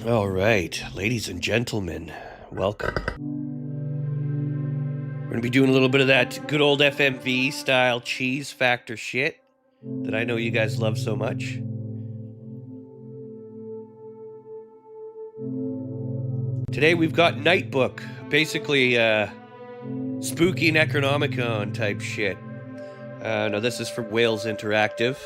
All right, ladies and gentlemen, welcome. We're going to be doing a little bit of that good old FMV style cheese factor shit that I know you guys love so much. Today we've got Nightbook, basically spooky Necronomicon type shit. Now this is from Wales Interactive.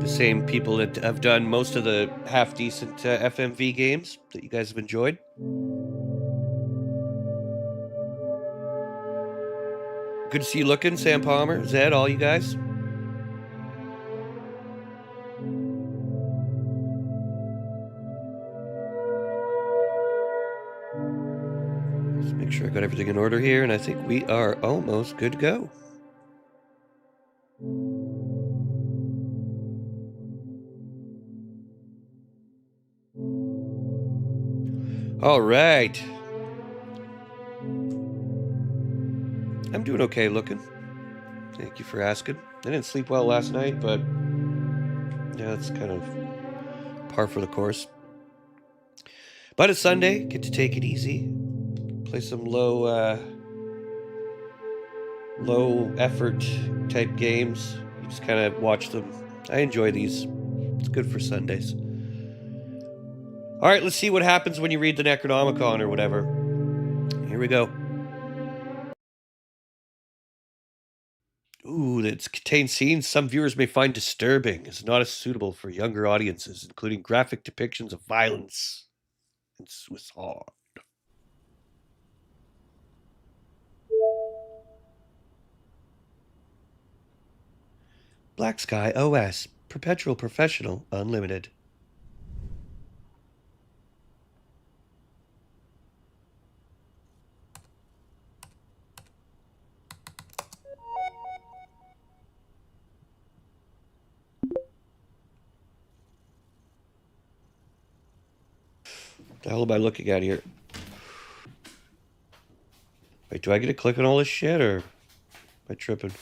The same people that have done most of the half-decent FMV games that you guys have enjoyed. Good to see you looking, Sam Palmer, Zed, all you guys. Let's make sure I got everything in order here, and I think we are almost good to go. All right. I'm doing okay looking. Thank you for asking. I didn't sleep well last night, but yeah, that's kind of par for the course. But it's Sunday, get to take it easy. Play some low effort type games. You just kind of watch them. I enjoy these. It's good for Sundays. All right, let's see what happens when you read the Necronomicon or whatever. Here we go. Ooh, it contains scenes some viewers may find disturbing. It's not as suitable for younger audiences, including graphic depictions of violence and suicide. Black Sky OS. Perpetual Professional Unlimited. What the hell am I looking at here? Wait, do I get to click on all this shit, or am I tripping?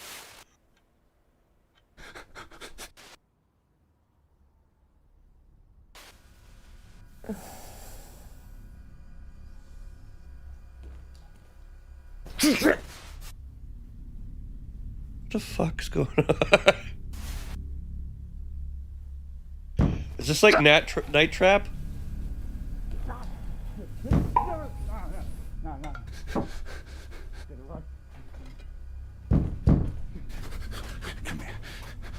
What the fuck's going on? Is this like Night Trap?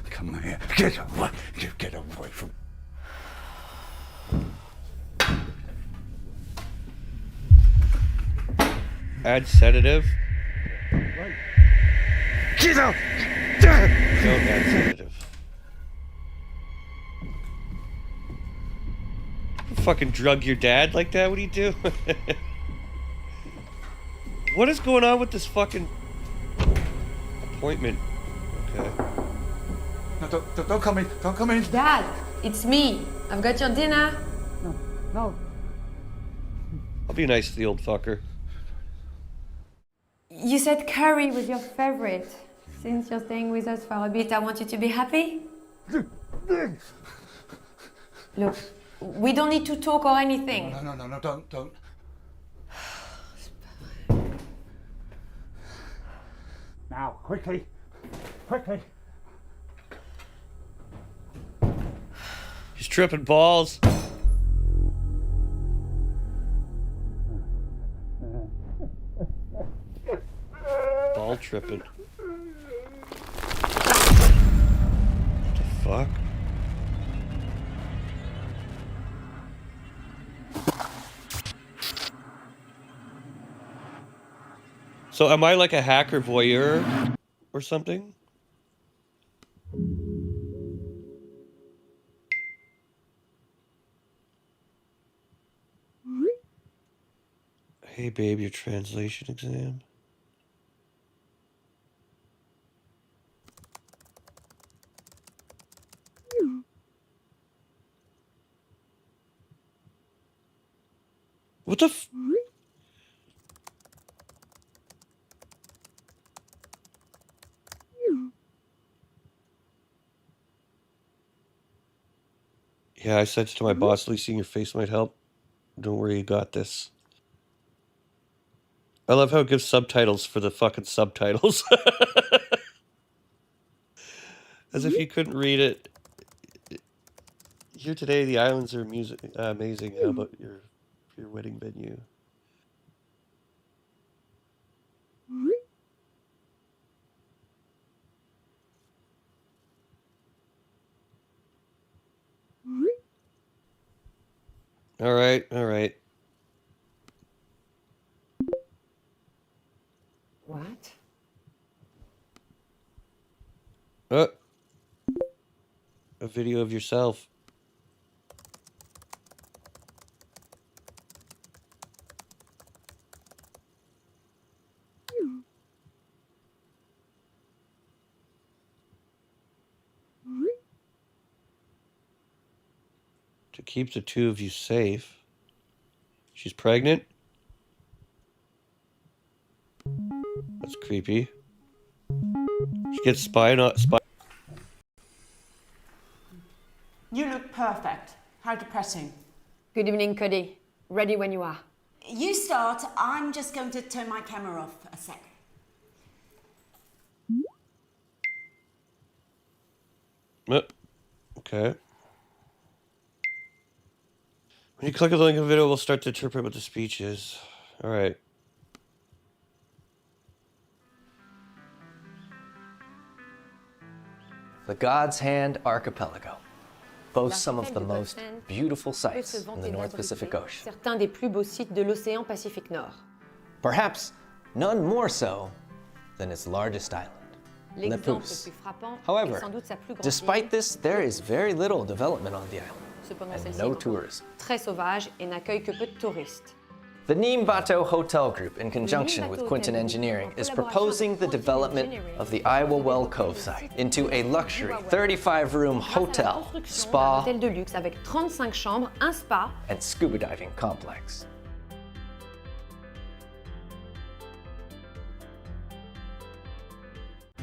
Come here. Get away from... Add sedative. Get out! Don't add sedative. Fucking drug your dad like that? What do you do? What is going on with this fucking appointment? Okay. No, don't come in. Don't come in. Dad, it's me. I've got your dinner. No. I'll be nice to the old fucker. You said curry was your favorite. Since you're staying with us for a bit, I want you to be happy. Look, we don't need to talk or anything. No, don't. Now, quickly. He's tripping balls. Ball tripping. What the fuck? So am I like a hacker voyeur or something? Hey babe, your translation exam. What the f- Yeah, I said to my boss, at least seeing your face might help. Don't worry, you got this. I love how it gives subtitles for the fucking subtitles. As if you couldn't read it. Here today, the islands are amazing. How about your wedding venue? All right. What? A video of yourself. To keep the two of you safe. She's pregnant? That's creepy. She gets spy. You look perfect. How depressing. Good evening, Cody. Ready when you are. You start. I'm just going to turn my camera off a sec. Okay. When you click on the link of the video, we'll start to interpret what the speech is. All right. The God's Hand Archipelago boasts some of the most beautiful sights in the North Pacific Ocean. Certains des plus beaux sites de l'océan Pacifique Nord. Perhaps none more so than its largest island, L'exemple le Lepus. plus frappant est However, sans doute sa plus grande despite île. this, there is very little development on the island Cependant, and celle-ci no est encore tourism. très sauvage et n'accueille que peu de touristes. The Nîmes Bateau Hotel Group, in conjunction with Quinton Engineering, is proposing the development of the Iowa Well Cove site into a luxury 35-room hotel, spa, Hôtel de luxe avec 35 chambres, un spa. and scuba diving complex.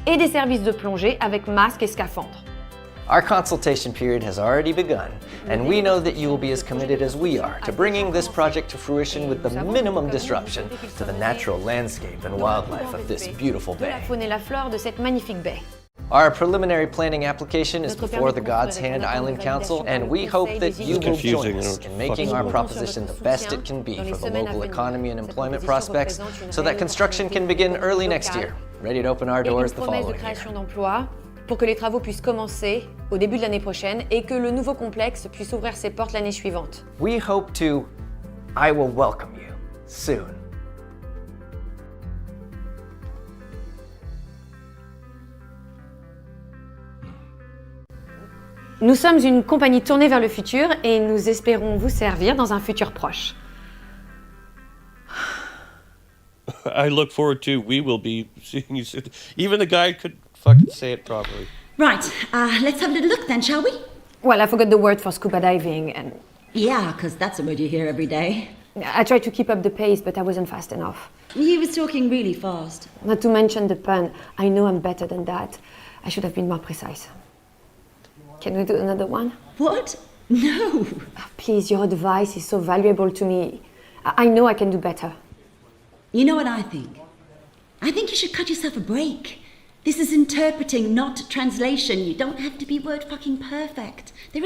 Et des services de plongée avec masques et scaphandres. Our consultation period has already begun, and we know that you will be as committed as we are to bringing this project to fruition with the minimum disruption to the natural landscape and wildlife of this beautiful De la bay. faune et la flore de cette magnifique baie. Our preliminary planning application is before the God's Hand Island Council, and we hope that you will join us in making our proposition the best it can be for the local economy and employment prospects, so that construction can begin early next year, ready to open our Et une doors the promesse de following year. création d'emplois pour que les travaux puissent commencer au début de l'année prochaine et que le nouveau complexe puisse ouvrir ses portes l'année suivante. We hope to, I will welcome you soon. Nous sommes une compagnie tournée vers le futur et nous espérons vous servir dans un futur proche. I look forward to. We will be seeing you soon. Even the guy could fucking say it properly. Right, let's have a little look then, shall we? Well, I forgot the word for scuba diving and Yeah, because that's a word you hear every day. I tried to keep up the pace, but I wasn't fast enough. He was talking really fast. Not to mention the pun. I know I'm better than that. I should have been more precise. Can we do another one? What? No. Oh, please, your advice is so valuable to me. I know I can do better. You know what I think? I think you should cut yourself a break. This is interpreting, not translation. You don't have to be word fucking perfect. There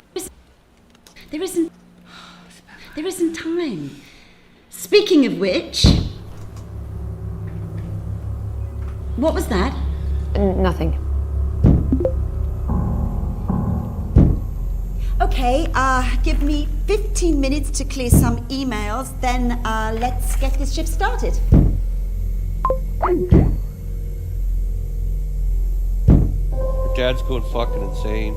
isn't time. Speaking of which, what was that? Nothing. Okay, give me 15 minutes to clear some emails, then let's get this ship started. Her dad's going fucking insane.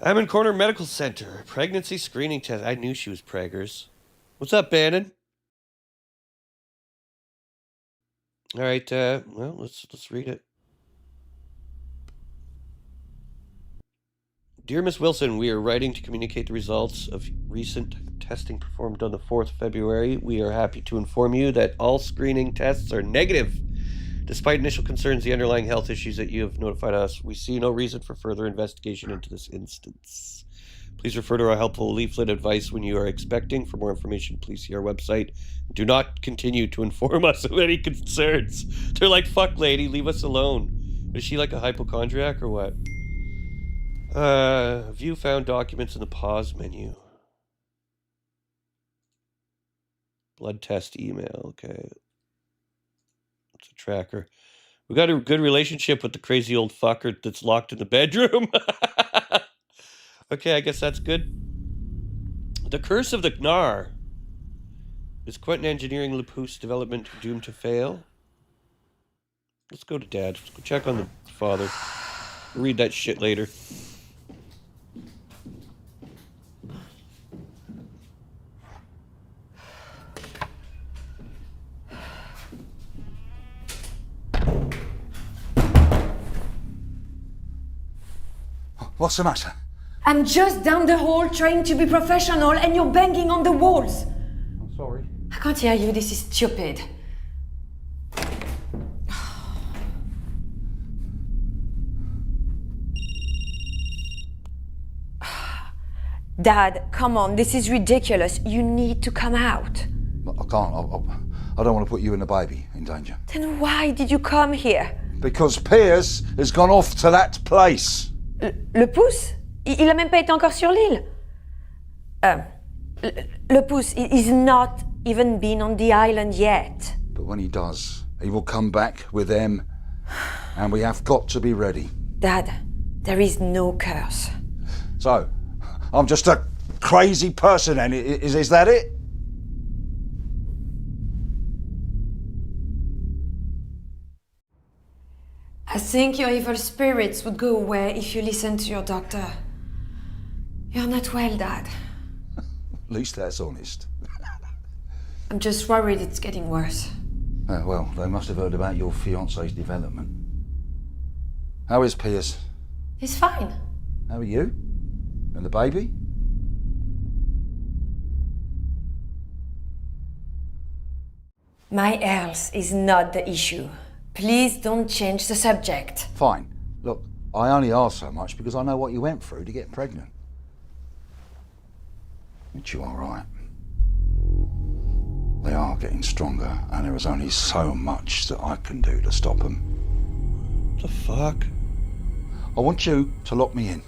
I'm in Corner Medical Center. Pregnancy screening test. I knew she was preggers. What's up, Bannon? All right, well, let's read it. Dear Miss Wilson, we are writing to communicate the results of recent testing performed on the 4th of February. We are happy to inform you that all screening tests are negative. Despite initial concerns, the underlying health issues that you have notified us, we see no reason for further investigation into this instance. Please refer to our helpful leaflet advice when you are expecting. For more information, please see our website. Do not continue to inform us of any concerns. They're like, fuck, lady, leave us alone. Is she like a hypochondriac or what? View found documents in the pause menu. Blood test email, okay. It's a tracker. We got a good relationship with the crazy old fucker that's locked in the bedroom. Okay, I guess that's good. The Curse of the Gnar. Is Quentin Engineering Lepus development doomed to fail? Let's go to Dad. Let's go check on the father. We'll read that shit later. What's the matter? I'm just down the hall trying to be professional and you're banging on the walls. I'm sorry. I can't hear you, this is stupid. Dad, come on, this is ridiculous. You need to come out. I can't. I don't want to put you and the baby in danger. Then why did you come here? Because Piers has gone off to that place. Le pouce? Il a même pas été encore sur l'île. Le pouce, he's not even been on the island yet. But when he does, he will come back with them, and we have got to be ready. Dad, there is no curse. So, I'm just a crazy person, and is that it? I think your evil spirits would go away if you listened to your doctor. You're not well, Dad. At least that's honest. I'm just worried it's getting worse. Well, they must have heard about your fiancé's development. How is Piers? He's fine. How are you? And the baby? My health is not the issue. Please don't change the subject. Fine. Look, I only ask so much because I know what you went through to get pregnant. But you are right. They are getting stronger, and there is only so much that I can do to stop them. What the fuck? I want you to lock me in.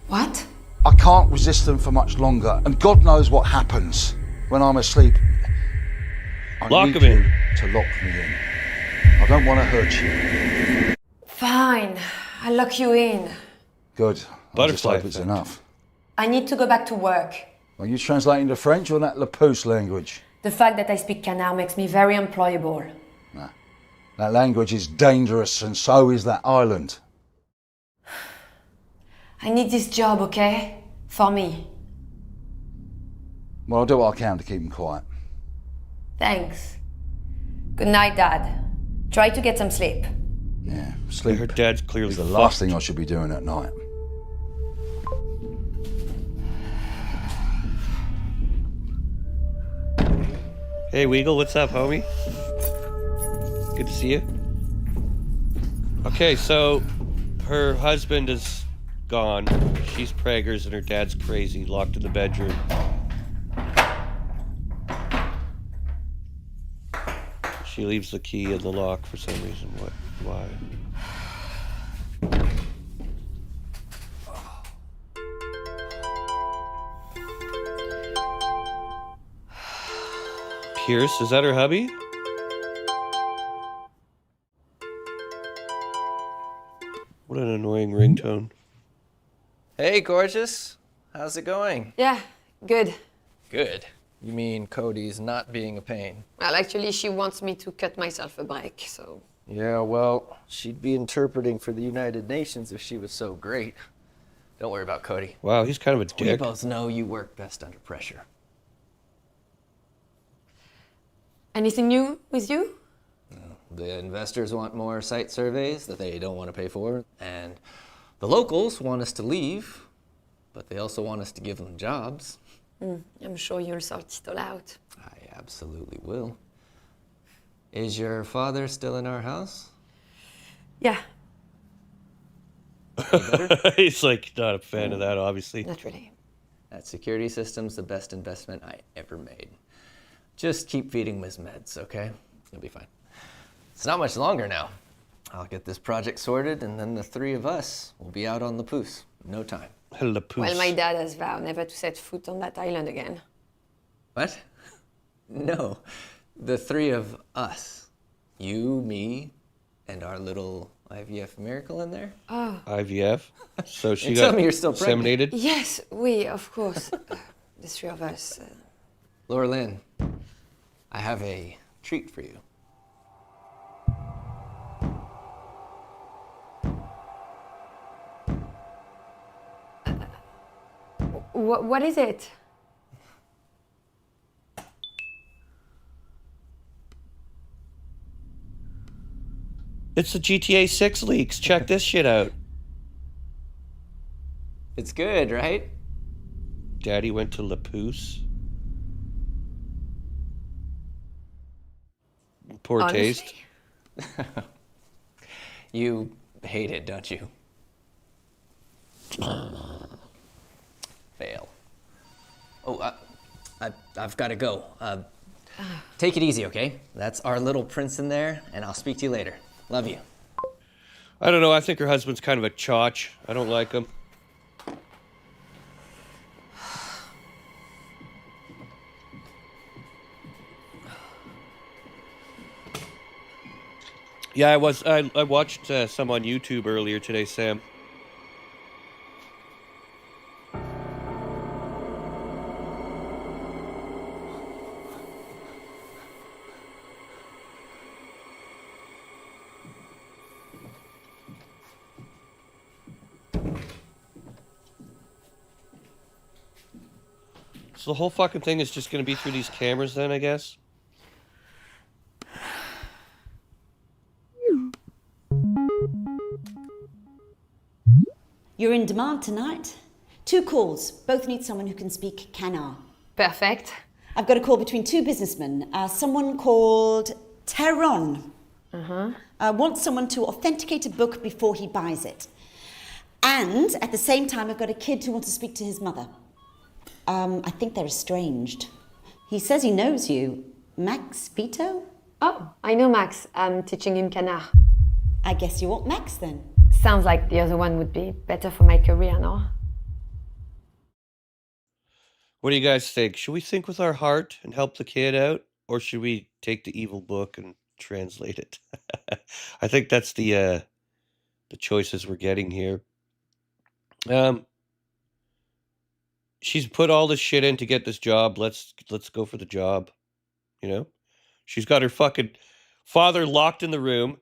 What? I can't resist them for much longer, and God knows what happens when I'm asleep. I Lock need him in. you to lock me in. I don't want to hurt you. Fine. I'll lock you in. Good. I just Butterfly hope it's effect. enough. I need to go back to work. Are you translating to French or that Lapousse language? The fact that I speak Canard makes me very employable. Nah. That language is dangerous, and so is that island. I need this job, okay? For me. Well, I'll do what I can to keep them quiet. Thanks. Good night, Dad. Try to get some sleep. Yeah, sleep Her dad's clearly is the fucked. last thing I should be doing at night. Hey, Weagle, what's up, homie? Good to see you. Okay, so her husband is gone. She's preggers and her dad's crazy, locked in the bedroom. She leaves the key in the lock for some reason. What? Why? Pierce, is that her hubby? What an annoying ringtone. Hey, gorgeous. How's it going? Yeah, good. Good. You mean Cody's not being a pain? Well, actually, she wants me to cut myself a break, so... Yeah, well, she'd be interpreting for the United Nations if she was so great. Don't worry about Cody. Wow, he's kind of a We dick. both know you work best under pressure. Anything new with you? The investors want more site surveys that they don't want to pay for, and the locals want us to leave, but they also want us to give them jobs. I'm sure you'll sort it all out. I absolutely will. Is your father still in our house? Yeah, He's like not a fan of that, obviously. not really. That security system's the best investment I ever made. Just keep feeding him his meds, okay? You'll be fine. It's not much longer now. I'll get this project sorted, and then the three of us will be out on the poos. No time. Hello, Poos. Well, my dad has vowed never to set foot on that island again. What? No. The three of us. You, me, and our little IVF miracle in there. IVF. So she And got tell me you're still pregnant. inseminated. Yes, we, of course. The three of us. Laura Lynn, I have a treat for you. What is it? It's the GTA 6 leaks. Check this shit out. It's good, right? Daddy went to La Pousse. Poor Honestly? taste. You hate it, don't you? Fail. Oh, I've got to go. Take it easy, okay? That's our little prince in there, and I'll speak to you later. Love you. I don't know. I think her husband's kind of a chotch. I don't like him. Yeah, I watched some on YouTube earlier today, Sam. So the whole fucking thing is just going to be through these cameras then, I guess? You're in demand tonight. 2 calls. Both need someone who can speak Canard. Perfect. I've got a call between 2 businessmen. Someone called Teron. Wants someone to authenticate a book before he buys it. And at the same time, I've got a kid who wants to speak to his mother. I think they're estranged. He says he knows you. Max Vito? Oh, I know Max. I'm teaching him Canard. I guess you want Max then. Sounds like the other one would be better for my career, no? What do you guys think? Should we think with our heart and help the kid out? Or should we take the evil book and translate it? I think that's the choices we're getting here. She's put all this shit in to get this job. Let's go for the job. You know? She's got her fucking father locked in the room.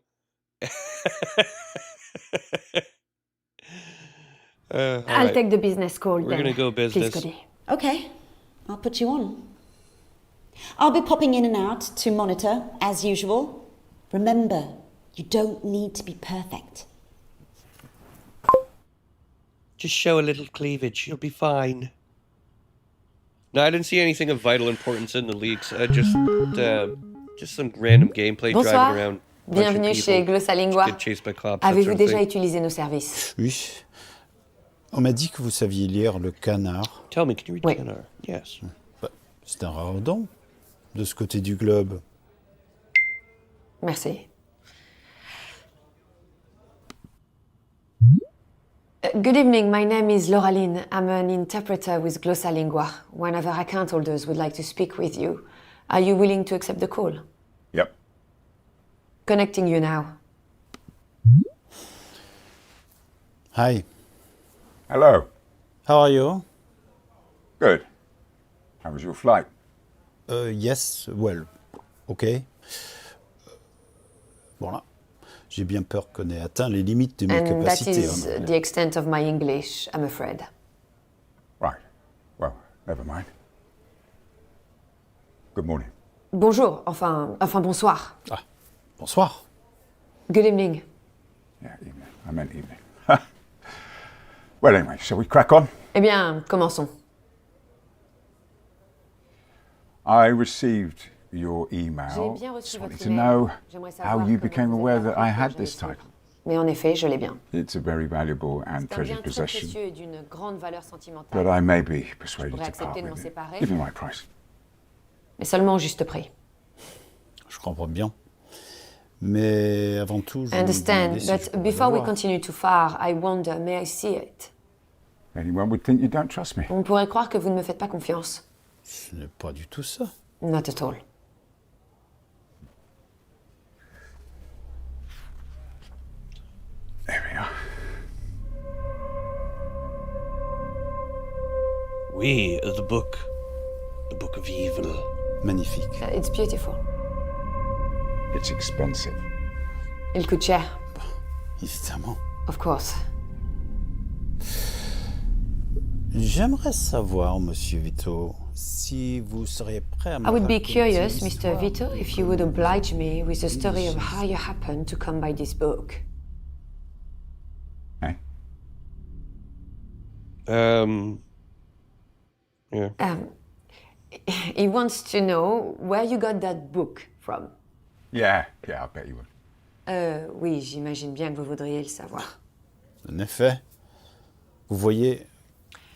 I'll take the business call then. We're gonna go business. Please, Cody. Okay, I'll put you on. I'll be popping in and out to monitor, as usual. Remember, you don't need to be perfect. Just show a little cleavage. You'll be fine. No, I didn't see anything of vital importance in the leaks. Just some random gameplay driving Bonsoir. around. Bienvenue chez Glossalingua. Get chased by cops, that Avez-vous sort of déjà thing. utilisé nos services? Oui. On m'a dit que vous saviez lire le Canard. Tell me, can you read Oui. Canard? Yes. Bah, c'est un rare don, de ce côté du globe. Merci. Good evening, my name is Lauraline. I'm an interpreter with Glossalingua. One of our account holders would like to speak with you. Are you willing to accept the call? Yep. Connecting you now. Hi, Hello. how are you? Good. How was your flight? Yes, well, ok. Voilà. J'ai bien peur qu'on ait atteint les limites de mes And that capacités. is hein. the extent of my English, I'm afraid. Right. Well, never mind. Good morning. Bonjour, enfin bonsoir. Ah, bonsoir. Good evening. Yeah, evening. I meant evening. Well, anyway, shall we crack on? Eh bien, commençons. I received your email. J'ai bien reçu Just wanted votre to email. know J'aimerais how savoir you comment became vous êtes aware that I appris had que this j'avais ce title. Mais en effet, je l'ai bien. It's a very valuable and C'est un bien treasured très possession, précieux et d'une grande valeur but sentimentale. I may be persuaded pourrais to part accepter de m'en with it. séparer. Give me my price. Mais seulement au juste prix. Je comprends bien. Mais avant tout, je I me understand, demandais si je but pourrais before le we voir. continue too far, I wonder, may I see it? Anyone would think you don't trust me. On pourrait croire que vous ne me faites pas confiance. Ce n'est pas du tout ça. Not at all. There we are. We are the book of evil. Magnifique. It's beautiful. It's expensive. Il coûte cher, Évidemment. of course. J'aimerais savoir, Monsieur Vito, si vous seriez prêt à me I would be raconter curious, Mr. l'histoire Vito, if you would oblige me with the story of how you happened to come by this book. Eh? Yeah. He wants to know where you got that book from. Yeah, I bet you would. Oui, j'imagine bien que vous voudriez le savoir. En effet, vous voyez,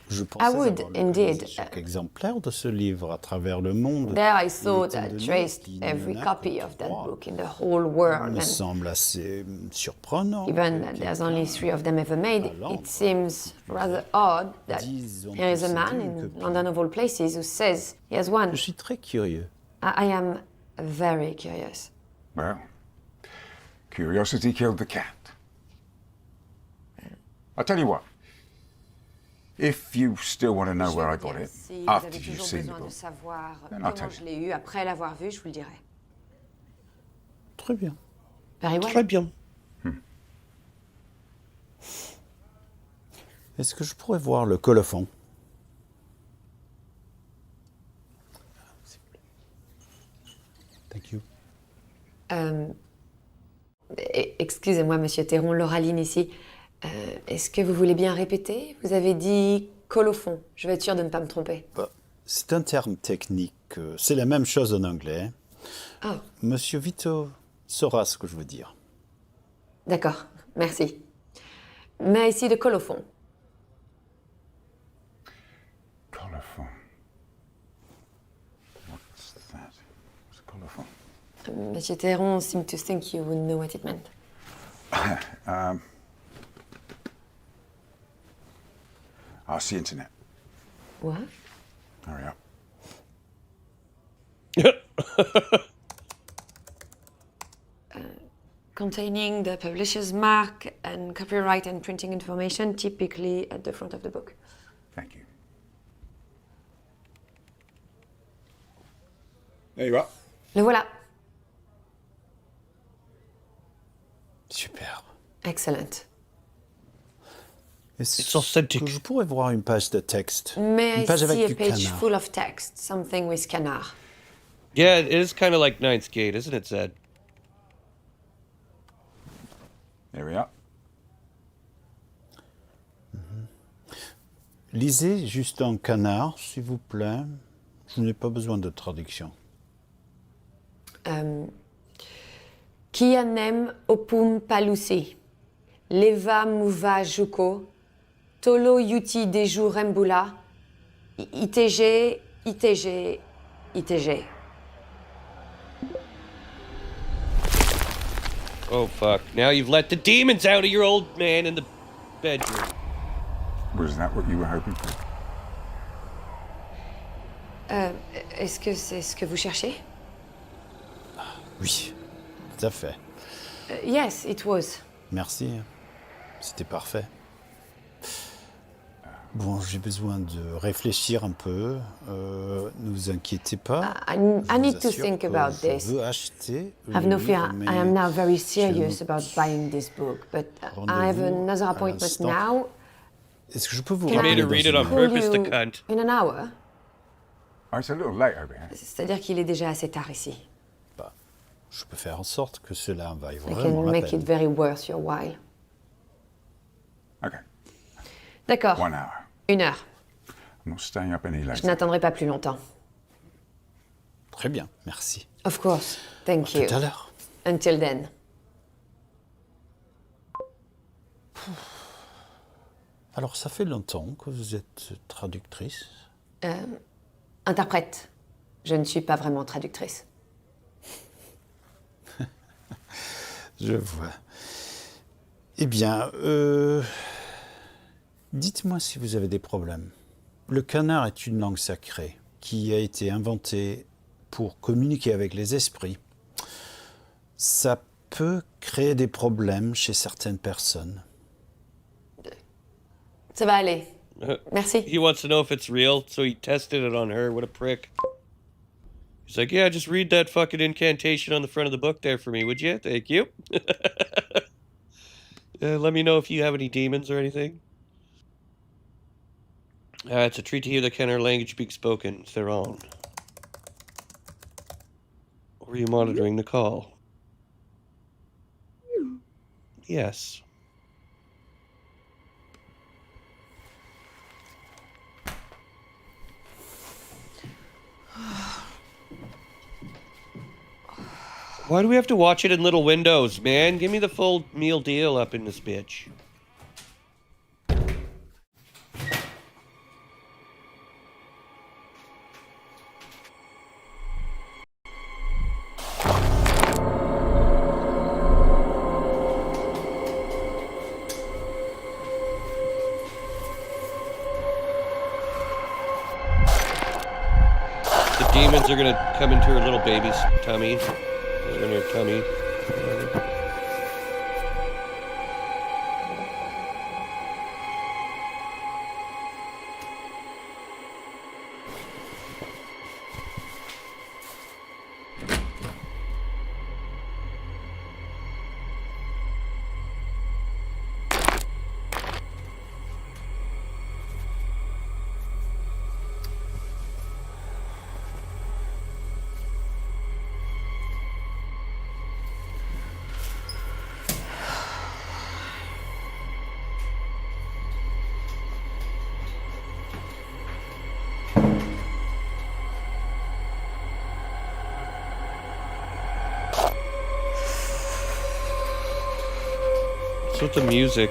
je pensais would, avoir indeed. localisé chaque exemplaire de ce livre à travers le monde. There I Et thought étant I donné traced qu'il n'y every en a copy que of that 3, book in the whole il world. me And semble assez surprenant. even que that there's quelqu'un only 3 of them ever made, à Londres it seems rather odd that dise on here is a man possède une in copie. London of all places who says he has one. Je suis très curieux. I am very curious. Well, curiosity killed the cat. I'll tell you what. If you still want to know where I got it, Si vous after avez you've toujours seen the besoin de book, savoir then I'll comment tell je l'ai eu après l'avoir vu, je vous le dirai. Très bien. Very well. Très bien. Est-ce que je pourrais voir le colophon? Thank you. Excusez-moi, Monsieur Théron, Lauraline ici. Est-ce que vous voulez bien répéter? Vous avez dit colophon. Je vais être sûre de ne pas me tromper. Bah, c'est un terme technique. C'est la même chose en anglais. Ah, Monsieur Vito saura ce que je veux dire. d'accord. Merci. Mais ici de colophon. Colophon. What's that? What's a colophon? Monsieur Théron seemed to think you would know what it meant. Ask the internet. What? Hurry up. Containing the publisher's mark and copyright and printing information, typically at the front of the book. Thank you. There you are. Le voilà. Superbe. Excellent. Est-ce It's authentic. que je pourrais voir une page de texte? May Une I page see avec a du page canard. full of text, something with canard? Yeah, it is kind of like Ninth Gate, isn't it, Zed? There we are. Lisez juste en canard, s'il vous plaît. Je n'ai pas besoin de traduction. Kianem opum palusi, leva muva juko, tolo yuti deju rembula, itg, itg, itg. Oh, fuck. Now you've let the demons out of your old man in the bedroom. Was that what you were hoping for? Est-ce que c'est ce que vous cherchez? Oui, tout à fait. Yes, it was. Merci. C'était parfait. Bon, j'ai besoin de réfléchir un peu. Ne vous inquiétez pas. I Je need vous to assure think que about je this. veux acheter Have le no livre, fear, mais I am now very je serious me- about buying this book, but I have Rendez-vous another à appointment l'instant. now. Est-ce que je peux vous Can I rappeler made her dans read une it on heure? call purpose, the you cunt. in an hour? Oh, it's a little late over here. C'est-à-dire qu'il est déjà assez tard ici. Je peux faire en sorte que cela en vaille I vraiment can la make peine. it very worth your while. Okay, D'accord, 1 hour. 1 heure. I'm not staying up any Je later. n'attendrai pas plus longtemps. Très bien, merci. Of course, thank Tout you. à l'heure. Until then. Alors, ça fait longtemps que vous êtes traductrice. Interprète. Je ne suis pas vraiment traductrice. Je vois. Eh bien, dites-moi si vous avez des problèmes. Le canard est une langue sacrée qui a été inventée pour communiquer avec les esprits. Ça peut créer des problèmes chez certaines personnes. Ça va aller. Merci. He wants to know if it's real, so he tested it on her. What a prick. He's like, yeah, just read that fucking incantation on the front of the book there for me, would you? Thank you. Let me know if you have any demons or anything. It's a treat to hear the Kenner language being spoken. It's their own. Were you monitoring the call? Yes. Why do we have to watch it in little windows, man? Give me the full meal deal up in this bitch. The demons are gonna come into her little baby's tummy. They're in her tummy. What's with the music?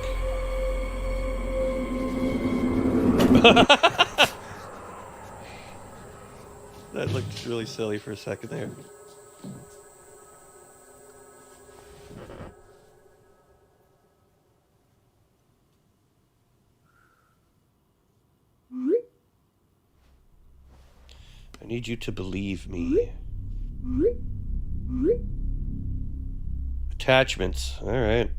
That looked really silly for a second there. I need you to believe me. Attachments. All right.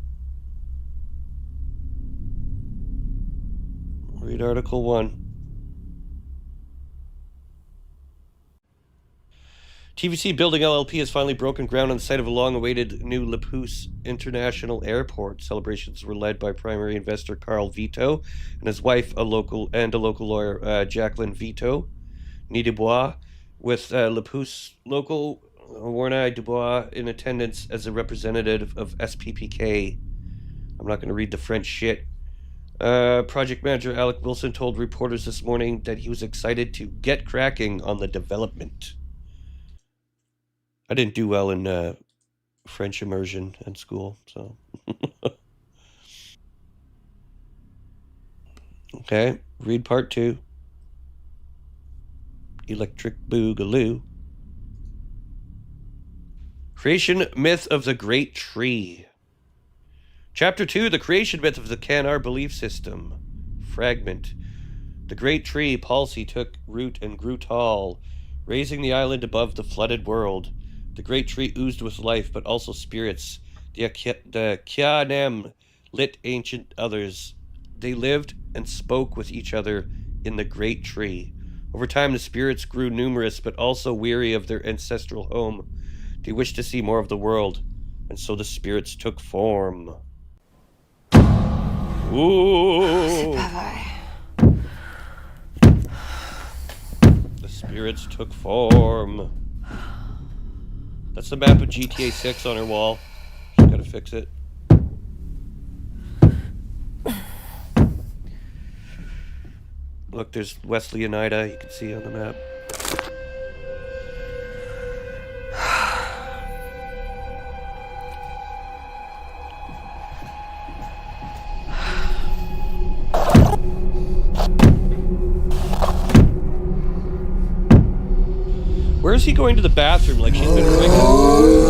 Read Article 1. TVC Building LLP has finally broken ground on the site of a long-awaited new Le Pouce International Airport. Celebrations were led by primary investor Carl Vito and his wife, a local lawyer, Jacqueline Vito. Dubois, with Le Pouce local Warna Dubois in attendance as a representative of SPPK. I'm not going to read the French shit. Project manager Alec Wilson told reporters this morning that he was excited to get cracking on the development. I didn't do well in French immersion in school, so. Okay, read part 2. Electric Boogaloo. Creation myth of the Great Tree. Chapter 2, the creation myth of the Canar belief system. Fragment. The Great Tree policy took root and grew tall, raising the island above the flooded world. The Great Tree oozed with life, but also spirits. The Kyanem lit ancient others. They lived and spoke with each other in the Great Tree. Over time, the spirits grew numerous, but also weary of their ancestral home. They wished to see more of the world, and so the spirits took form. Ooh. The spirits took form. That's the map of GTA 6 on her wall. Just gotta fix it. Look, there's Wesley and Ida, you can see on the map. Where is he going to the bathroom like she's been drinking?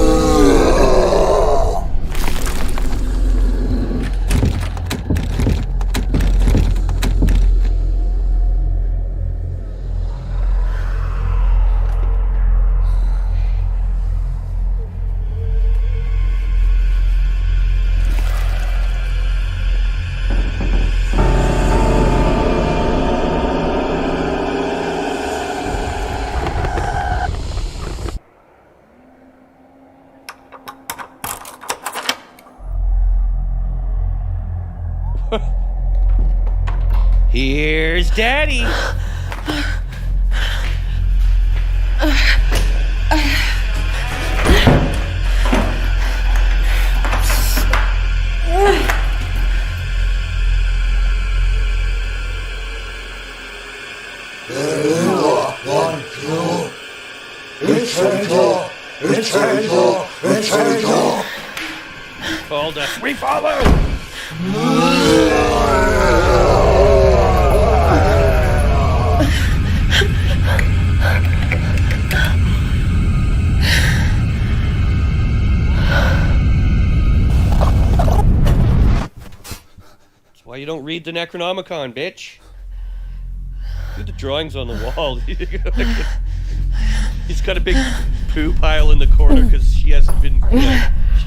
Here's Daddy. Called us. We follow! That's why you don't read the Necronomicon, bitch. Look at the drawings on the wall. He's got a big poo pile in the corner because she hasn't been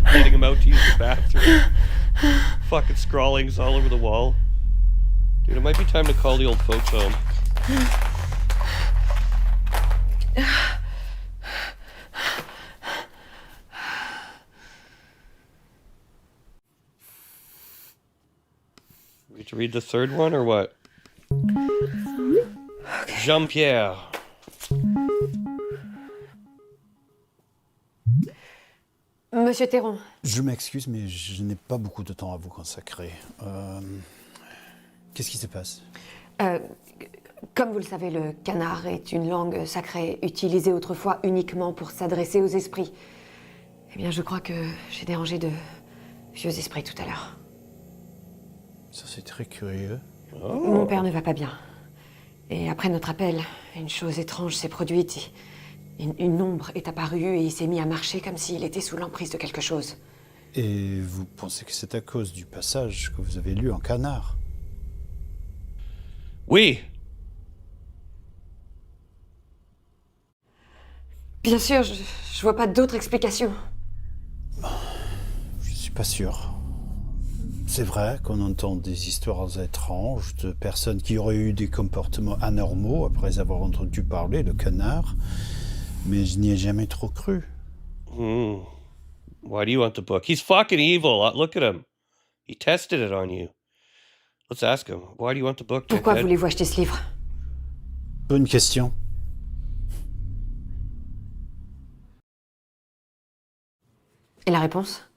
letting him out to use the bathroom. Fucking scrawlings all over the wall. Dude, it might be time to call the old folks home. We need to read the third one or what? Jean-Pierre. Monsieur Théron, Je m'excuse, mais je n'ai pas beaucoup de temps à vous consacrer. Qu'est-ce qui se passe? comme vous le savez, le canard est une langue sacrée utilisée autrefois uniquement pour s'adresser aux esprits. Eh bien, je crois que j'ai dérangé de vieux esprits tout à l'heure. Ça, c'est très curieux. Mon père ne va pas bien. Et après notre appel, une chose étrange s'est produite. Une ombre est apparue et il s'est mis à marcher comme s'il était sous l'emprise de quelque chose. Et vous pensez que c'est à cause du passage que vous avez lu en canard? Oui. Bien sûr, je vois pas d'autre explication. Je suis pas sûr. C'est vrai qu'on entend des histoires étranges de personnes qui auraient eu des comportements anormaux après avoir entendu parler de canard, mais je n'y ai jamais trop cru. Why do you want the book? He's fucking evil. Look at him. He tested it on you. Let's ask him. Why do you want the book? Pourquoi dickhead? voulez-vous acheter ce livre? Bonne question. Et la réponse?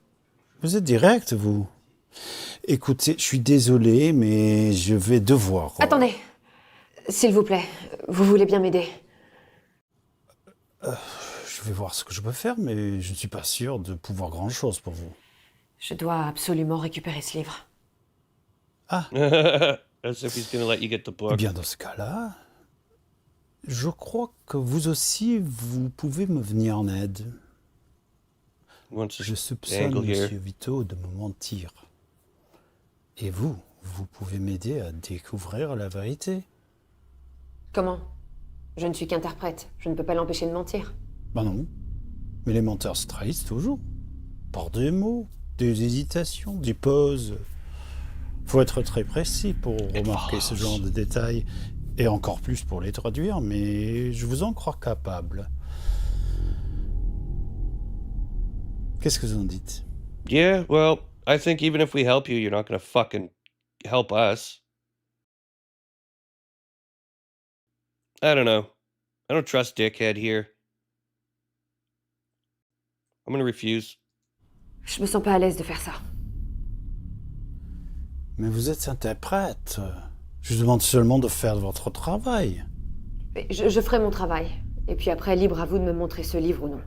Vous êtes direct, vous. Écoutez, je suis désolé, mais je vais devoir... Attendez. S'il vous plaît, vous voulez bien m'aider? Je vais voir ce que je peux faire, mais je ne suis pas sûr de pouvoir grand-chose pour vous. Je dois absolument récupérer ce livre. Ah, As if he's gonna let you get the eh book. bien dans ce cas-là, je crois que vous aussi, vous pouvez me venir en aide. Wants to Je soupçonne dangle here. M. Vito de me mentir. Et vous, vous pouvez m'aider à découvrir la vérité. Comment? Je ne suis qu'interprète. Je ne peux pas l'empêcher de mentir. Ben non. Mais les menteurs se trahissent toujours. Par des mots, des hésitations, des pauses. Faut être très précis pour remarquer ce genre de détails. Et encore plus pour les traduire, mais je vous en crois capable. Qu'est-ce que vous en dites? Yeah, well, I think even if we help you, you're not gonna fucking help us. I don't know. I don't trust Dickhead here. I'm gonna refuse. Je me sens pas à l'aise de faire ça. Mais vous êtes interprète. Je vous demande seulement de faire votre travail. Mais je ferai mon travail. Et puis après, libre à vous de me montrer ce livre ou non.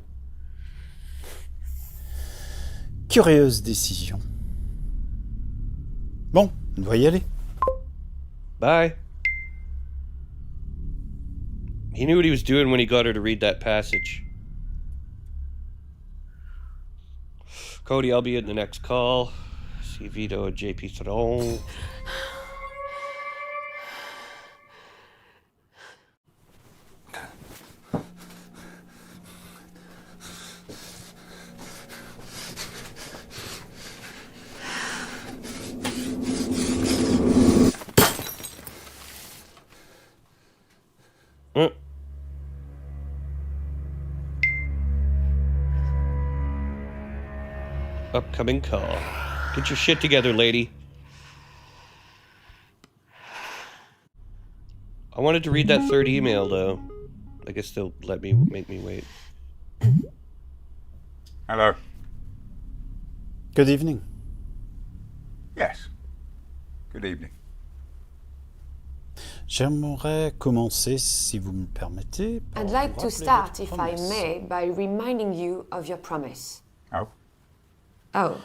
Curieuse décision. Bon, on va y aller. Bye. He knew what he was doing when he got her to read that passage. Cody, I'll be in the next call. See Vito and JP Theron. Upcoming call. Get your shit together, lady. I wanted to read that third email, though. I guess they'll make me wait. Hello. Good evening. Yes. Good evening. J'aimerais commencer, si vous me le permettez, par I'd vous like to rappeler start, votre if I promesse. may, by reminding you of your promise. Oh, Oh,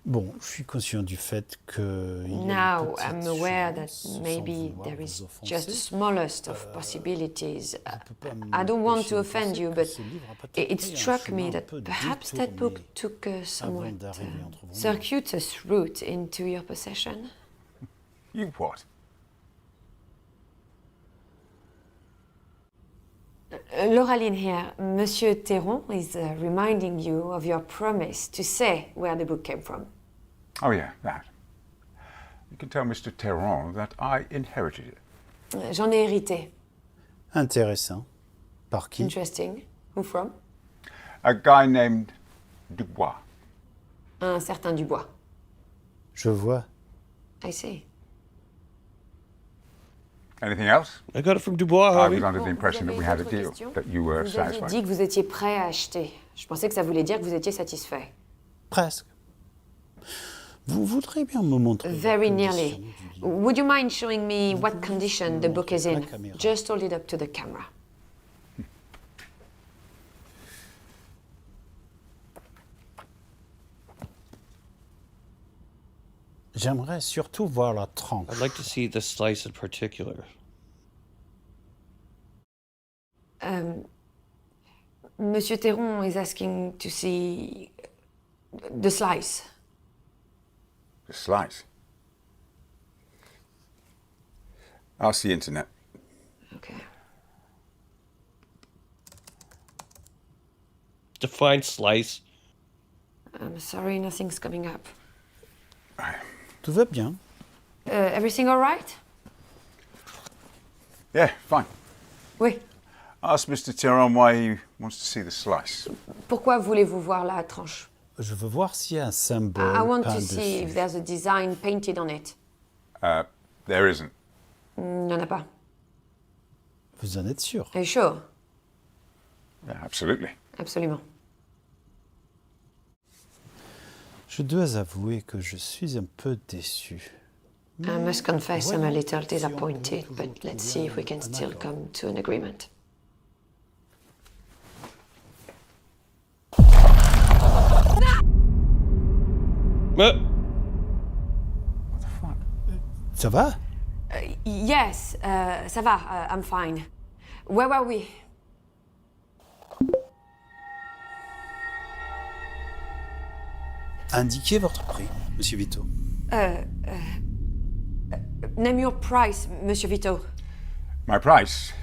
Bon, je suis conscient du fait que il y a now une petite I'm aware that chance, sans maybe vouloir there vous is offenser. just the smallest of possibilities. Je peux pas I don't want m'empêcher to de offend penser you, que but ce livre a peut-être it pris un struck chemin me un that peu perhaps that book détourné took a somewhat d'arriver entre vos mains. circuitous route into your possession. you what? Lauraline here. Monsieur Théron is reminding you of your promise to say where the book came from. Oh, yeah, that. You can tell Mr. Terron that I inherited it. J'en ai hérité. Intéressant. Par qui? Interesting. Who from? A guy named Dubois. Un certain Dubois. Je vois. I see. Anything else? I got it from Dubois, I was homie. under the impression that we had a deal, that you were Vous aviez satisfied. dit que vous étiez prêt à acheter. Je pensais que ça voulait dire que vous étiez satisfait. Presque. Vous voudrez bien me montrer la Very condition nearly. du livre? Would you mind showing me what condition the book is in? La caméra. Just hold it up to the camera. J'aimerais surtout voir la tranche. I'd like to see the slice in particular. Monsieur Théron is asking to see the slice. The slice. Ask the internet. Okay. Define slice. I'm sorry, nothing's coming up. Tout va bien. Everything all right? Yeah, fine. Oui. Ask Mr. Terron why he wants to see the slice. Pourquoi voulez-vous voir la tranche? Je veux voir s'il y a un symbole I want peint to see if dessus. there's a design painted on it. There isn't. Il n'y en a pas. Vous en êtes sûr? Are you sure? Yeah, absolutely. Absolument. Je dois avouer que je suis un peu déçu. I must confess I'm a voyons little si on disappointed, pourrait but toujours let's trouver see if we can un still accord. come to an agreement. Uh, What the fuck? Ça va? Yes, ça va, I'm fine. Where were we? Indiquez votre prix, Monsieur Vito. Name your price, Monsieur Vito. My price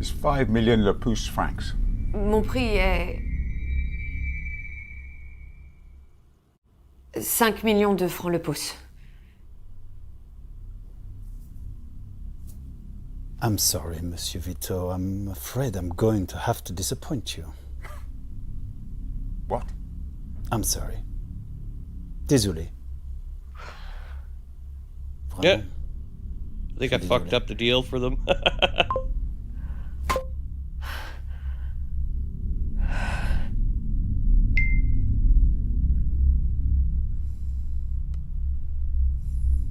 is 5 million le pouce francs. Mon prix est 5 millions de francs le pouce. I'm sorry, Monsieur Vito. I'm afraid I'm going to have to disappoint you. What? I'm sorry. Désolé. yeah. Vraiment. I think I fucked up the deal for them.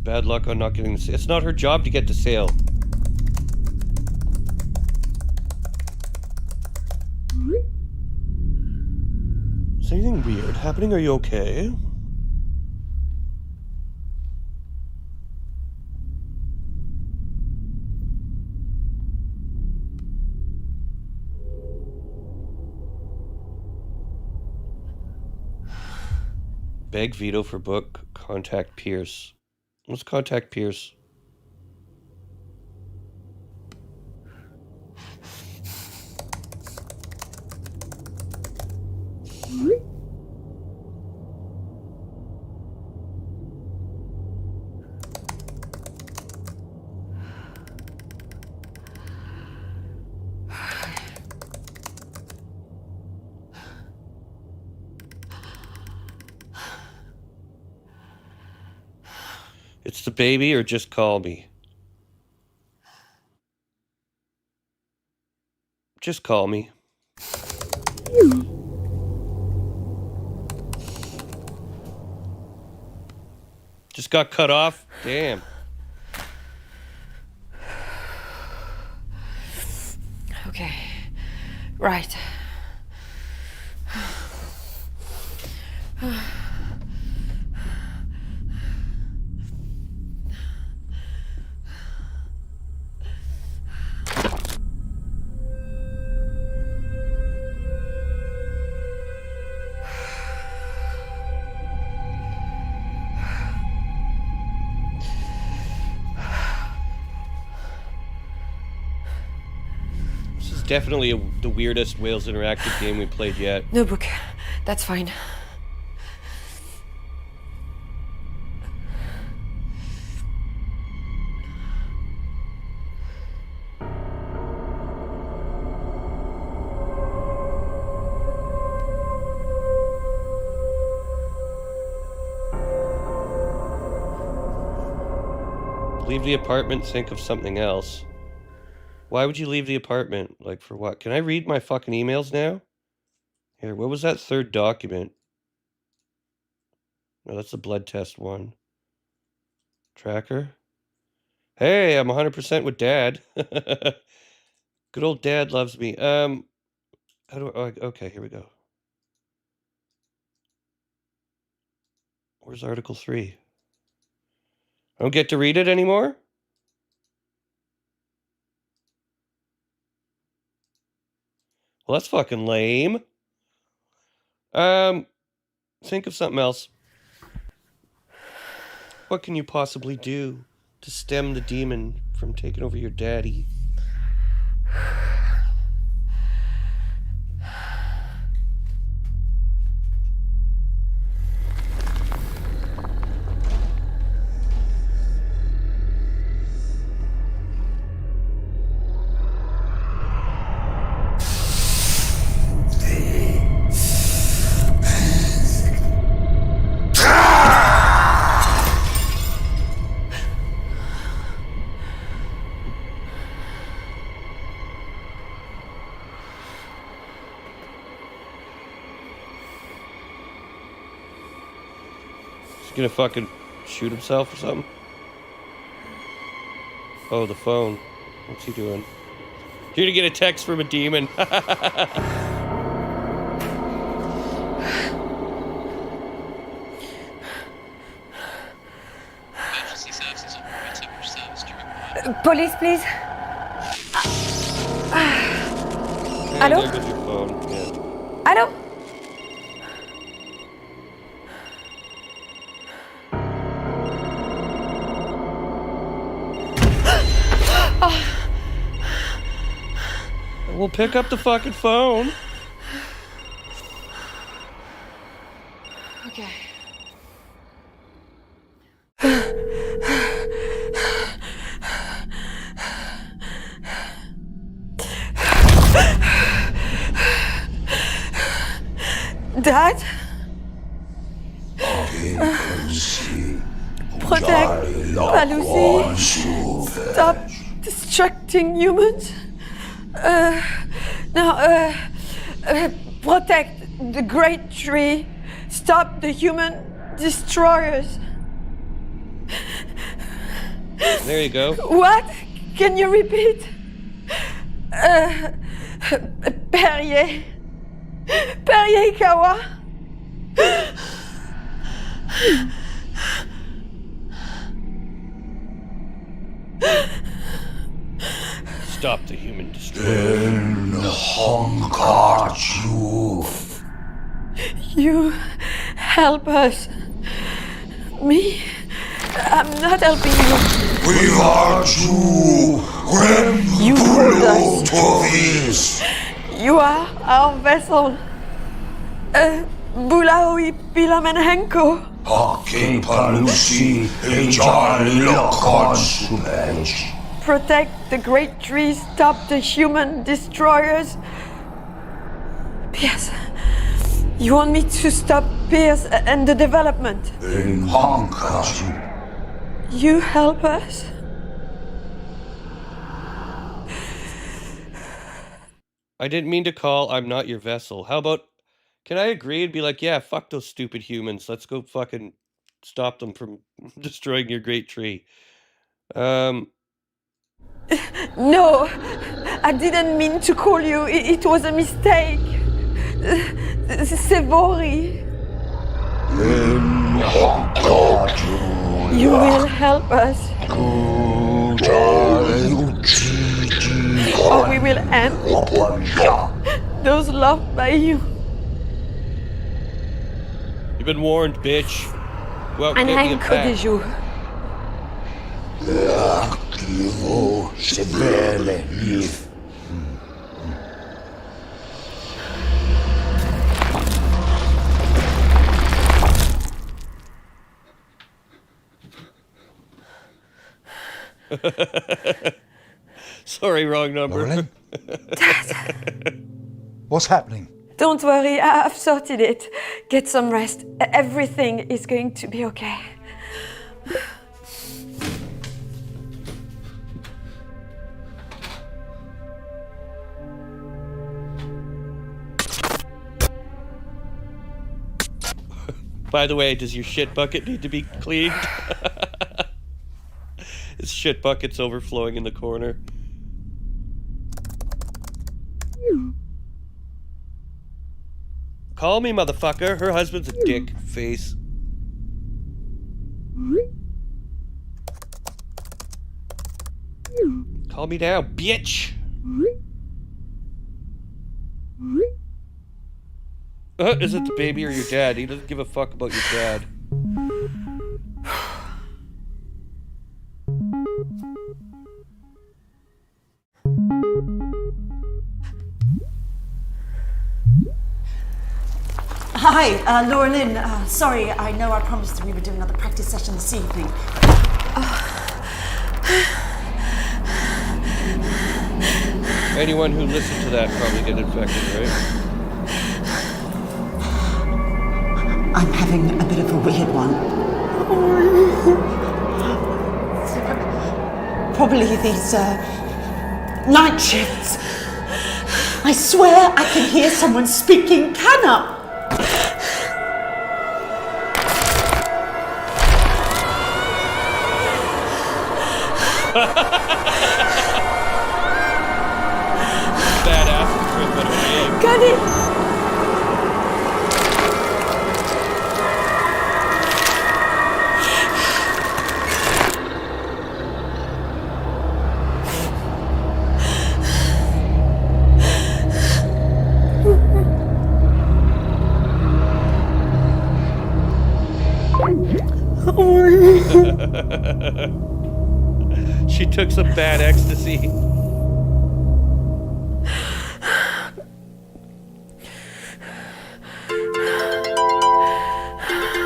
Bad luck on not getting the sale. It's not her job to get the sale. Is anything weird happening? Are you okay? Beg Vito for book. Contact Pierce. Let's contact Pierce. It's the baby, or just call me. Just call me. Just got cut off? Damn. Right. This is definitely the weirdest Wales Interactive game we played yet. No book. That's fine. Leave the apartment, think of something else. Why would you leave the apartment? Like, for what? Can I read my fucking emails now? Here, what was that third document? No, that's the blood test one. Tracker. Hey, I'm 100% with Dad. Good old Dad loves me. How do I... okay, here we go. Where's Article 3? I don't get to read it anymore? Well, that's fucking lame. Think of something else. What can you possibly do to stem the demon from taking over your daddy? He's gonna fucking shoot himself or something? Oh, the phone. What's he doing? You're gonna get a text from a demon. Police, please. Hey, Hello? there goes your phone. Yeah. Hello? We'll pick up the fucking phone. Okay. Dad? Protect Lucy. Stop destructing humans. Protect the great tree. Stop the human destroyers. There you go. What? Can you repeat? Perrier. Perrier Kawa. Stop the human destroyer. You help us. Me? I'm not helping you. We are to You hold us. Rempulotovis. You are our vessel. Bulaoi Pilamenhenko. Hakin palusi ejalilokon subej. Protect the great trees. Stop the human destroyers. Pierce. You want me to stop Pierce and the development? In Hankaju. You help us? I didn't mean to call. I'm not your vessel. How about, can I agree and be like, yeah, fuck those stupid humans. Let's go fucking stop them from destroying your great tree. No, I didn't mean to call you. It was a mistake. C'est Vori. You will help us. Or we will end those loved by you. You've been warned, bitch. Well, Un get me a encode pack. des jours. L'archivo sebele liv. Sorry, wrong number. Lauren? What's happening? Don't worry, I've sorted it. Get some rest. Everything is going to be okay. By the way, does your shit bucket need to be cleaned? His shit bucket's overflowing in the corner. Call me, motherfucker. Her husband's a dick face. Call me now, bitch. Is it the baby or your dad? He doesn't give a fuck about your dad. Hi, Laura Lynn. Sorry, I know I promised we were doing another practice session this evening. Anyone who listened to that probably get infected, right? I'm having a bit of a weird one. Probably these night shifts. I swear I can hear someone speaking Kana. Badass trip out of the game. Got it! She took some bad ecstasy.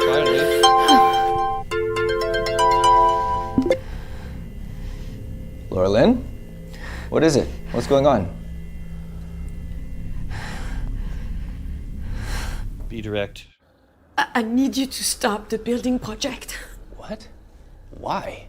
Finally. Laura Lynn? What is it? What's going on? Be direct. I need you to stop the building project. What? Why?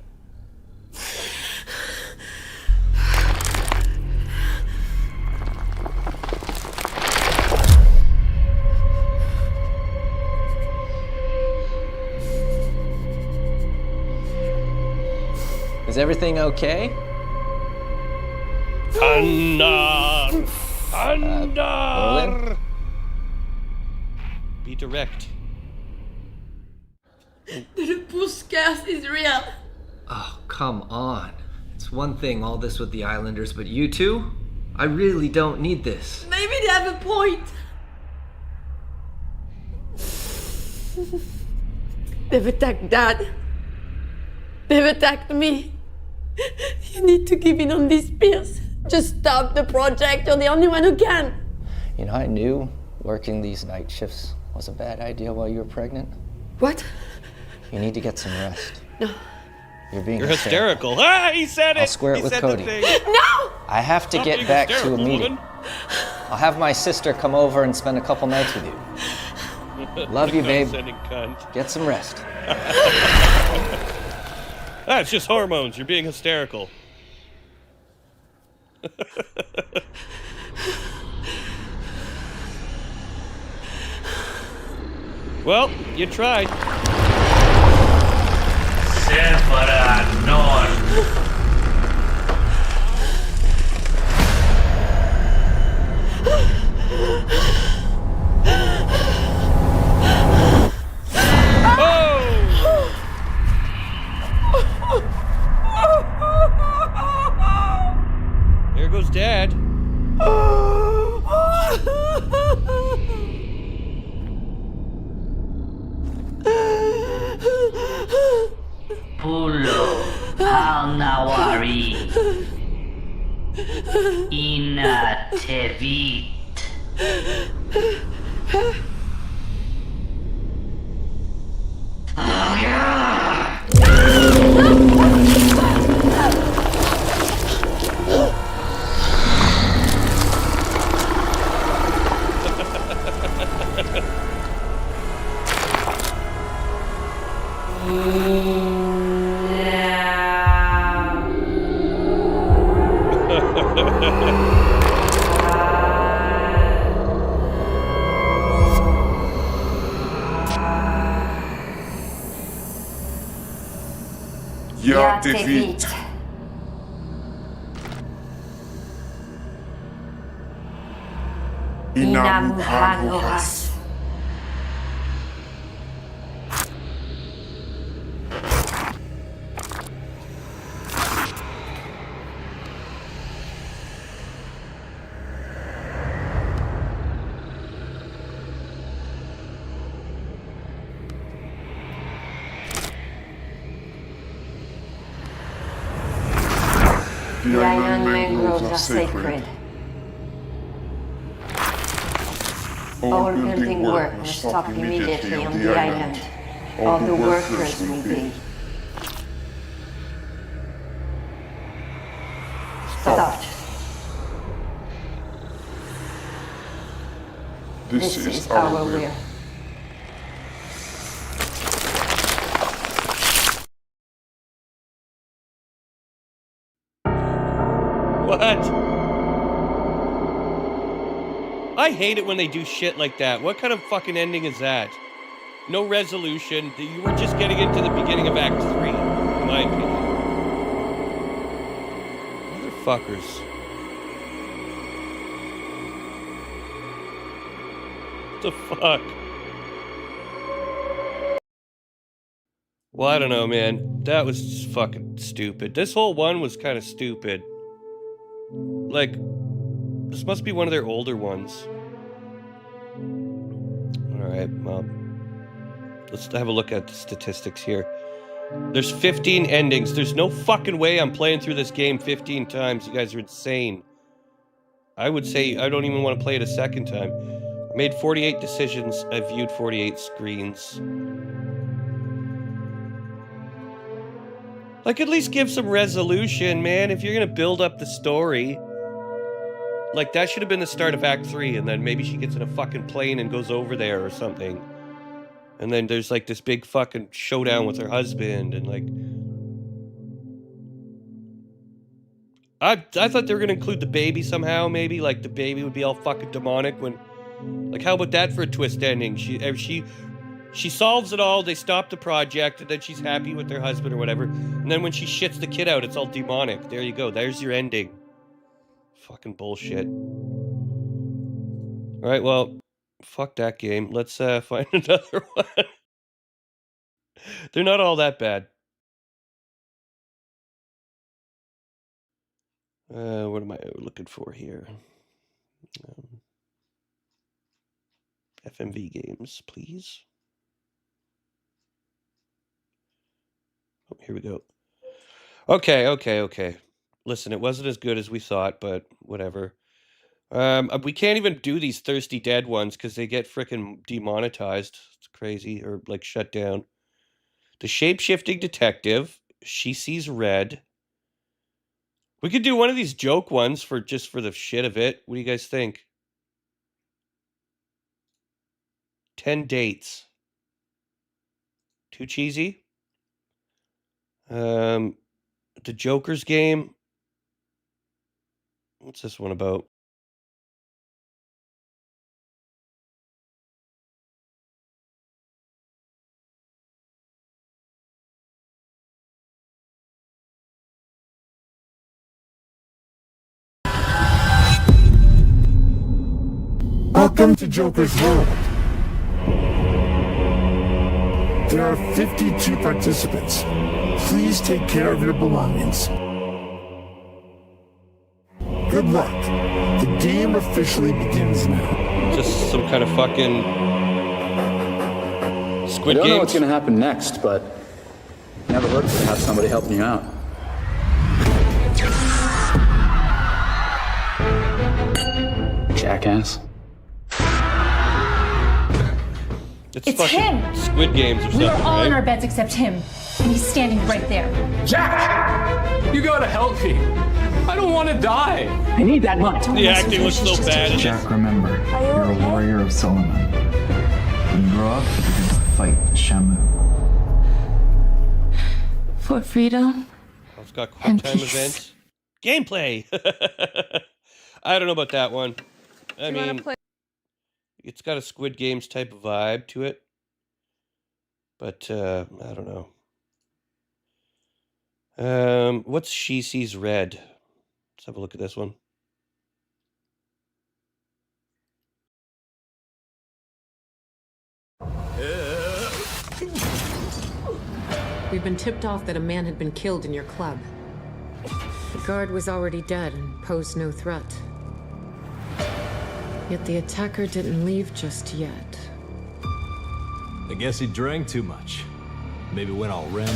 Is everything okay? Andar! Andar! Lynn? Be direct. The push gas is real. Oh, come on. It's one thing, all this with the Islanders, but you two? I really don't need this. Maybe they have a point. They've attacked Dad. They've attacked me. You need to give in on these pills. Just stop the project. You're the only one who can. You know, I knew working these night shifts was a bad idea while you were pregnant. What? You need to get some rest. No. You're being You're hysterical. Ah, he said it! I'll square it He with said the Cody. thing. No! I have to Stop get being back to a hysterical, meeting. woman. I'll have my sister come over and spend a couple nights with you. Love you, babe. Condescending cunt. Get some rest. Ah, it's just hormones. You're being hysterical. Well, you tried. Halnawari. Ina Tevit. Ja te vit. Inam Hanoras. The island mangroves are sacred. All building work must stop immediately on the island, or the workers will be stopped. This is our will. What? I hate it when they do shit like that. What kind of fucking ending is that? No resolution. You were just getting into the beginning of Act 3, in my opinion. Motherfuckers. What the fuck? Well, I don't know, man. That was just fucking stupid. This whole one was kind of stupid. Like, this must be one of their older ones. Alright, well, let's have a look at the statistics here. There's 15 endings. There's no fucking way I'm playing through this game 15 times. You guys are insane. I would say I don't even want to play it a second time. I made 48 decisions. I viewed 48 screens. Like, at least give some resolution, man, if you're gonna build up the story. Like, that should have been the start of Act 3, and then maybe she gets in a fucking plane and goes over there or something. And then there's, like, this big fucking showdown with her husband, and, like... I thought they were gonna include the baby somehow, maybe. Like, the baby would be all fucking demonic when... Like, how about that for a twist ending? She solves it all, they stop the project, and then she's happy with her husband or whatever. And then when she shits the kid out, it's all demonic. There you go, there's your ending. Fucking bullshit. Alright, well, fuck that game. Let's find another one. They're not all that bad. What am I looking for here? FMV games, please. Oh, here we go. Okay. Listen, it wasn't as good as we thought, but whatever. We can't even do these Thirsty Dead ones because they get frickin' demonetized. It's crazy, or like shut down. The Shape-Shifting Detective. She Sees Red. We could do one of these joke ones for just for the shit of it. What do you guys think? 10 Dates. Too cheesy? The Joker's Game. What's this one about? Welcome to Joker's World. There are 52 participants. Please take care of your belongings. Good luck. The game officially begins now. Just some kind of fucking Squid Game. I don't know what's going to happen next, but never hurts to have somebody helping you out. jackass. It's fucking him! Squid Games or something, We are all right? in our beds except him. And he's standing right there. Jack! You gotta help me. I don't want to die. I need that money. The acting looks so bad in Jack, remember, you're a warrior of Solomon. When you grow up, you're gonna fight Shamu. For freedom. It's got quick time events. Gameplay! I don't know about that one. I mean, it's got a Squid Games type of vibe to it. But, I don't know. What's She Sees Red? Let's have a look at this one. We've been tipped off that a man had been killed in your club. The guard was already dead and posed no threat. Yet the attacker didn't leave just yet. I guess he drank too much. Maybe went all Rambo.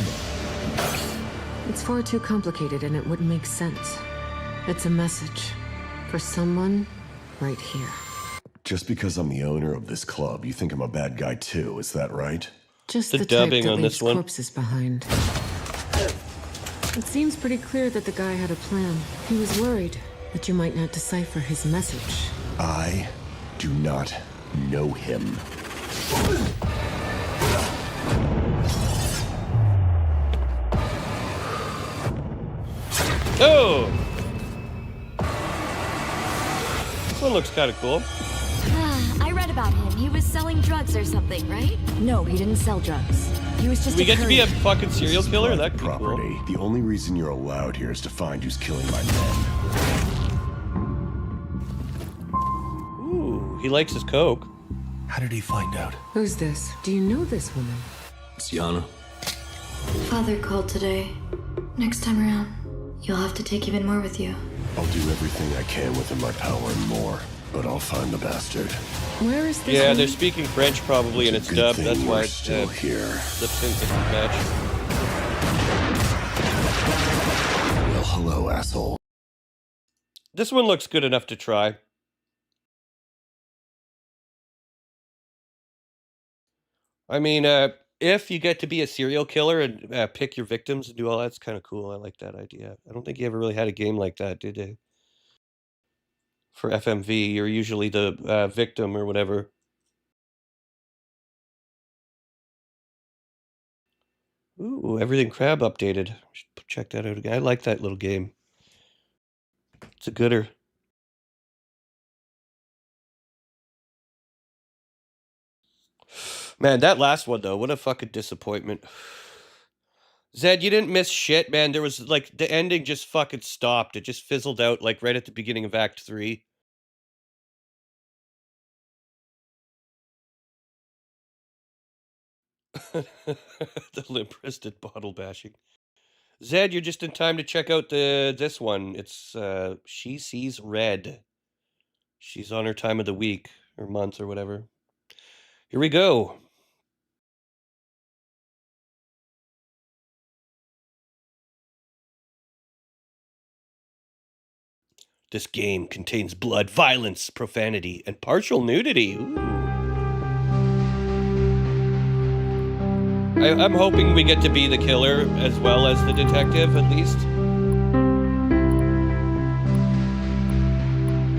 It's far too complicated and it wouldn't make sense. It's a message for someone right here. Just because I'm the owner of this club, you think I'm a bad guy too, is that right? Just The the type dubbing that on leaves this one. corpses behind. It seems pretty clear that the guy had a plan. He was worried that you might not decipher his message. I do not know him. Oh! This one looks kind of cool. I read about him. He was selling drugs or something, right? No, he didn't sell drugs. He was just Do we get to be a courier. fucking serial killer? That could be Property. cool. The only reason you're allowed here is to find who's killing my men. Ooh, he likes his coke. How did he find out? Who's this? Do you know this woman? It's Yana. Father called today. Next time around, you'll have to take even more with you. I'll do everything I can within my power and more, but I'll find the bastard. Where is this Yeah, woman? they're speaking French probably, and it's Good dubbed. thing That's you why are it's still here. lip sync doesn't match. Well, hello, asshole. This one looks good enough to try. I mean, if you get to be a serial killer and pick your victims and do all that, it's kind of cool. I like that idea. I don't think you ever really had a game like that, did they? For FMV, you're usually the victim or whatever. Ooh, Everything Crab updated. Should check that out again. I like that little game. It's a gooder. Man, that last one, though, what a fucking disappointment. Zed, you didn't miss shit, man. There was, like, the ending just fucking stopped. It just fizzled out, like, right at the beginning of Act 3. The limp-wristed bottle bashing. Zed, you're just in time to check out this one. It's She Sees Red. She's on her time of the week or month or whatever. Here we go. This game contains blood, violence, profanity, and partial nudity. Ooh. I'm hoping we get to be the killer as well as the detective, at least.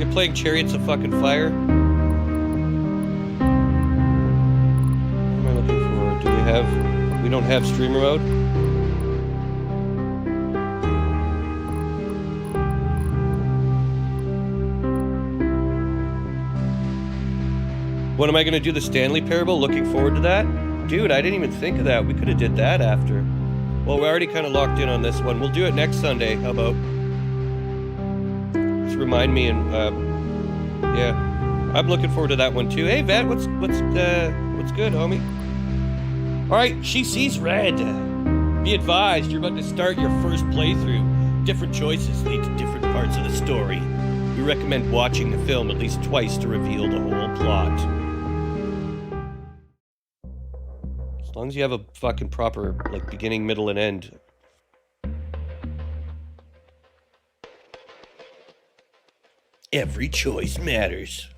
You're playing Chariots of fucking Fire. What am I looking for? Do we have... We don't have streamer mode? When am I going to do the Stanley Parable? Looking forward to that. Dude, I didn't even think of that. We could have did that after. Well, we're already kind of locked in on this one. We'll do it next Sunday. How about? Just remind me and yeah, I'm looking forward to that one too. Hey, Vet, what's good, homie? All right, She Sees Red. Be advised, you're about to start your first playthrough. Different choices lead to different parts of the story. We recommend watching the film at least twice to reveal the whole plot. As long as you have a fucking proper, like, beginning, middle, and end. Every choice matters.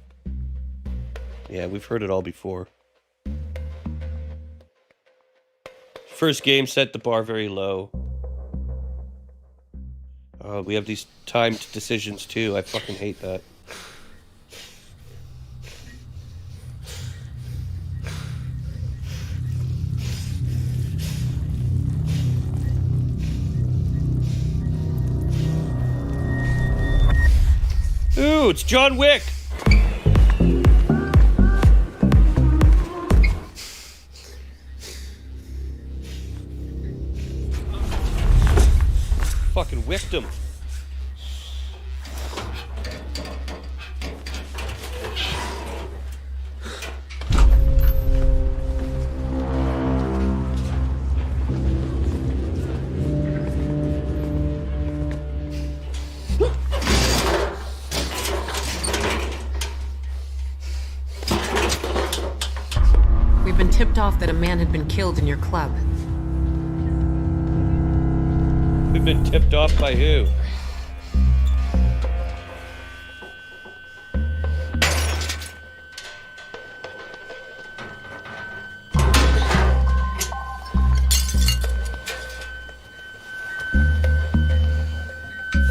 Yeah, we've heard it all before. First game set the bar very low. We have these timed decisions too. I fucking hate that. Ooh, it's John Wick! Fucking wicked him. We've been tipped off that a man had been killed in your club. We've been tipped off by who?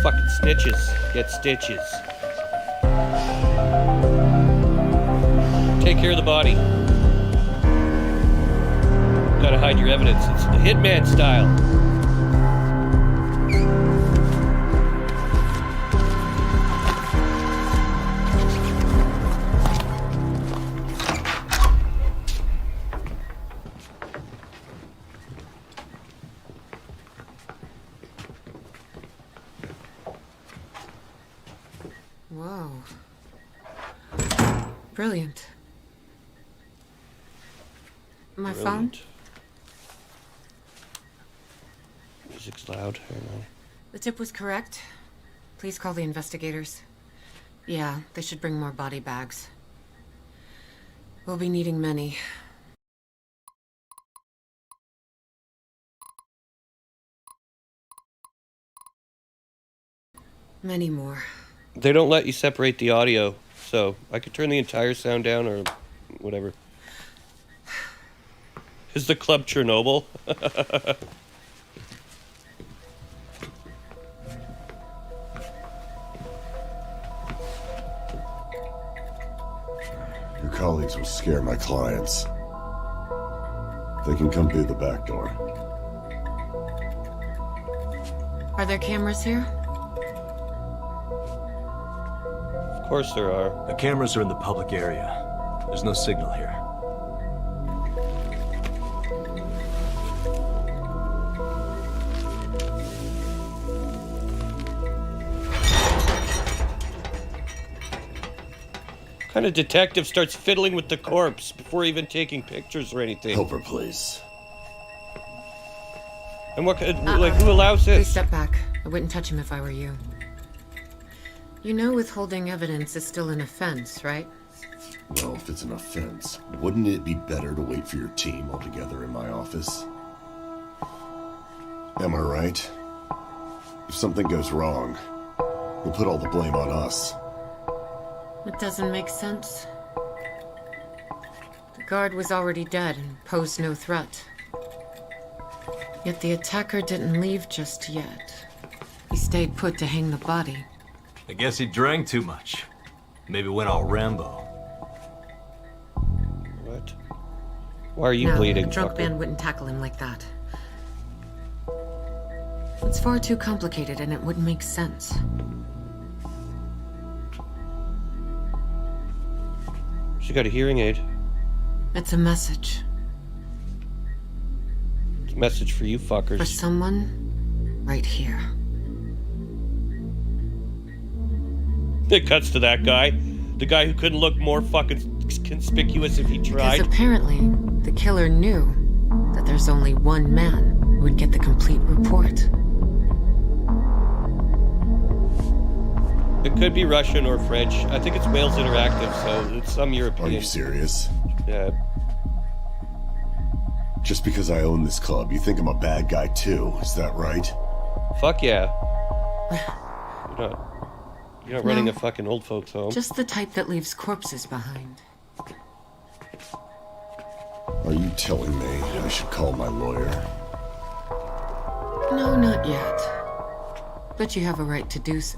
Fucking snitches get stitches. Take care of the body. Gotta hide your evidence. It's the hitman style. Whoa. Brilliant. My phone? Music's loud. I don't know. The tip was correct. Please call the investigators. Yeah, they should bring more body bags. We'll be needing many. Many more. They don't let you separate the audio, so I could turn the entire sound down or whatever. Is the club Chernobyl? Your colleagues will scare my clients. They can come through the back door. Are there cameras here? Of course there are. The cameras are in the public area. There's no signal here. What kind of detective starts fiddling with the corpse before even taking pictures or anything? Help her, please. And what, like, who allows this? Please step back. I wouldn't touch him if I were you. You know withholding evidence is still an offense, right? Well, if it's an offense, wouldn't it be better to wait for your team all together in my office? Am I right? If something goes wrong, you'll put all the blame on us. It doesn't make sense. The guard was already dead and posed no threat. Yet the attacker didn't leave just yet. He stayed put to hang the body. I guess he drank too much. Maybe went all Rambo. What? Why are you bleeding, a drunk fucker? man wouldn't tackle him like that. It's far too complicated and it wouldn't make sense. She got a hearing aid. It's a message. It's a message for you fuckers. For someone right here. It cuts to that guy. The guy who couldn't look more fucking conspicuous if he tried. Because apparently, the killer knew that there's only one man who would get the complete report. It could be Russian or French. I think it's Wales Interactive, so it's some European. Are you serious? Yeah. Just because I own this club, you think I'm a bad guy too, is that right? Fuck yeah. You're not running a fucking old folks home. Just the type that leaves corpses behind. Are you telling me I should call my lawyer? No, not yet. But you have a right to do so.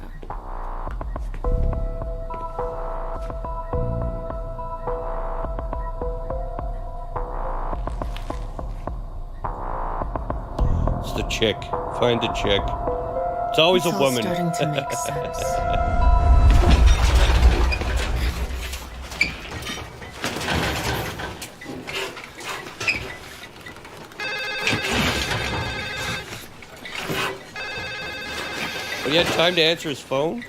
It's the chick. Find the chick. It's always It's a all woman. starting to make sense. Oh, he had time to answer his phone?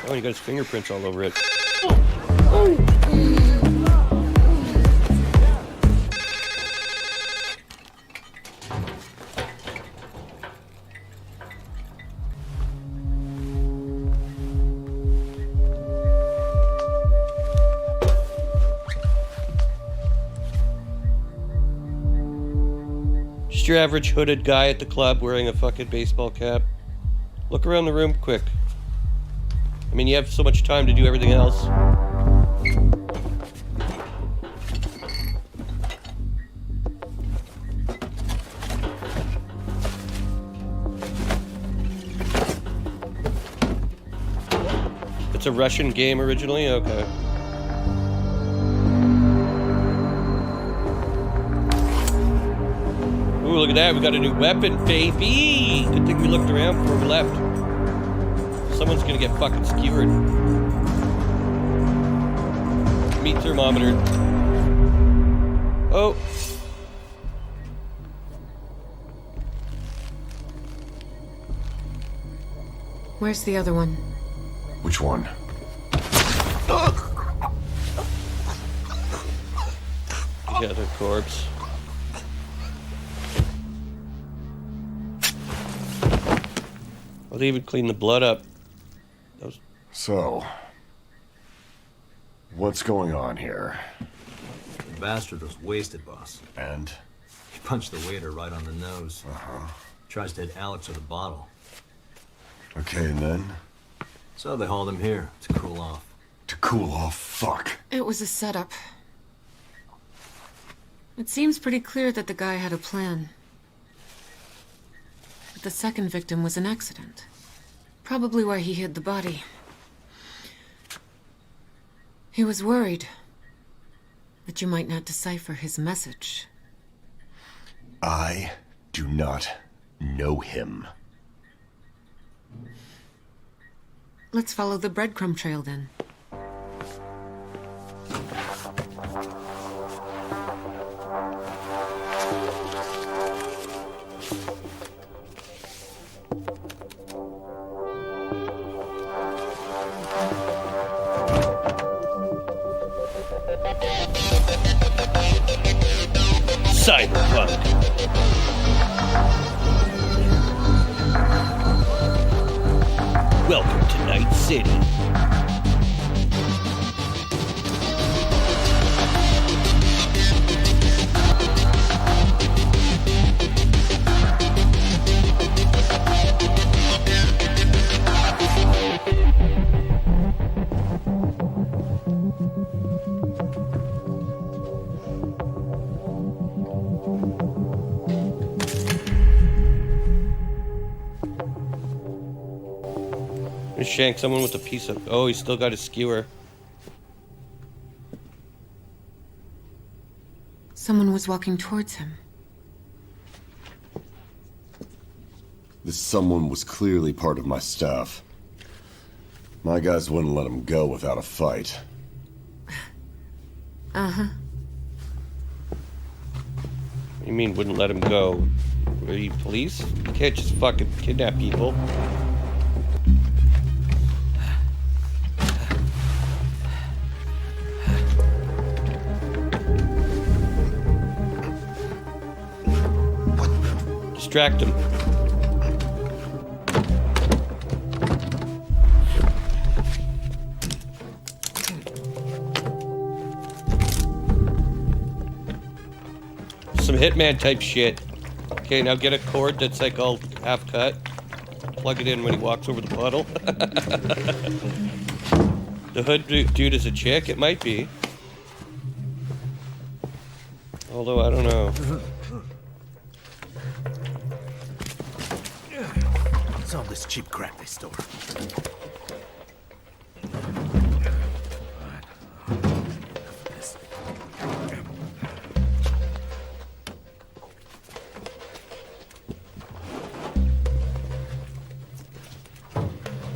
Oh, he got his fingerprints all over it. Just your average hooded guy at the club wearing a fucking baseball cap. Look around the room quick. I mean, you have so much time to do everything else. It's a Russian game originally? Okay. Ooh, look at that. We got a new weapon, baby! Good thing we looked around before we left. Someone's gonna get fucking skewered. Meat thermometer. Oh. Where's the other one? Which one? The other corpse. Well, they even cleaned the blood up. So, what's going on here? The bastard was wasted, boss. And? He punched the waiter right on the nose. Tries to hit Alex with a bottle. Okay, and then? So they hauled him here to cool off. To cool off? Fuck. It was a setup. It seems pretty clear that the guy had a plan. But the second victim was an accident. Probably why he hid the body. He was worried that you might not decipher his message. I do not know him. Let's follow the breadcrumb trail then. Cyberpunk. Welcome to Night City. Shank someone with a piece of... Oh, he's still got his skewer. Someone was walking towards him. This someone was clearly part of my staff. My guys wouldn't let him go without a fight. Uh-huh. What do you mean, wouldn't let him go? Are you police? You can't just fucking kidnap people. Distract him. Some Hitman type shit. Okay, now get a cord that's like all half cut. plug it in when he walks over the puddle. The hood dude is a chick? It might be. Although, I don't know. What's all this cheap crap they store?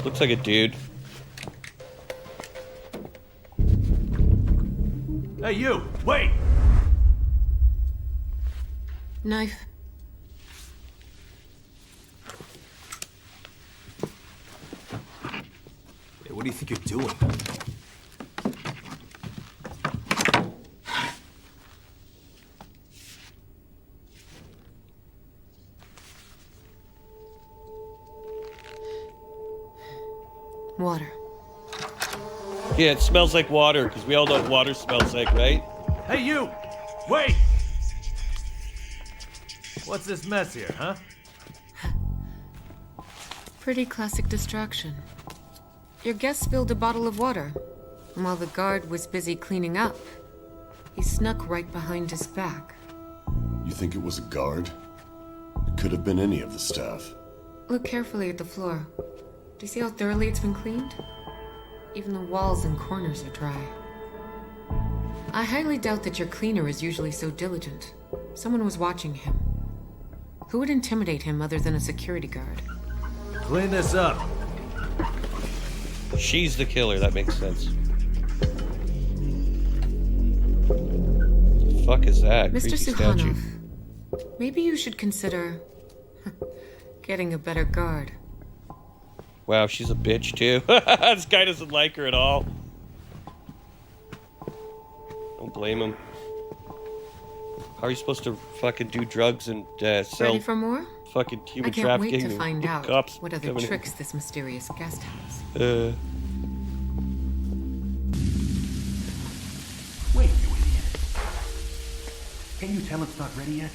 Looks like a dude. Hey, you! Wait! Knife. Hey, what do you think you're doing? Water. Yeah, it smells like water, because we all know what water smells like, right? Hey, you! Wait! What's this mess here, huh? Pretty classic distraction. Your guest spilled a bottle of water, and while the guard was busy cleaning up, he snuck right behind his back. You think it was a guard? It could have been any of the staff. Look carefully at the floor. Do you see how thoroughly it's been cleaned? Even the walls and corners are dry. I highly doubt that your cleaner is usually so diligent. Someone was watching him. Who would intimidate him other than a security guard? Clean this up. She's the killer, that makes sense. The fuck is that? Mr. Creepy statue. Suhanov, maybe you should consider getting a better guard. Wow, she's a bitch too. This guy doesn't like her at all. Don't blame him. How are you supposed to fucking do drugs and sell Ready for more? fucking human I can't trafficking? wait to find out cops what other coming in? tricks this mysterious guest has. Wait, you idiot. Can you tell it's not ready yet?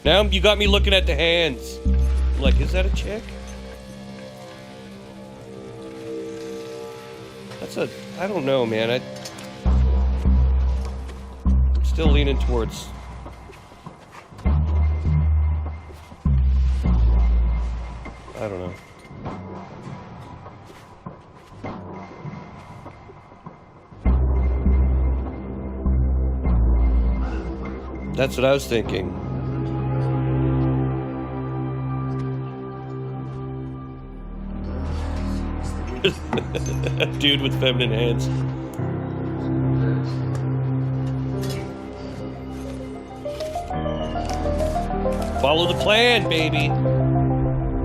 Now you got me looking at the hands. I'm like, is that a chick? That's a... I don't know, man. I'm still leaning towards... I don't know. That's what I was thinking. Dude with feminine hands. Follow the plan, baby.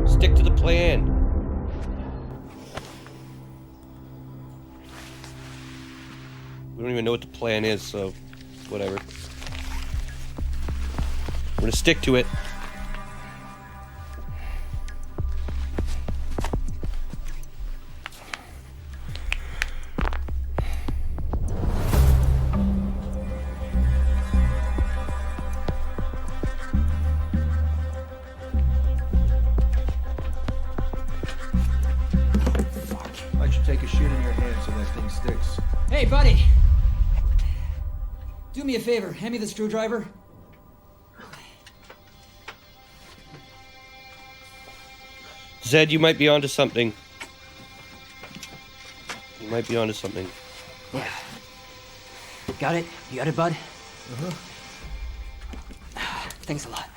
Stick to the plan. We don't even know what the plan is, so whatever. We're gonna stick to it. Take a shit in your hand so that thing sticks. Hey, buddy! Do me a favor, hand me the screwdriver. Zed, you might be onto something. You might be onto something. Yeah. Got it? You got it, bud? Thanks a lot.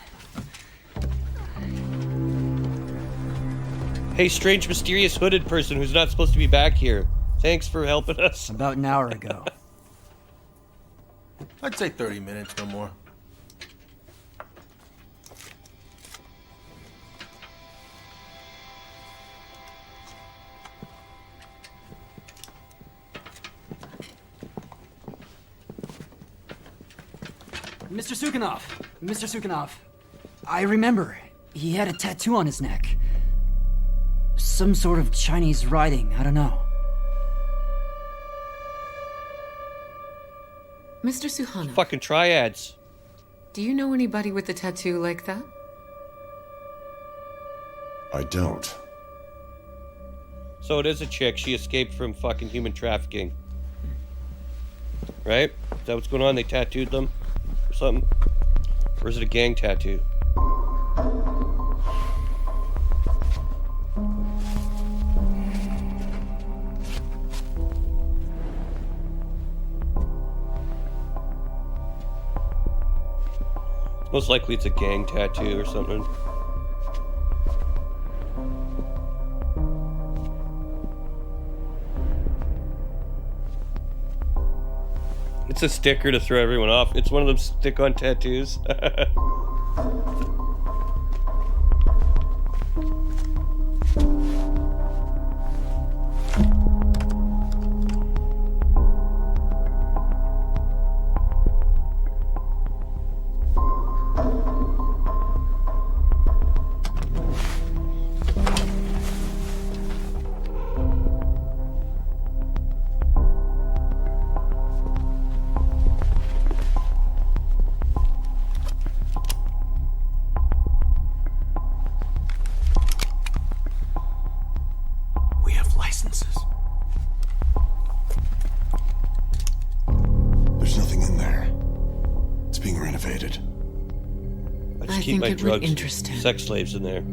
Hey, strange, mysterious, hooded person who's not supposed to be back here. Thanks for helping us. About an hour ago. I'd say 30 minutes, no more. Mr. Sukhanov, I remember. He had a tattoo on his neck. Some sort of Chinese writing, I don't know. Mr. Suhanov. Fucking triads. Do you know anybody with a tattoo like that? I don't. So it is a chick. She escaped from fucking human trafficking. Right? Is that what's going on? They tattooed them? Or something? Or is it a gang tattoo? Most likely it's a gang tattoo or something. It's a sticker to throw everyone off. It's one of them stick-on tattoos. Keep my drugs and sex slaves in there.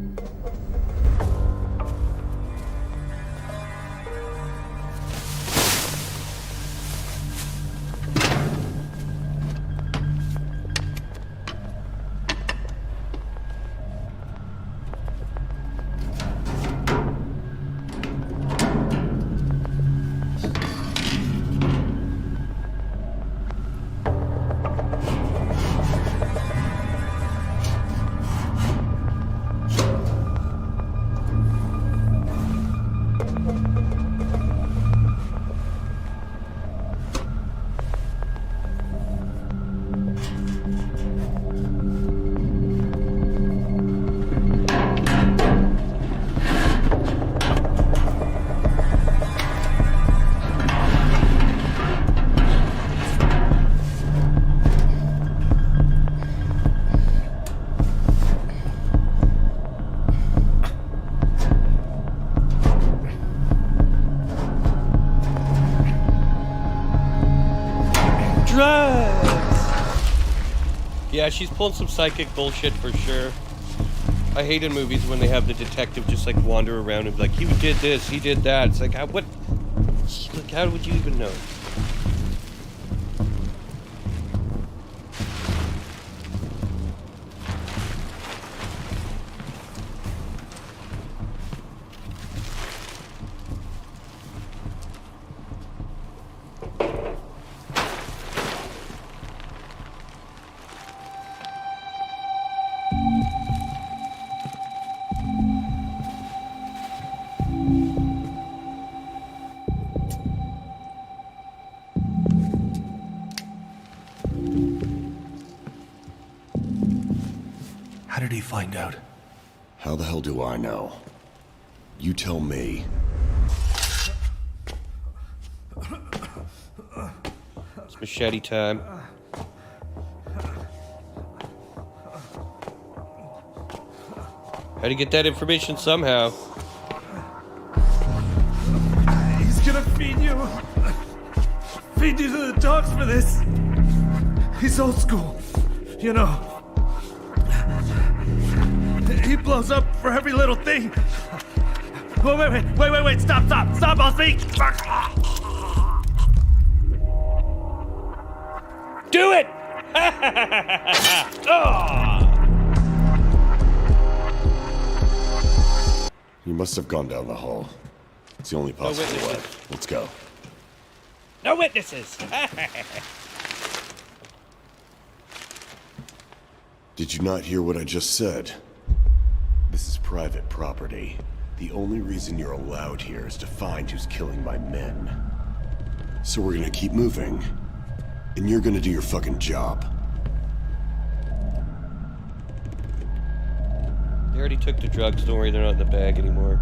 Yeah, she's pulling some psychic bullshit for sure. I hate in movies when they have the detective just like wander around and be like, he did this, he did that. It's like, how would you even know? How did he find out? How the hell do I know? You tell me. It's machete time. How'd he get that information somehow? He's gonna feed you. Feed you to the dogs for this. He's old school, you know. He blows up for every little thing. Wait, stop, I'll speak. Do it! You must have gone down the hall. It's the only possible way. Let's go. No witnesses! Did you not hear what I just said? This is private property. The only reason you're allowed here is to find who's killing my men. So we're gonna keep moving. And you're gonna do your fucking job. They already took the drugs, don't worry, they're not in the bag anymore.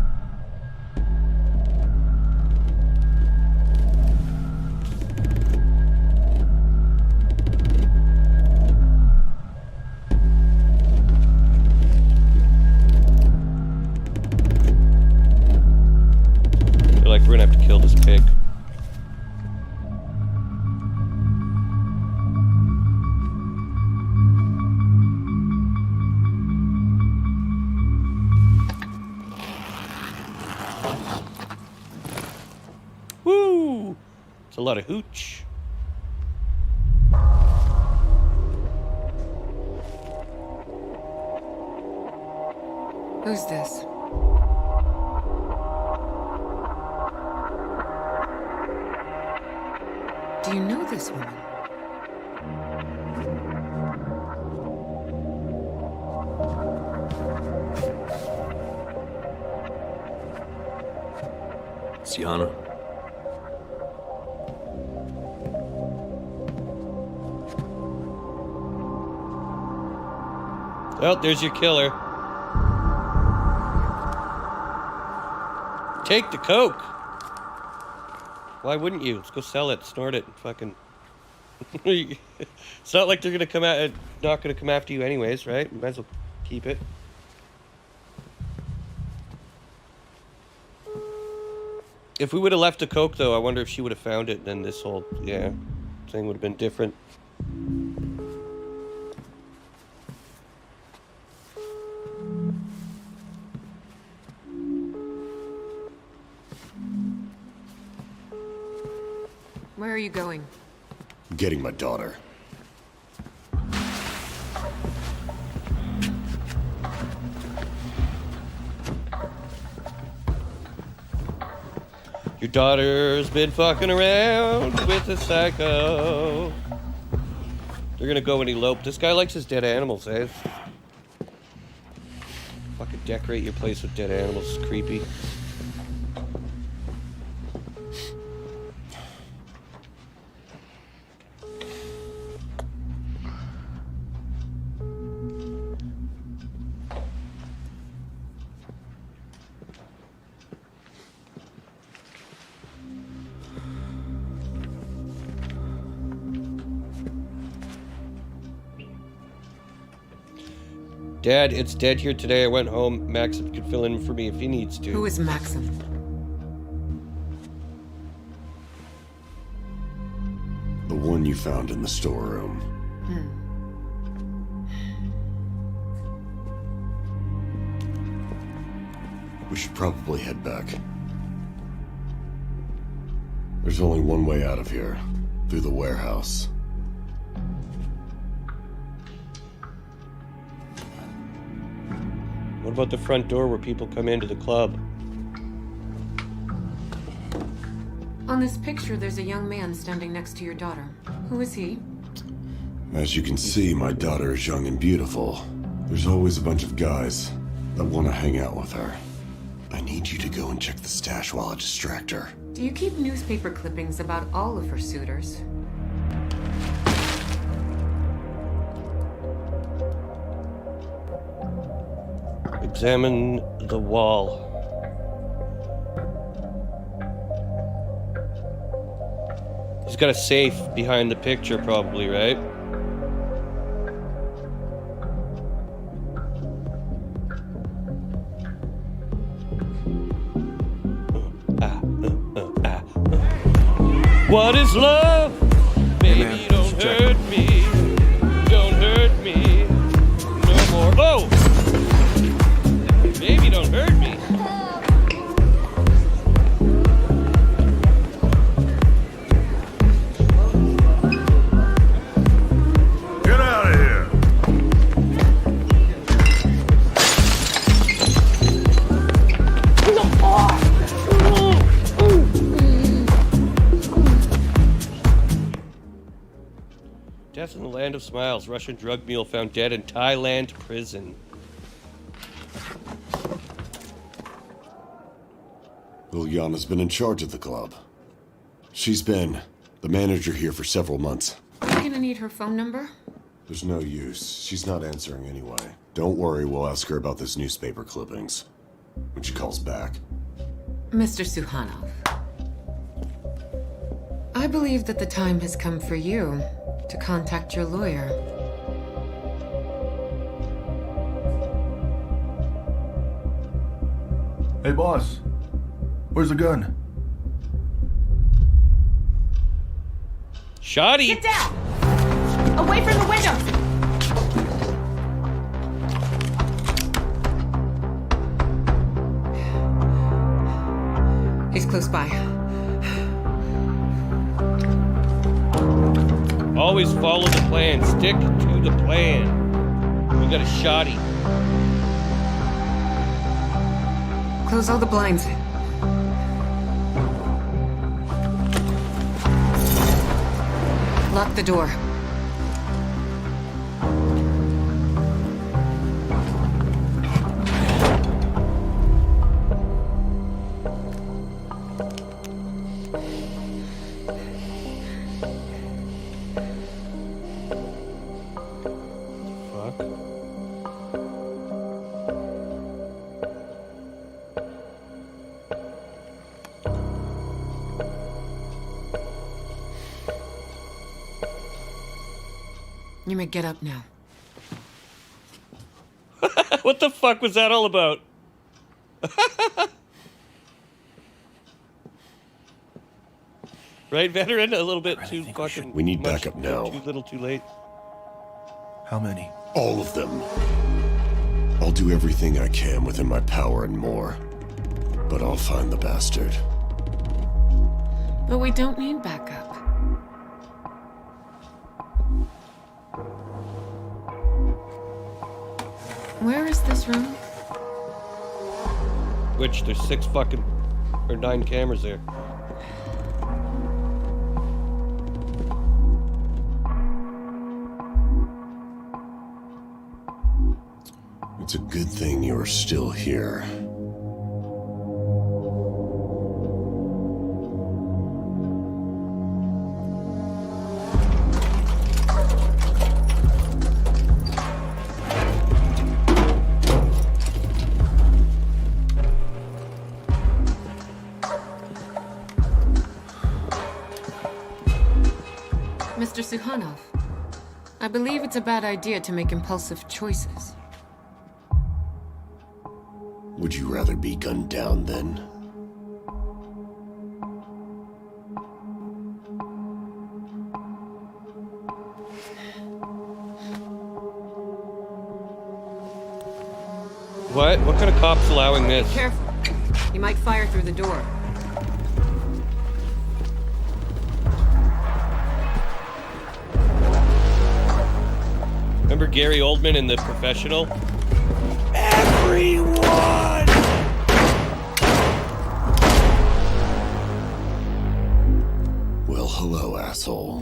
we're gonna have to kill this pig. Woo! It's a lot of hooch. Who's this? Do you know this woman? Sienna? Oh, there's your killer. Take the coke. Why wouldn't you? Let's go sell it, snort it, fucking. It's not like they're gonna come at, not gonna come after you anyways, right? Might as well keep it. If we would have left the coke, though, I wonder if she would have found it. Then this whole thing would have been different. Where are you going? Getting my daughter. Your daughter's been fucking around with a psycho. They're gonna go and elope. This guy likes his dead animals, eh? Fucking decorate your place with dead animals. It's creepy. Dad, it's dead here today. I went home. Maxim could fill in for me if he needs to. Who is Maxim? The one you found in the storeroom. We should probably head back. There's only one way out of here. Through the warehouse. What about the front door where people come into the club? On this picture, there's a young man standing next to your daughter. Who is he? As you can see, my daughter is young and beautiful. There's always a bunch of guys that want to hang out with her. I need you to go and check the stash while I distract her. Do you keep newspaper clippings about all of her suitors? Examine the wall. He's got a safe behind the picture, probably, right? What is love? Baby, don't hurt me. Don't hurt me. No more. Oh! Baby, don't hurt me. Get out of here! Death in the Land of Smiles. Russian drug mule found dead in Thailand prison. Liliana's been in charge of the club. She's been the manager here for several months. I'm gonna need her phone number. There's no use. She's not answering anyway. Don't worry, we'll ask her about this newspaper clippings when she calls back. Mr. Suhanov. I believe that the time has come for you to contact your lawyer. Hey, boss. Where's the gun? Shoddy! Get down! Away from the window! He's close by. Always follow the plan. Stick to the plan. We got a shoddy. Close all the blinds. Lock the door. You may get up now. What the fuck was that all about? Right, veteran? A little bit too fucking... We need much, backup now. Too little, too late. How many? All of them. I'll do everything I can within my power and more. But I'll find the bastard. But we don't need backup. Where is this room? Which, there's 6 fucking... or 9 cameras there. It's a good thing you're still here. Mr. Suhanov, I believe it's a bad idea to make impulsive choices. Would you rather be gunned down then? What? What kind of cop's allowing this? Careful. He might fire through the door. Remember Gary Oldman in The Professional? Everyone! Well, hello, asshole.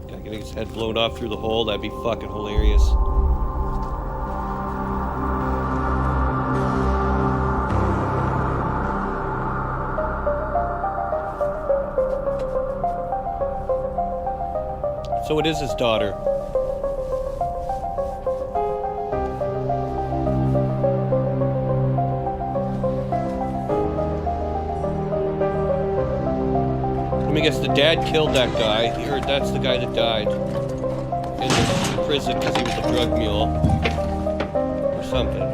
Guy getting his head blown off through the hole, that'd be fucking hilarious. So it is his daughter. Let me guess, the dad killed that guy. He heard that's the guy that died in the prison because he was a drug mule or something.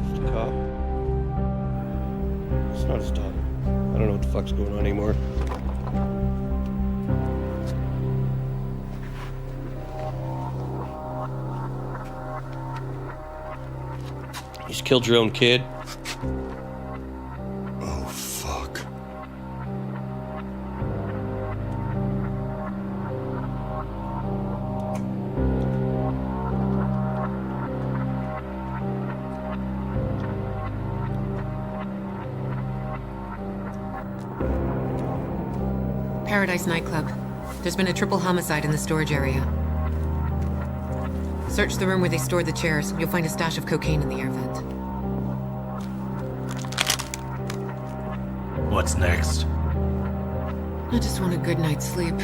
It's the cop. It's not his daughter. I don't know what the fuck's going on anymore. You just killed your own kid. Oh, fuck. Paradise nightclub. There's been a triple homicide in the storage area. Search the room where they stored the chairs. You'll find a stash of cocaine in the air vent. What's next? I just want a good night's sleep.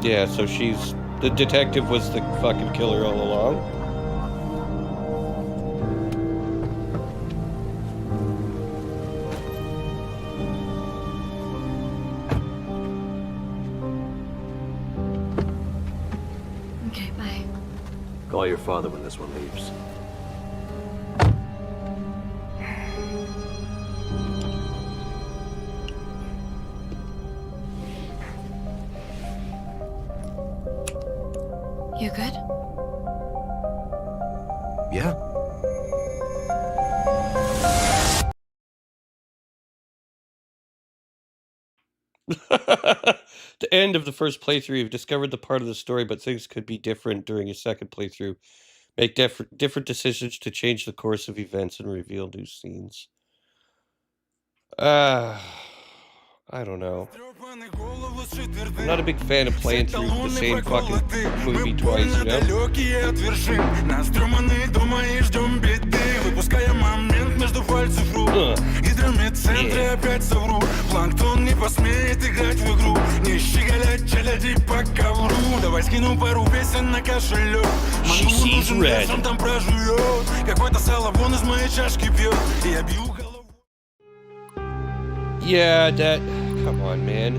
Yeah, so she's... The detective was the fucking killer all along. call your father when this one leaves. You good? Yeah. The end of the first playthrough, you've discovered the part of the story, but things could be different during your second playthrough. Make different decisions to change the course of events and reveal new scenes. I don't know. I'm not a big fan of playing through the same fucking movie twice, you know? Планктон не посмеет играть в игру. Не щеголять челяди по ковру. Давай скину пару песен на кошелек. Манулу нужен вес, он там прожует. Какой-то салавон из моей чашки пьет. И я бью голову. Yeah, that... Come on, man.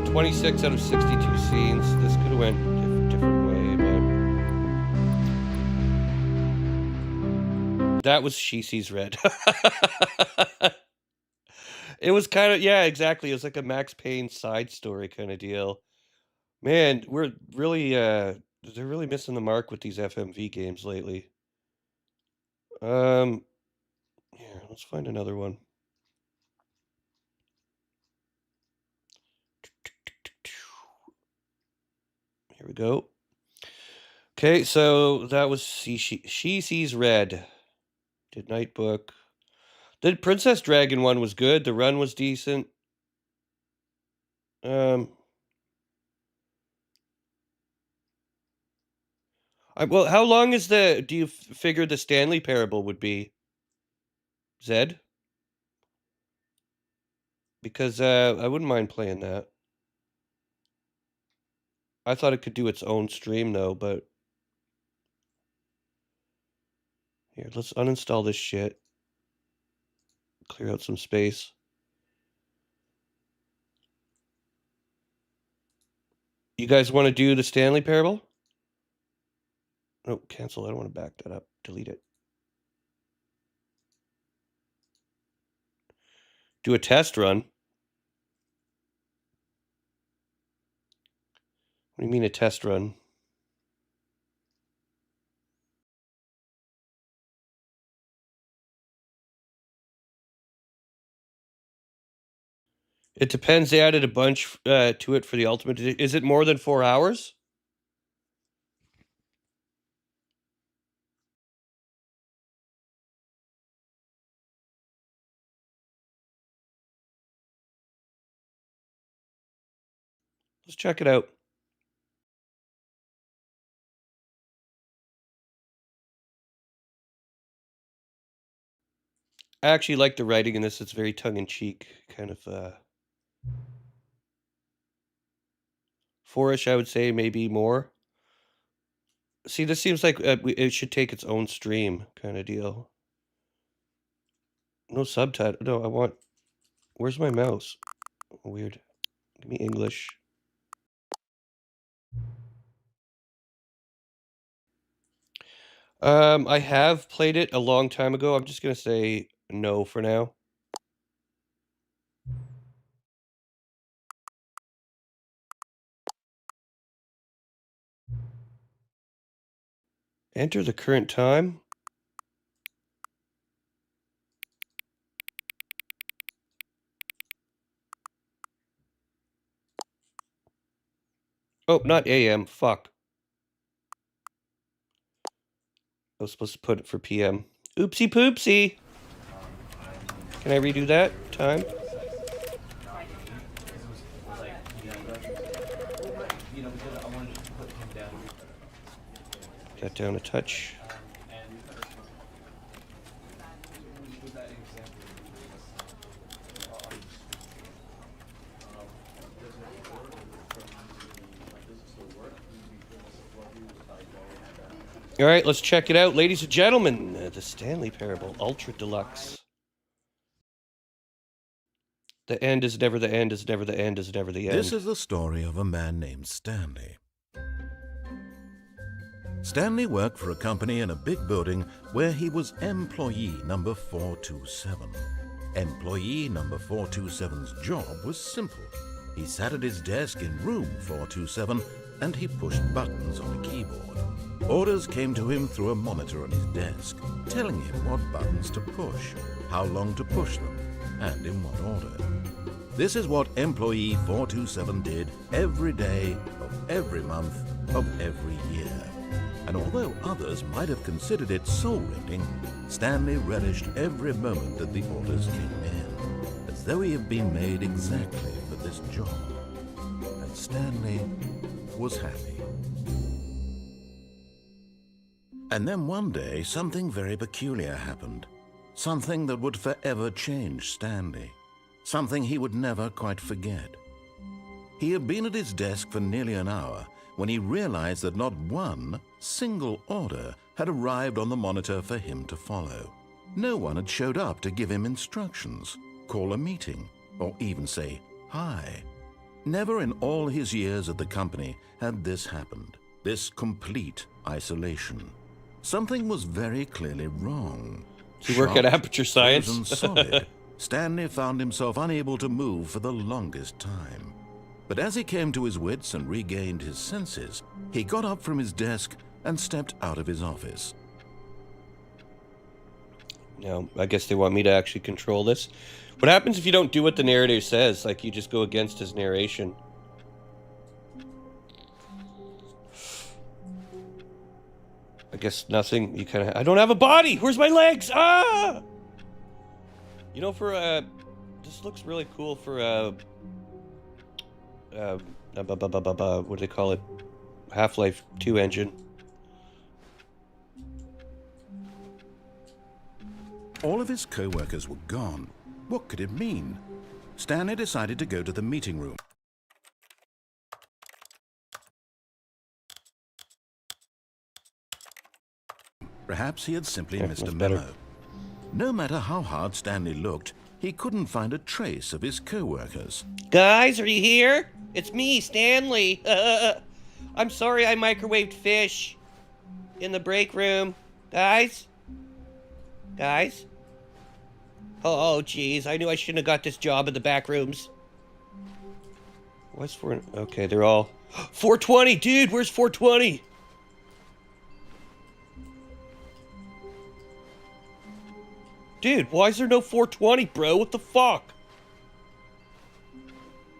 26 out of 62 scenes. This could have went a different way, but... That was She Sees Red. It was kind of... Yeah, exactly. It was like a Max Payne side story kind of deal. Man, we're really... They're really missing the mark with these FMV games lately. Here, let's find another one. Here we go. Okay, so that was She Sees Red. Did Nightbook. The Princess Dragon one was good. The run was decent. Well, how long is do you figure the Stanley Parable would be? Zed? Because I wouldn't mind playing that. I thought it could do its own stream though, but here, let's uninstall this shit. Clear out some space. You guys want to do the Stanley Parable? No, cancel. I don't want to back that up. Delete it. Do a test run. What do you mean a test run? It depends. They added a bunch to it for the Ultimate. Is it more than 4 hours? Let's check it out. I actually like the writing in this. It's very tongue-in-cheek, kind of 4-ish, I would say, maybe more. See, this seems like it should take its own stream kind of deal. No subtitle. No, I want... Where's my mouse? Weird. Give me English. I have played it a long time ago. I'm just going to say no for now. Enter the current time. Oh, not AM. Fuck. I was supposed to put it for PM. Oopsie poopsie. Can I redo that time? Got down a touch. All right, let's check it out. Ladies and gentlemen, the Stanley Parable Ultra Deluxe. The end is never the end, is never the end, is never the end. This is the story of a man named Stanley. Stanley worked for a company in a big building where he was employee number 427. Employee number 427's job was simple. He sat at his desk in room 427 and he pushed buttons on a keyboard. Orders came to him through a monitor on his desk, telling him what buttons to push, how long to push them, and in what order. This is what employee 427 did every day of every month of every year. And although others might have considered it soul-rending, Stanley relished every moment that the orders came in, as though he had been made exactly for this job. And Stanley was happy. And then one day, something very peculiar happened. Something that would forever change Stanley. Something he would never quite forget. He had been at his desk for nearly an hour when he realized that not one single order had arrived on the monitor for him to follow. No one had showed up to give him instructions, call a meeting, or even say hi. Never in all his years at the company had this happened, this complete isolation. Something was very clearly wrong. Do you work at Aperture Science? Frozen solid, Stanley found himself unable to move for the longest time. But as he came to his wits and regained his senses, he got up from his desk and stepped out of his office. Now, I guess they want me to actually control this. What happens if you don't do what the narrator says? Like, you just go against his narration. I guess nothing. You kind of... I don't have a body! Where's my legs? Ah! You know, for, this looks really cool for, what do they call it? Half-Life 2 engine. All of his co-workers were gone. What could it mean? Stanley decided to go to the meeting room. Perhaps he had simply missed a memo. No matter how hard Stanley looked, he couldn't find a trace of his co-workers. Guys, are you here? It's me, Stanley. I'm sorry I microwaved fish in the break room. Guys? Guys? Oh, jeez. I knew I shouldn't have got this job in the back rooms. What's for... Okay, they're all... 420! Dude, where's 420? Dude, why is there no 420, bro? What the fuck?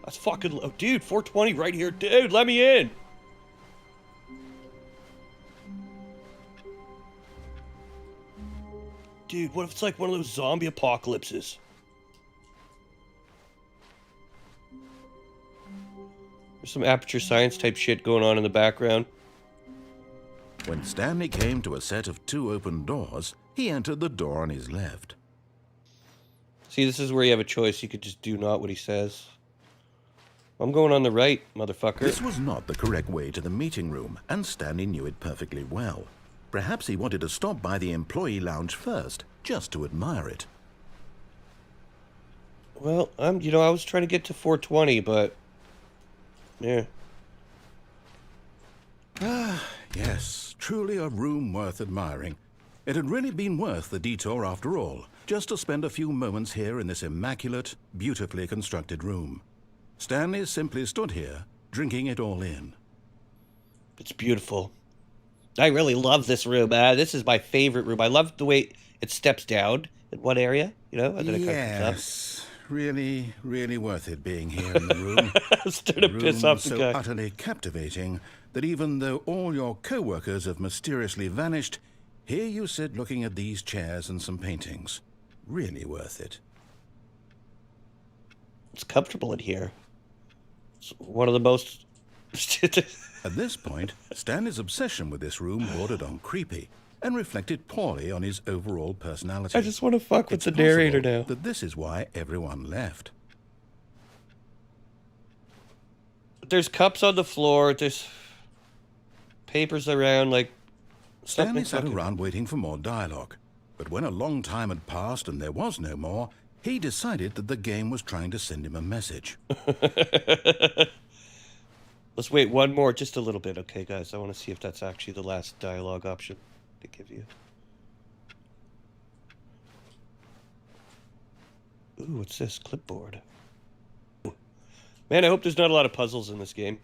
That's fucking low. Dude, 420 right here. Dude, let me in. Dude, what if it's like one of those zombie apocalypses? There's some Aperture Science type shit going on in the background. When Stanley came to a set of 2 open doors, he entered the door on his left. See, this is where you have a choice. You could just do not what he says. I'm going on the right, motherfucker. This was not the correct way to the meeting room, and Stanley knew it perfectly well. Perhaps he wanted to stop by the employee lounge first, just to admire it. Well, I was trying to get to 420, but... yeah. Ah, yes, truly a room worth admiring. It had really been worth the detour after all, just to spend a few moments here in this immaculate, beautifully constructed room. Stanley simply stood here, drinking it all in. It's beautiful. I really love this room. This is my favorite room. I love the way it steps down in one area, you know, and then it kind of comes up. Really, really worth it being here in the room. Starting to piss off the so guy. Utterly captivating that even though all your co-workers have mysteriously vanished, here you sit looking at these chairs and some paintings. Really worth it. It's comfortable in here. It's one of the most... At this point, Stanley's obsession with this room bordered on creepy and reflected poorly on his overall personality. I just want to fuck with the narrator now. That this is why everyone left. There's cups on the floor. There's papers around, like... Stanley sat around waiting for more dialogue. But when a long time had passed and there was no more, he decided that the game was trying to send him a message. Let's wait one more, just a little bit. Okay, guys, I want to see if that's actually the last dialogue option they give you. Ooh, what's this? Clipboard. Ooh. Man, I hope there's not a lot of puzzles in this game.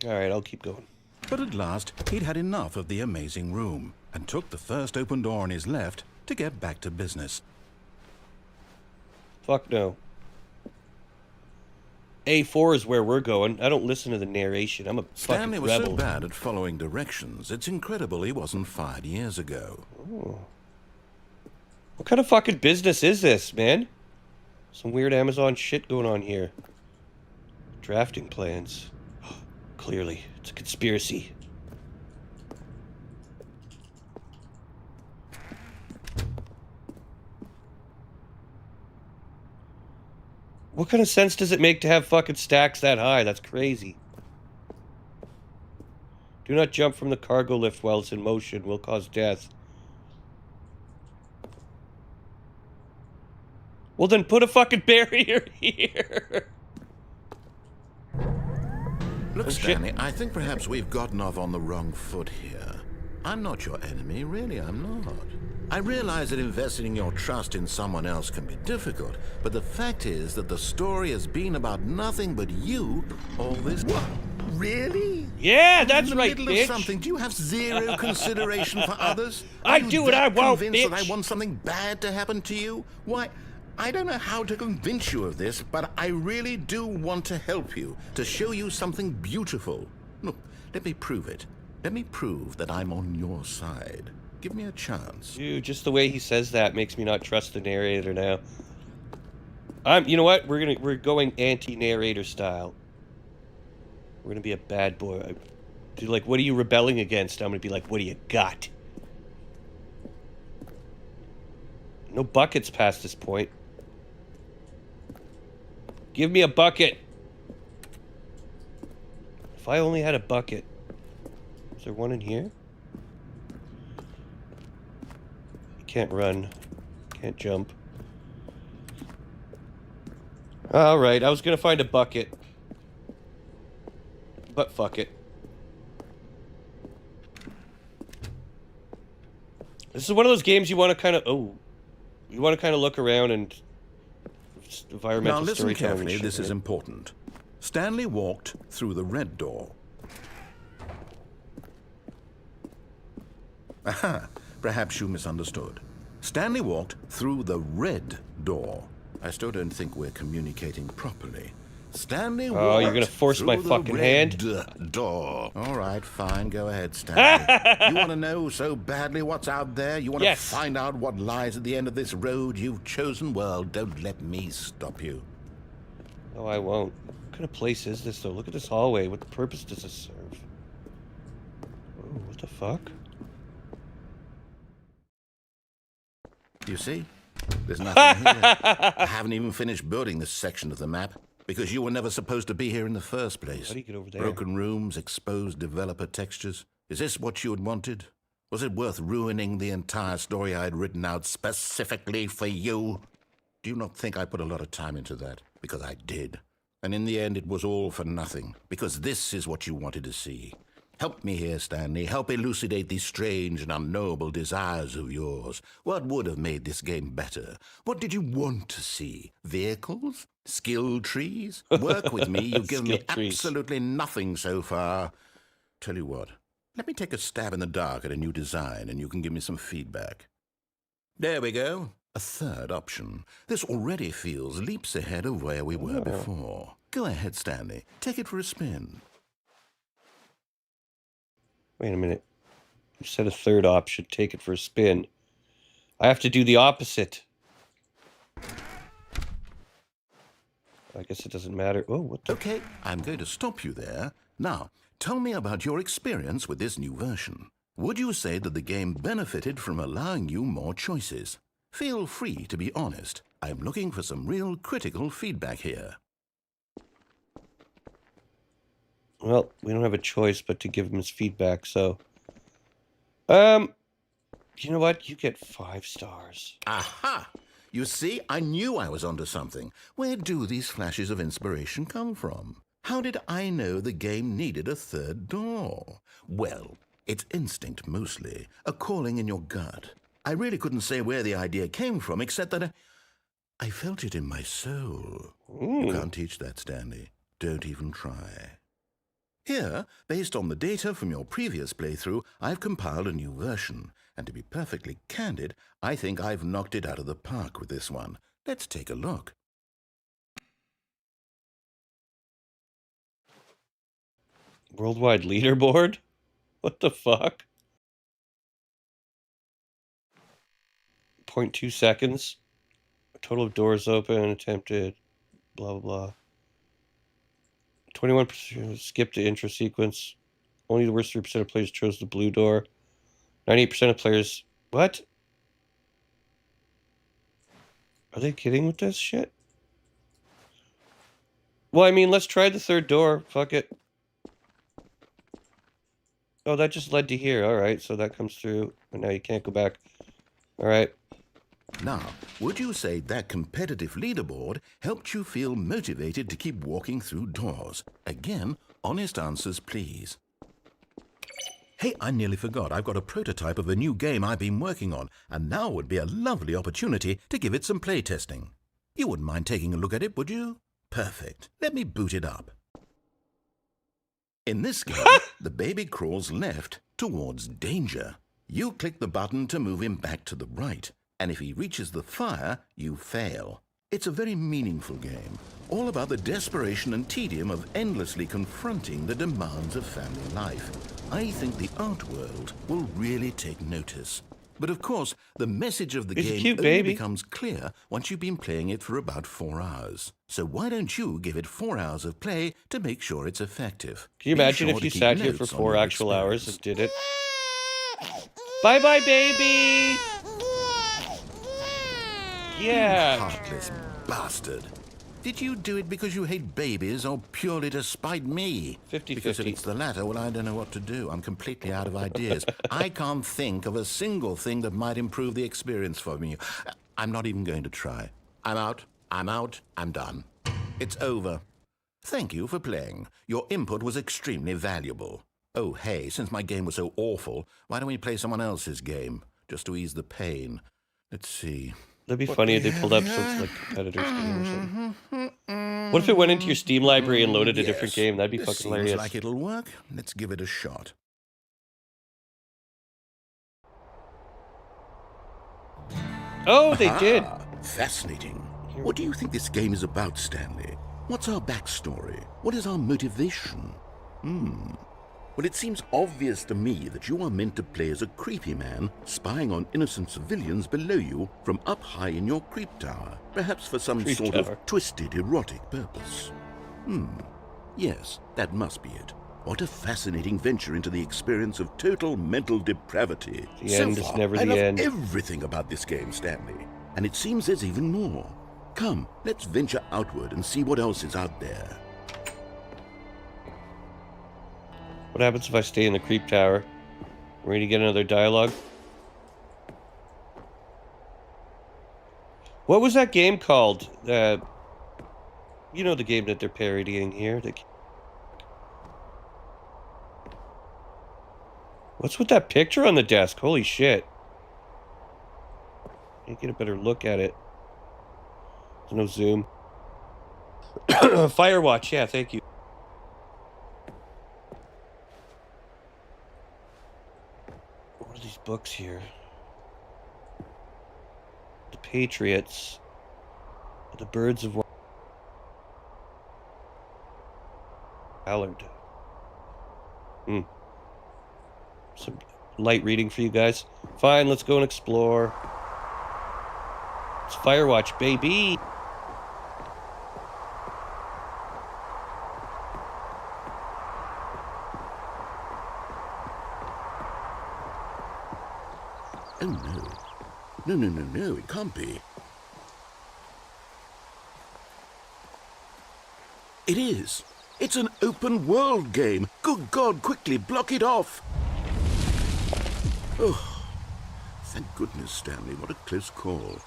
Alright, I'll keep going. But at last, he'd had enough of the amazing room and took the first open door on his left to get back to business. Fuck no. A4 is where we're going. I don't listen to the narration. I'm a Stanley fucking was rebel. so bad at following directions, it's incredible he wasn't fired years ago. Oh. What kind of fucking business is this, man? Some weird Amazon shit going on here. Drafting plans. Clearly, it's a conspiracy. What kind of sense does it make to have fucking stacks that high? That's crazy. Do not jump from the cargo lift while it's in motion. Will cause death. Well, then put a fucking barrier here. Look, Stanley, I think perhaps we've gotten off on the wrong foot here. I'm not your enemy, really, I'm not. I realize that investing your trust in someone else can be difficult, but the fact is that the story has been about nothing but you all this time. Really? Yeah, that's right, In the middle bitch. of something, do you have zero consideration for others? I do what I want, convinced bitch. that I want something bad to happen to you? Why, I don't know how to convince you of this, but I really do want to help you, to show you something beautiful. Look, let me prove it. Let me prove that I'm on your side. Give me a chance. Dude, just the way he says that makes me not trust the narrator now. You know what? We're going anti-narrator style. We're gonna be a bad boy. Dude, like, what are you rebelling against? I'm gonna be like, what do you got? No buckets past this point. Give me a bucket. If I only had a bucket. Is there one in here? Can't run. Can't jump. Alright, I was gonna find a bucket. But fuck it. This is one of those games you want to kind of... Oh. You want to kind of look around and... Environmental now listen carefully, shit, this is right? important. Stanley walked through the red door. Aha! Perhaps you misunderstood. Stanley walked through the red door. I still don't think we're communicating properly. Stanley walked Oh, you're gonna force my through the fucking hand? red door. All right, fine, go ahead, Stanley. You want to know so badly what's out there? You want to find out what lies at the end of this road you've chosen? Well, don't let me stop you. No, I won't. What kind of place is this, though? Look at this hallway. What purpose does this serve? Oh, what the fuck? You see? There's nothing here. I haven't even finished building this section of the map because you were never supposed to be here in the first place. How do you get over there? Broken rooms, exposed developer textures. Is this what you had wanted? Was it worth ruining the entire story I had written out specifically for you? Do you not think I put a lot of time into that? Because I did. And in the end, it was all for nothing. Because this is what you wanted to see. Help me here, Stanley. Help elucidate these strange and unknowable desires of yours. What would have made this game better? What did you want to see? Vehicles? Skill trees? Work with me. You've given me absolutely nothing so far. Tell you what, let me take a stab in the dark at a new design and you can give me some feedback. There we go. A third option. This already feels leaps ahead of where we were before. Go ahead, Stanley. Take it for a spin. Wait a minute. You said a third option. Take it for a spin. I have to do the opposite. I guess it doesn't matter. Oh, what the... Okay, I'm going to stop you there. Now, tell me about your experience with this new version. Would you say that the game benefited from allowing you more choices? Feel free to be honest. I'm looking for some real critical feedback here. Well, we don't have a choice but to give him his feedback, so... You know what? You get 5 stars. Aha! You see, I knew I was onto something. Where do these flashes of inspiration come from? How did I know the game needed a third door? Well, it's instinct mostly, a calling in your gut. I really couldn't say where the idea came from, except that I felt it in my soul. You can't teach that, Stanley. Don't even try. Here, based on the data from your previous playthrough, I've compiled a new version. And to be perfectly candid, I think I've knocked it out of the park with this one. Let's take a look. Worldwide leaderboard? What the fuck? 0.2 seconds. Total of doors open, attempted, blah, blah, blah. 21% skipped the intro sequence. Only the worst 3% of players chose the blue door. 98% of players... What? Are they kidding with this shit? Well, I mean, let's try the third door. Fuck it. Oh, that just led to here. Alright, so that comes through. And now you can't go back. Alright. Now, would you say that competitive leaderboard helped you feel motivated to keep walking through doors? Again, honest answers, please. Hey, I nearly forgot. I've got a prototype of a new game I've been working on, and now would be a lovely opportunity to give it some playtesting. You wouldn't mind taking a look at it, would you? Perfect. Let me boot it up. In this game, the baby crawls left towards danger. You click the button to move him back to the right, and if he reaches the fire, you fail. It's a very meaningful game, all about the desperation and tedium of endlessly confronting the demands of family life. I think the art world will really take notice. But of course, the message of the game only becomes clear once you've been playing it for about 4 hours. So why don't you give it 4 hours of play to make sure it's effective? Can you imagine if you sat here for 4 actual hours and did it? Bye-bye, baby! Yeah. You heartless bastard. Did you do it because you hate babies or purely to spite me? 50-50. Because if it's the latter, well, I don't know what to do. I'm completely out of ideas. I can't think of a single thing that might improve the experience for me. I'm not even going to try. I'm out. I'm done. It's over. Thank you for playing. Your input was extremely valuable. Oh, hey, since my game was so awful, why don't we play someone else's game? Just to ease the pain. Let's see. That'd be funny if they pulled up some like competitors game or something. What if it went into your Steam library and loaded a different game? That'd be fucking hilarious. Seems like it'll work. Let's give it a shot. Oh, they did. Fascinating. What do you think this game is about, Stanley? What's our backstory? What is our motivation? Well, it seems obvious to me that you are meant to play as a creepy man spying on innocent civilians below you from up high in your creep tower, perhaps for some sort of twisted, erotic purpose. Yes, that must be it. What a fascinating venture into the experience of total mental depravity. The end is never the end. I love everything about this game, Stanley, and it seems there's even more. Come, let's venture outward and see what else is out there. What happens if I stay in the creep tower? We're going to get another dialogue. What was that game called? You know the game that they're parodying here. What's with that picture on the desk? Holy shit. Can't get a better look at it. There's no zoom. Firewatch, yeah, thank you. What are these books here? The Patriots. The Birds of War. Ballard. Some light reading for you guys. Fine, let's go and explore. It's Firewatch, baby! Oh no. No, it can't be. It is. It's an open world game. Good God, quickly block it off. Oh, thank goodness, Stanley. What a close call.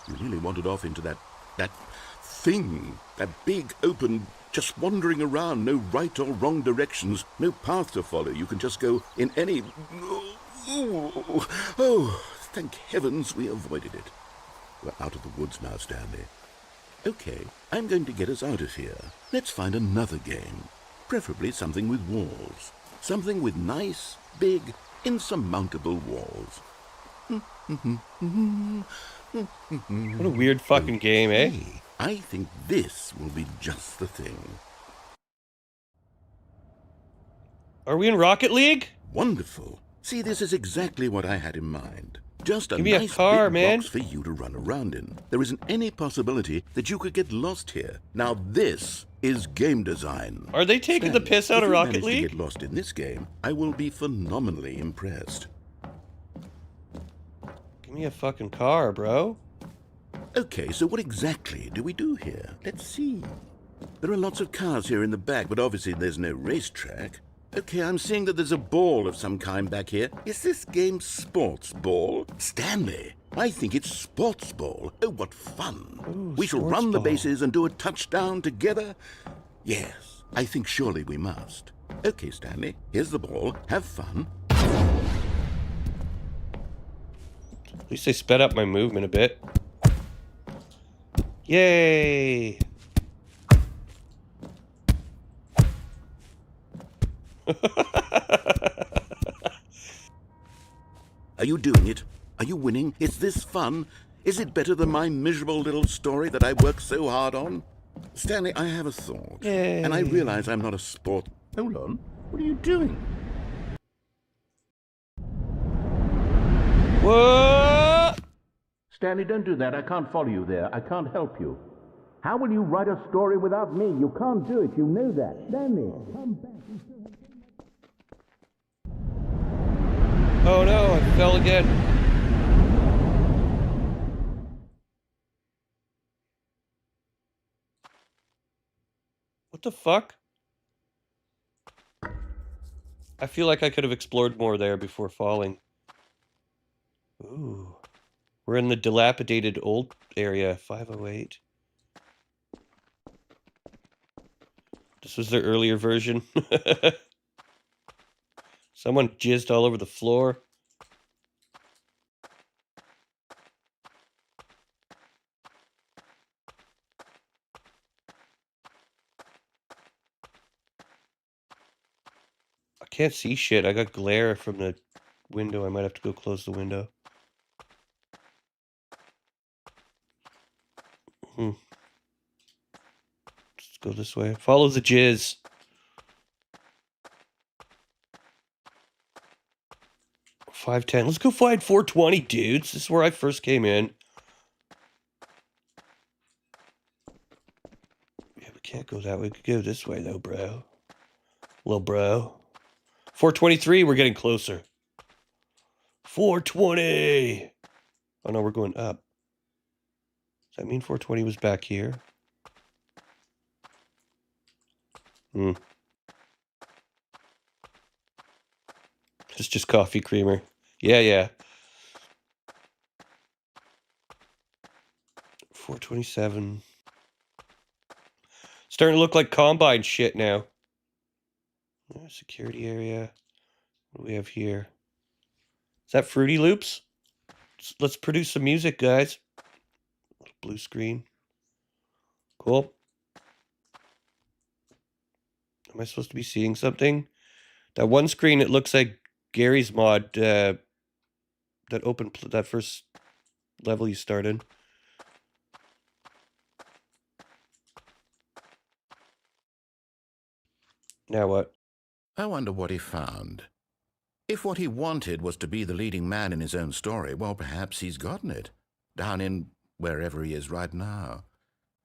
You nearly wandered off into that thing, that big open, just wandering around, no right or wrong directions, no path to follow. You can just go in any... Oh, thank heavens we avoided it. We're out of the woods now, Stanley. Okay, I'm going to get us out of here. Let's find another game. Preferably something with walls. Something with nice, big, insurmountable walls. What a weird fucking game, eh? I think this will be just the thing. Are we in Rocket League? Wonderful. See, this is exactly what I had in mind. Just a Give me a nice car, big man. box for you to run around in. There isn't any possibility that you could get lost here. Now this is game design. Are they taking the piss out of Rocket If you League? manage to get lost in this game, I will be phenomenally impressed. Give me a fucking car, bro. Okay, so what exactly do we do here? Let's see. There are lots of cars here in the back, but obviously there's no racetrack. Okay, I'm seeing that there's a ball of some kind back here. Is this game sports ball? Stanley, I think it's sports ball. Oh, what fun. Ooh, we shall sports run the ball. bases and do a touchdown together. Yes, I think surely we must. Okay, Stanley, here's the ball. Have fun. At least they sped up my movement a bit. Yay! Are you doing it? Are you winning? Is this fun? Is it better than my miserable little story that I worked so hard on? Stanley, I have a thought. Yay. And I realize I'm not a sport... Hold on. What are you doing? What? Stanley, don't do that. I can't follow you there. I can't help you. How will you write a story without me? You can't do it. You know that. Stanley, come back. Oh no, I fell again. What the fuck? I feel like I could have explored more there before falling. Ooh. We're in the dilapidated old area, 508. This was their earlier version. Someone jizzed all over the floor. I can't see shit. I got glare from the window. I might have to go close the window. Let's go this way. Follow the jizz. $5.10. Let's go find 420, dudes. This is where I first came in. Yeah, we can't go that way. We could go this way, though, bro. Little bro. 423, we're getting closer. 420! Oh, no, we're going up. Does that mean 420 was back here? It's just coffee creamer. Yeah. 427. Starting to look like Combine shit now. Security area. What do we have here? Is that Fruity Loops? Let's produce some music, guys. Blue screen. Cool. Am I supposed to be seeing something? That one screen, it looks like Gary's mod, that that first level you started. Now what? I wonder what he found. If what he wanted was to be the leading man in his own story, well, perhaps he's gotten it. Down in wherever he is right now.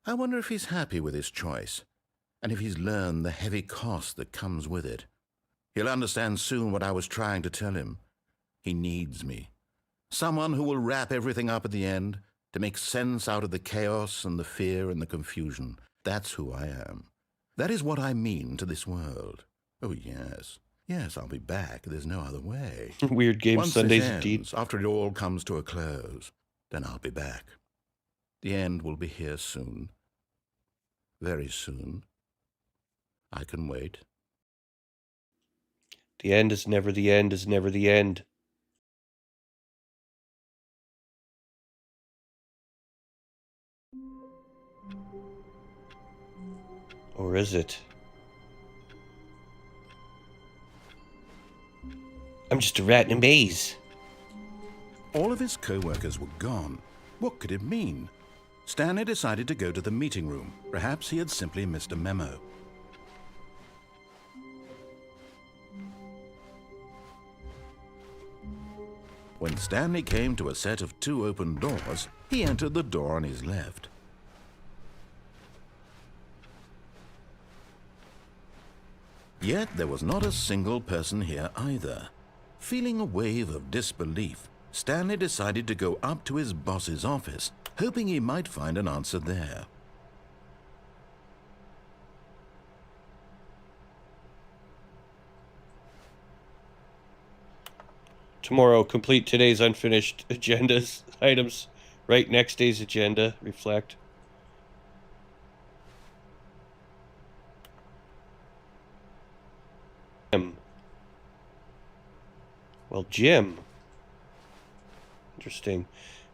I wonder if he's happy with his choice, and if he's learned the heavy cost that comes with it. He'll understand soon what I was trying to tell him. He needs me. Someone who will wrap everything up at the end, to make sense out of the chaos and the fear and the confusion. That's who I am. That is what I mean to this world. Oh, yes. Yes, I'll be back. There's no other way. Weird game Once Sundays this indeed. ends, after it all comes to a close, then I'll be back. The end will be here soon. Very soon. I can wait. The end is never the end is never the end. Or is it? I'm just a rat in a maze. All of his co-workers were gone. What could it mean? Stanley decided to go to the meeting room. Perhaps he had simply missed a memo. When Stanley came to a set of 2 open doors, he entered the door on his left. Yet there was not a single person here either. Feeling a wave of disbelief, Stanley decided to go up to his boss's office, hoping he might find an answer there. Tomorrow, complete today's unfinished agendas, items. Write next day's agenda. Reflect. Well, gym. Interesting.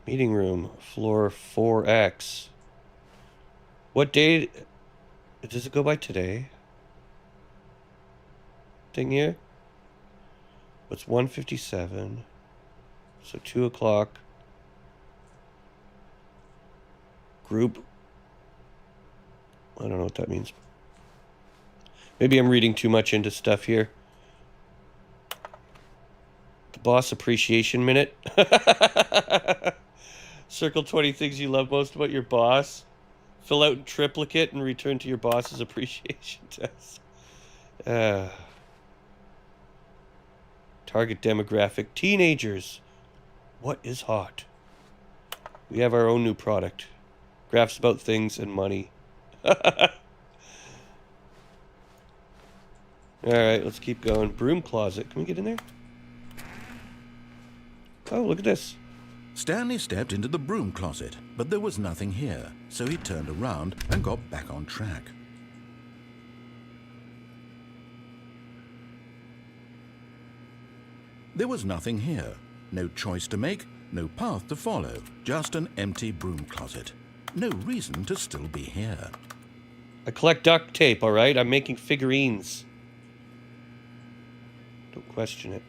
Meeting room, floor 4X. What day? Does it go by today? Thing here? It's 1:57. So 2 o'clock. Group. I don't know what that means. Maybe I'm reading too much into stuff here. The boss appreciation minute. Circle 20 things you love most about your boss. Fill out in triplicate and return to your boss's appreciation test. Target demographic, teenagers. What is hot? We have our own new product. Graphs about things and money. Alright, let's keep going. Broom closet. Can we get in there? Oh, look at this. Stanley stepped into the broom closet, but there was nothing here, so he turned around and got back on track. There was nothing here. No choice to make, no path to follow, just an empty broom closet. No reason to still be here. I collect duct tape, alright? I'm making figurines. Don't question it.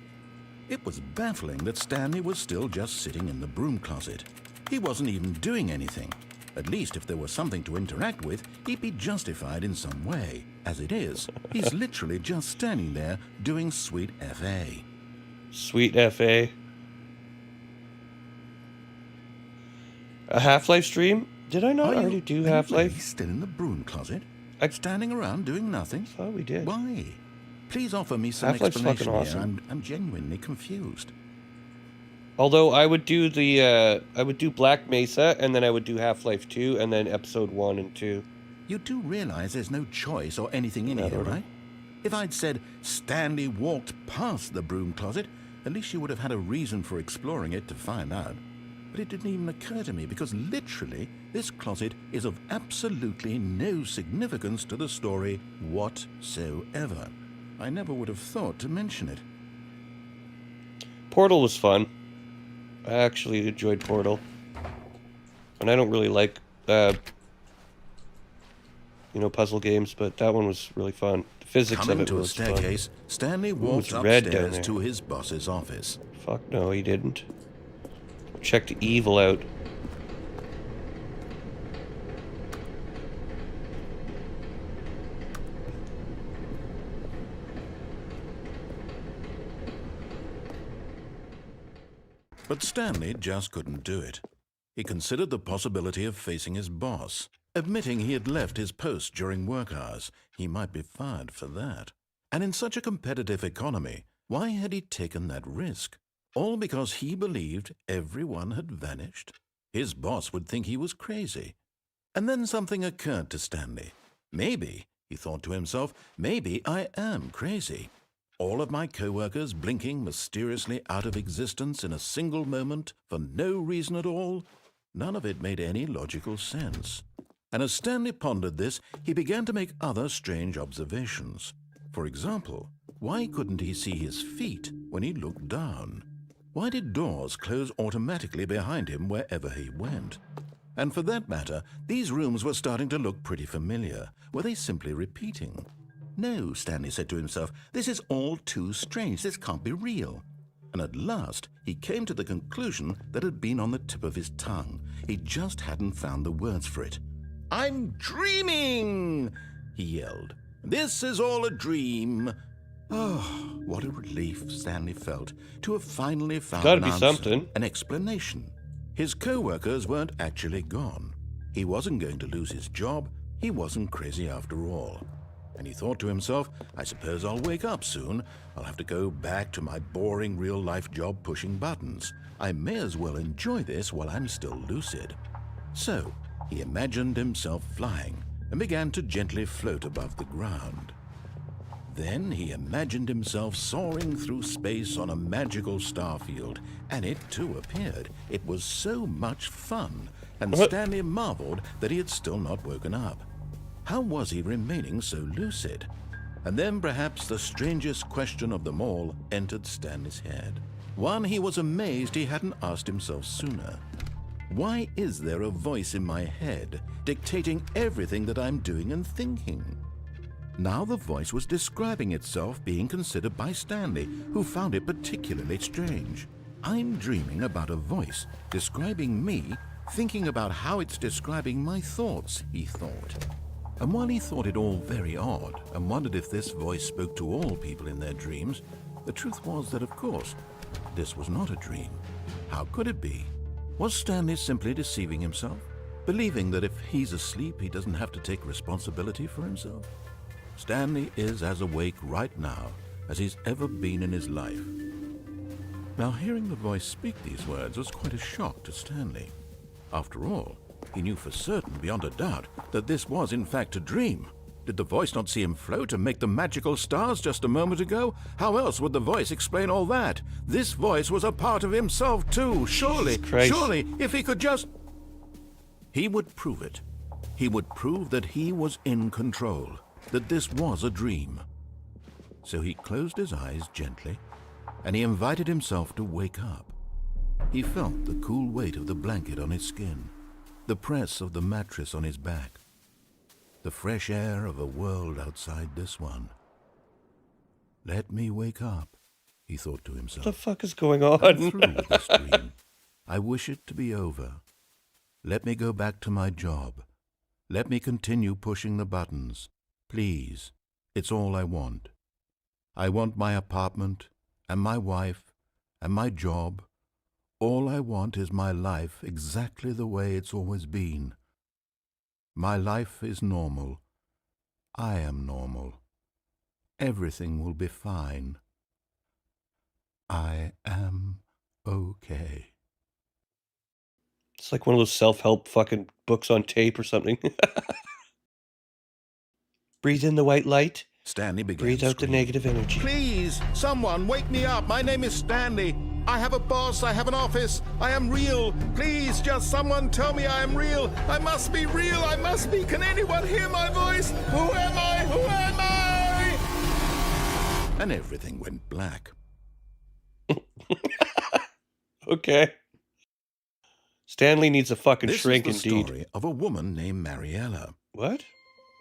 It was baffling that Stanley was still just sitting in the broom closet. He wasn't even doing anything. At least if there was something to interact with, he'd be justified in some way. As it is, he's literally just standing there doing sweet FA. Sweet FA. A Half-Life stream? Did I not already do Half-Life? Are you still in the broom closet? Standing around doing nothing? Oh, we did. Why? Please offer me some Half-Life's explanation fucking here. awesome. I'm genuinely confused. Although I would do the I would do Black Mesa, and then I would do Half-Life 2, and then episode 1 and 2. You do realize there's no choice or anything in here, right? If I'd said Stanley walked past the broom closet, at least you would have had a reason for exploring it to find out. But it didn't even occur to me because literally this closet is of absolutely no significance to the story whatsoever. I never would have thought to mention it. Portal was fun. I actually enjoyed Portal. And I don't really like, puzzle games, but that one was really fun. The physics Coming of it to a was staircase, fun. Stanley Ooh, walked it's red down upstairs there. to his boss's office. Fuck no, he didn't. Check the evil out. But Stanley just couldn't do it. He considered the possibility of facing his boss. Admitting he had left his post during work hours, he might be fired for that. And in such a competitive economy, why had he taken that risk? All because he believed everyone had vanished? His boss would think he was crazy. And then something occurred to Stanley. Maybe, he thought to himself, maybe I am crazy. All of my co-workers blinking mysteriously out of existence in a single moment for no reason at all? None of it made any logical sense. And as Stanley pondered this, he began to make other strange observations. For example, why couldn't he see his feet when he looked down? Why did doors close automatically behind him wherever he went? And for that matter, these rooms were starting to look pretty familiar. Were they simply repeating? No, Stanley said to himself, this is all too strange. This can't be real. And at last, he came to the conclusion that had been on the tip of his tongue. He just hadn't found the words for it. "I'm dreaming!" he yelled. "This is all a dream." Oh, what a relief Stanley felt to have finally found Gotta an be answer, something. an explanation. His co-workers weren't actually gone. He wasn't going to lose his job. He wasn't crazy after all. And he thought to himself, I suppose I'll wake up soon. I'll have to go back to my boring real-life job pushing buttons. I may as well enjoy this while I'm still lucid. So, he imagined himself flying and began to gently float above the ground. Then he imagined himself soaring through space on a magical starfield, and it too appeared. It was so much fun, and Stanley marveled that he had still not woken up. How was he remaining so lucid? And then perhaps the strangest question of them all entered Stanley's head. One he was amazed he hadn't asked himself sooner. Why is there a voice in my head dictating everything that I'm doing and thinking? Now the voice was describing itself being considered by Stanley, who found it particularly strange. I'm dreaming about a voice describing me, thinking about how it's describing my thoughts, he thought. And while he thought it all very odd and wondered if this voice spoke to all people in their dreams, the truth was that, of course, this was not a dream. How could it be? Was Stanley simply deceiving himself, believing that if he's asleep, he doesn't have to take responsibility for himself? Stanley is as awake right now as he's ever been in his life. Now, hearing the voice speak these words was quite a shock to Stanley. After all, he knew for certain, beyond a doubt, that this was in fact a dream. Did the voice not see him float and make the magical stars just a moment ago? How else would the voice explain all that? This voice was a part of himself too. Surely, if he could just... He would prove it. He would prove that he was in control, that this was a dream. So he closed his eyes gently, and he invited himself to wake up. He felt the cool weight of the blanket on his skin, the press of the mattress on his back, the fresh air of a world outside this one. Let me wake up, he thought to himself. What the fuck is going on? I'm through with this dream. I wish it to be over. Let me go back to my job. Let me continue pushing the buttons. Please, it's all I want. I want my apartment, and my wife, and my job. All I want is my life exactly the way it's always been. My life is normal. I am normal. Everything will be fine. I am okay. It's like one of those self-help fucking books on tape or something. Breathe in the white light. Stanley began Breathe out the screaming. negative energy. Please, someone, wake me up. My name is Stanley. I have a boss. I have an office. I am real. Please, just someone tell me I am real. I must be real. I must be. Can anyone hear my voice? Who am I? Who am I? And everything went black. Okay. Stanley needs a fucking This shrink is the indeed. story of a woman named Mariella. What?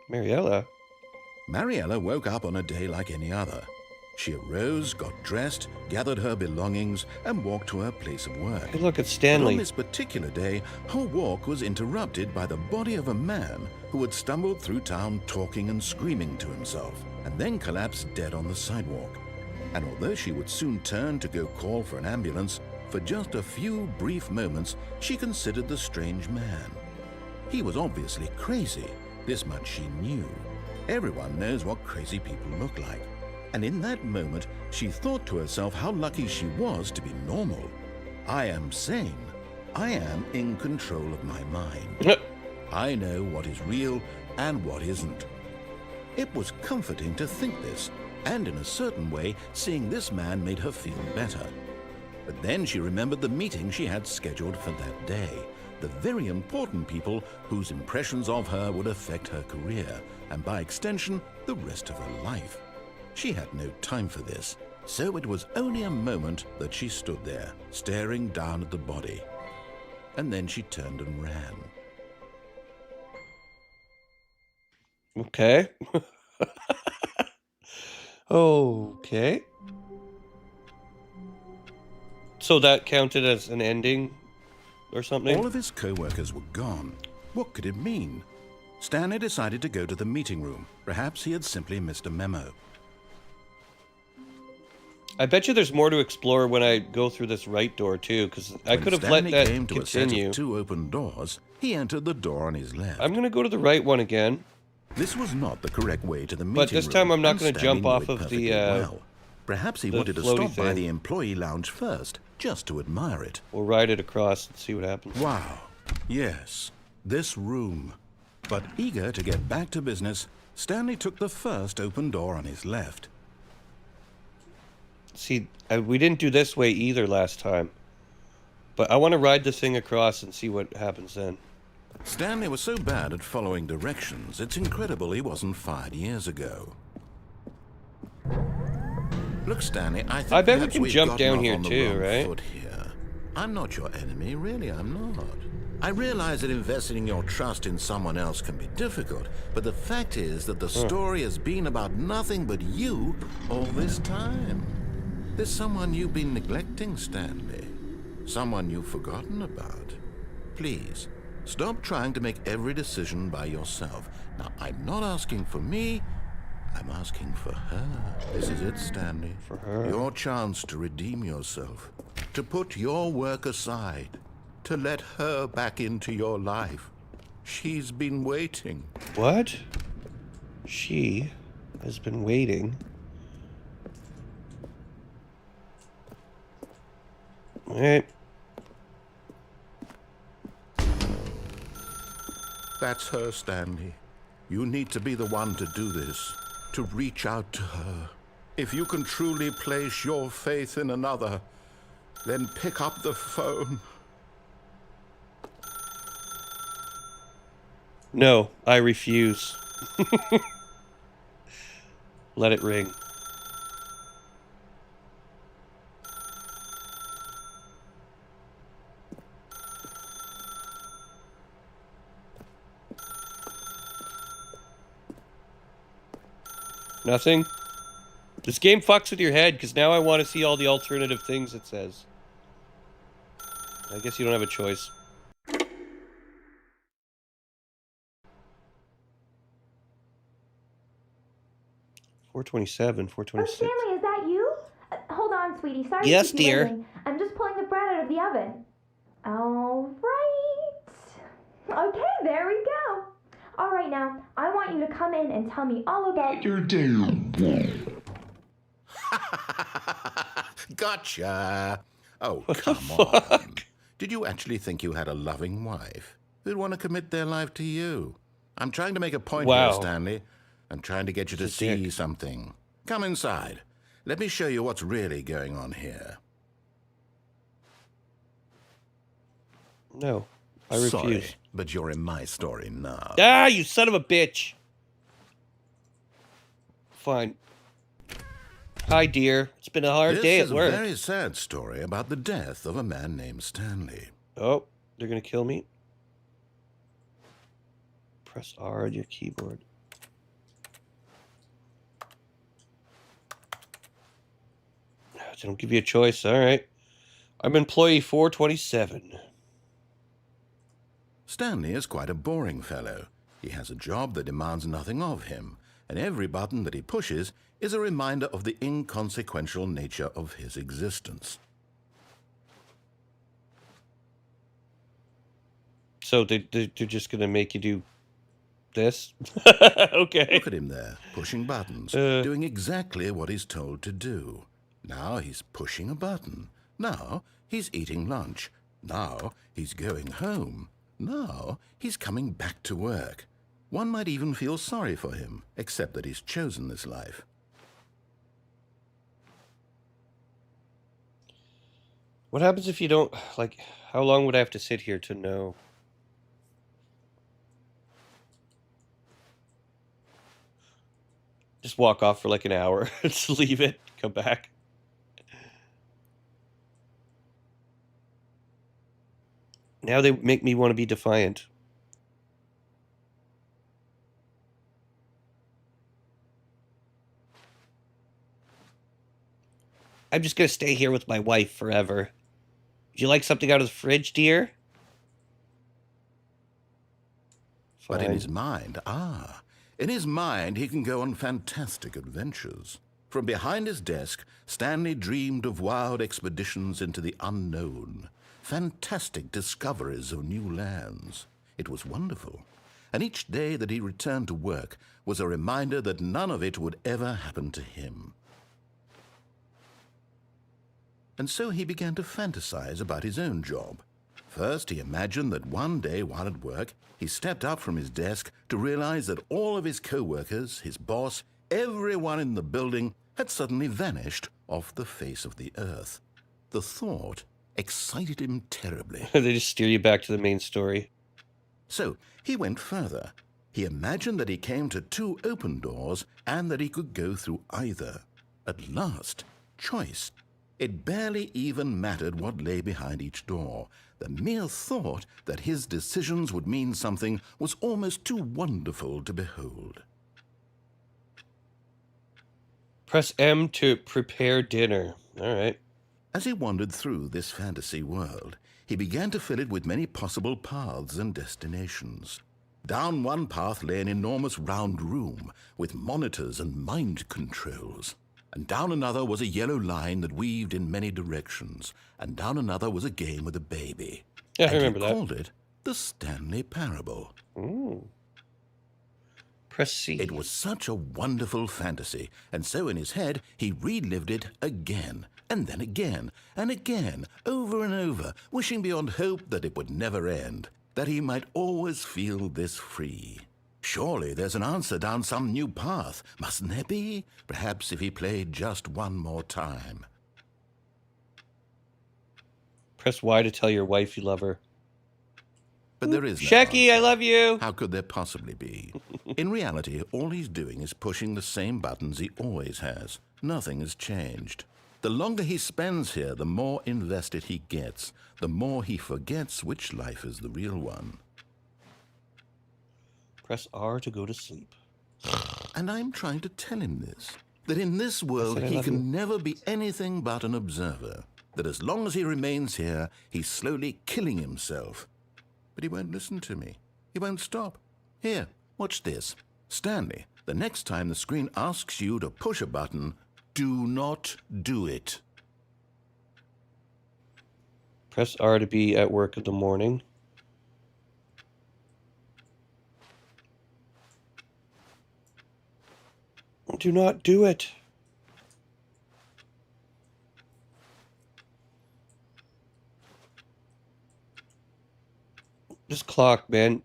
Mariella? Mariella woke up on a day like any other. She arose, got dressed, gathered her belongings, and walked to her place of work. Hey, look, it's But Stanley. on this particular day, her walk was interrupted by the body of a man who had stumbled through town talking and screaming to himself, and then collapsed dead on the sidewalk. And although she would soon turn to go call for an ambulance, for just a few brief moments, she considered the strange man. He was obviously crazy. This much she knew. Everyone knows what crazy people look like. And in that moment, she thought to herself how lucky she was to be normal. I am sane. I am in control of my mind. I know what is real and what isn't. It was comforting to think this, and in a certain way, seeing this man made her feel better. But then she remembered the meeting she had scheduled for that day. The very important people whose impressions of her would affect her career, and by extension, the rest of her life. She had no time for this, so it was only a moment that she stood there, staring down at the body. And then she turned and ran. Okay. Okay. So that counted as an ending or something? All of his co-workers were gone. What could it mean? Stanley decided to go to the meeting room. Perhaps he had simply missed a memo. I bet you there's more to explore when I go through this right door too, because I could have let that came to continue. A set of 2 open doors. He entered the door on his left. I'm gonna go to the right one again. This was not the correct way to the meeting room. But this time I'm not going to jump off of the well. Perhaps he wanted to stop by the employee lounge first, just to admire it. We'll ride it across and see what happens. Wow. Yes, this room. But eager to get back to business, Stanley took the first open door on his left. See, we didn't do this way either last time. But I want to ride this thing across and see what happens then. Stanley was so bad at following directions, it's incredible he wasn't fired years ago. Look, Stanley, I bet we can jump down here too, right? Here. I'm not your enemy, really, I'm not. I realize that investing your trust in someone else can be difficult, but the fact is that the story has been about nothing but you all this time. There's someone you've been neglecting, Stanley. Someone you've forgotten about. Please, stop trying to make every decision by yourself. Now, I'm not asking for me, I'm asking for her. This is it, Stanley. For her. Your chance to redeem yourself, to put your work aside, to let her back into your life. She's been waiting. What? She has been waiting. All right. That's her, Stanley. You need to be the one to do this, to reach out to her. If you can truly place your faith in another, then pick up the phone. No, I refuse. Let it ring. Nothing? This game fucks with your head, because now I want to see all the alternative things it says. I guess you don't have a choice. $427, $426. Oh, Stanley, is that you? Hold on, sweetie. Sorry yes, to keep you dear. waiting. I'm just pulling the bread out of the oven. All right. Okay, there we go. All right, now, I want you to come in and tell me all about your damn. Gotcha. Oh, come on. Did you actually think you had a loving wife who'd want to commit their life to you? I'm trying to make a point here, Stanley. I'm trying to get you to see something. Come inside. Let me show you what's really going on here. No, I refuse. Sorry, but you're in my story now. Ah, you son of a bitch. Fine. Hi, dear. It's been a hard day at work. This is a very sad story about the death of a man named Stanley. Oh, they're gonna kill me. Press R on your keyboard. They don't give you a choice. All right. I'm employee 427. Stanley is quite a boring fellow. He has a job that demands nothing of him, and every button that he pushes is a reminder of the inconsequential nature of his existence. So they're just going to make you do this? Okay. Look at him there, pushing buttons, doing exactly what he's told to do. Now he's pushing a button. Now he's eating lunch. Now he's going home. Now he's coming back to work. One might even feel sorry for him, except that he's chosen this life. What happens if you don't, like, how long would I have to sit here to know? Just walk off for like an hour. Just leave it, come back. Now they make me want to be defiant. I'm just going to stay here with my wife forever. Would you like something out of the fridge, dear? But in his mind, in his mind he can go on fantastic adventures. From behind his desk, Stanley dreamed of wild expeditions into the unknown, fantastic discoveries of new lands. It was wonderful, and each day that he returned to work was a reminder that none of it would ever happen to him. And so he began to fantasize about his own job. First, he imagined that one day while at work, he stepped up from his desk to realize that all of his co-workers, his boss, everyone in the building had suddenly vanished off the face of the earth. The thought excited him terribly. They just steer you back to the main story. So he went further. He imagined that he came to 2 open doors and that he could go through either. At last, choice. It barely even mattered what lay behind each door. The mere thought that his decisions would mean something was almost too wonderful to behold. Press M to prepare dinner. All right. As he wandered through this fantasy world, he began to fill it with many possible paths and destinations. Down one path lay an enormous round room with monitors and mind controls. And down another was a yellow line that weaved in many directions. And down another was a game with a baby. Yeah, I remember that. He called it the Stanley Parable. Ooh. Press C. It was such a wonderful fantasy, and so in his head he relived it again, and then again, and again, over and over, wishing beyond hope that it would never end, that he might always feel this free. Surely there's an answer down some new path, mustn't there be? Perhaps if he played just one more time. Press Y to tell your wife you love her. But there is no Shecky, answer. I love you. How could there possibly be? In reality, all he's doing is pushing the same buttons he always has. Nothing has changed. The longer he spends here, the more invested he gets, the more he forgets which life is the real one. Press R to go to sleep. And I'm trying to tell him this, that in this world he can never be anything but an observer, that as long as he remains here, he's slowly killing himself. But he won't listen to me. He won't stop. Here, watch this. Stanley, the next time the screen asks you to push a button, do not do it. Press R to be at work in the morning. Do not do it. This clock, man.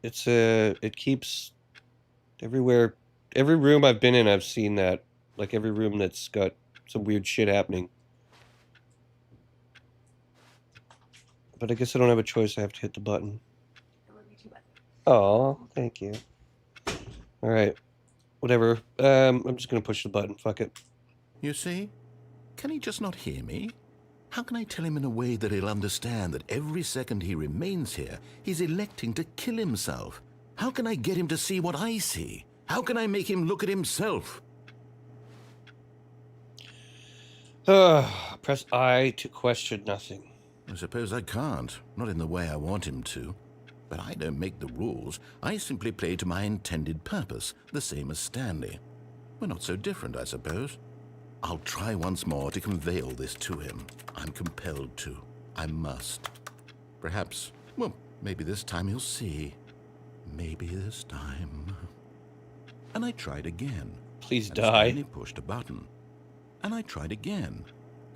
It's it keeps everywhere. Every room I've been in, I've seen that. Like every room that's got some weird shit happening. But I guess I don't have a choice. I have to hit the button. Oh, thank you. All right. Whatever. I'm just going to push the button. Fuck it. You see? Can he just not hear me? How can I tell him in a way that he'll understand that every second he remains here, he's electing to kill himself? How can I get him to see what I see? How can I make him look at himself? Press I to question nothing. I suppose I can't. Not in the way I want him to. But I don't make the rules. I simply play to my intended purpose, the same as Stanley. We're not so different, I suppose. I'll try once more to convey all this to him. I'm compelled to. I must. Perhaps, well, maybe this time he'll see. Maybe this time. And I tried again. Please and die. Stanley pushed a button. And I tried again.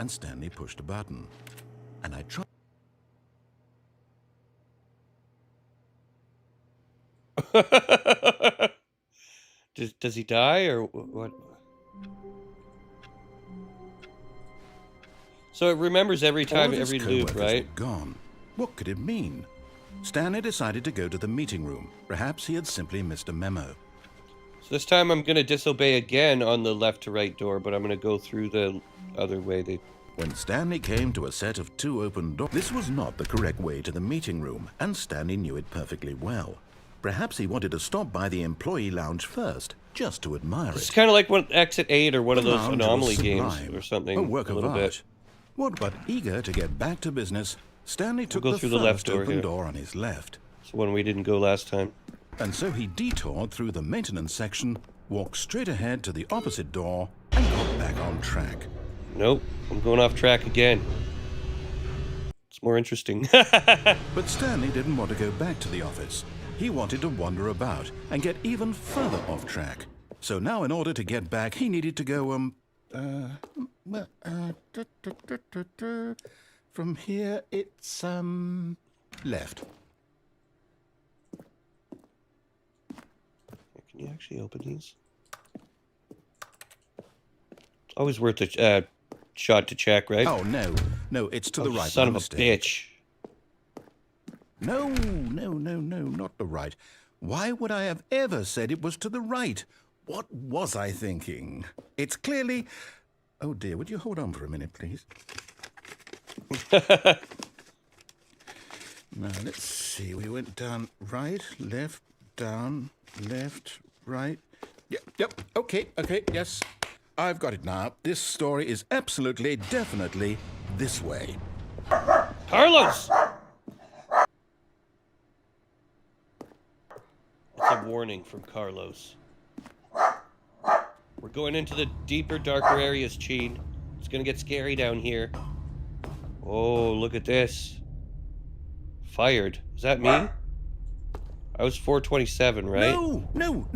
And Stanley pushed a button. And I tried. Does he die or what? So it remembers every time, All of his every loop, co-workers right? were gone. What could it mean? Stanley decided to go to the meeting room. Perhaps he had simply missed a memo. So this time I'm going to disobey again on the left to right door, but I'm going to go through the other way. When Stanley came to a set of 2 open doors, this was not the correct way to the meeting room, and Stanley knew it perfectly well. Perhaps he wanted to stop by the employee lounge first, just to admire It's it. kind of like Exit 8 or one of The those lounge anomaly was games sublime, or something. a work of little art. bit. What but eager to get back to business, Stanley took We'll go the through first the left door open here. door on his left. It's the one we didn't go last time. And so he detoured through the maintenance section, walked straight ahead to the opposite door, and got back on track. Nope, I'm going off track again. It's more interesting. But Stanley didn't want to go back to the office. He wanted to wander about and get even further off track. So now in order to get back, he needed to go, from here it's, left. Can you actually open these? Always worth a shot to check, right? Oh, no, it's to the right. Son of a mistake. bitch. No, not the right. Why would I have ever said it was to the right? What was I thinking? It's clearly... Oh dear, would you hold on for a minute, please? Now, let's see. We went down right, left, down, left, right. Yep, okay, yes. I've got it now. This story is absolutely, definitely this way. Carlos! It's a warning from Carlos. We're going into the deeper, darker areas, Cheen. It's gonna get scary down here. Oh, look at this. Fired. Is that me? I was 427, right? No.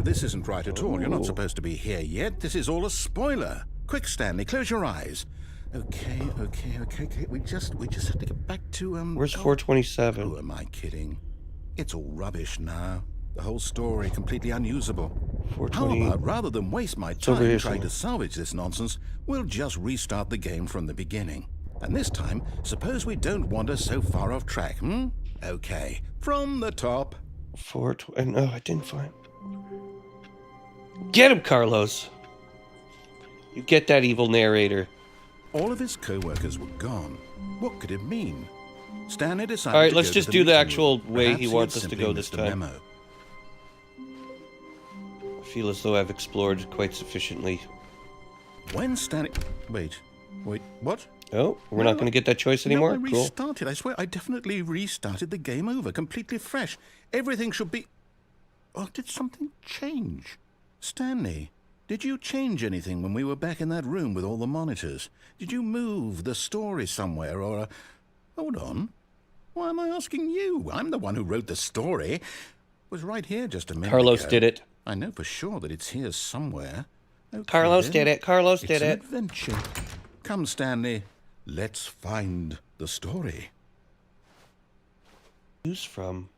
This isn't right at all. You're not supposed to be here yet. This is all a spoiler. Quick, Stanley, close your eyes. Okay. We just have to get back to, Where's 427? Who am I kidding? It's all rubbish now. The whole story completely unusable. 420. How about, rather than waste my over time here trying to somewhere. salvage this nonsense, we'll just restart the game from the beginning. And this time, suppose we don't wander so far off track, Okay, from the top. 420. No, I didn't find. Get him, Carlos. You get that evil narrator. All of his co-workers were gone. What could it mean? Stanley decided All right, to let's go just to do the meeting actual room. way Perhaps he had wants us to simply go this missed a time. memo. I feel as though I've explored quite sufficiently. When Stanley... Wait, what? Oh, we're not going to get that choice anymore? No, I Cool. restarted. I swear, I definitely restarted the game over, completely fresh. Everything should be... Oh, did something change? Stanley, did you change anything when we were back in that room with all the monitors? Did you move the story somewhere, or... Hold on. Why am I asking you? I'm the one who wrote the story. It was right here just a minute Carlos ago. did it. I know for sure that it's here somewhere. Okay, Carlos then. did it. Carlos It's did an it. adventure. Come, Stanley. Let's find the story. Who's from?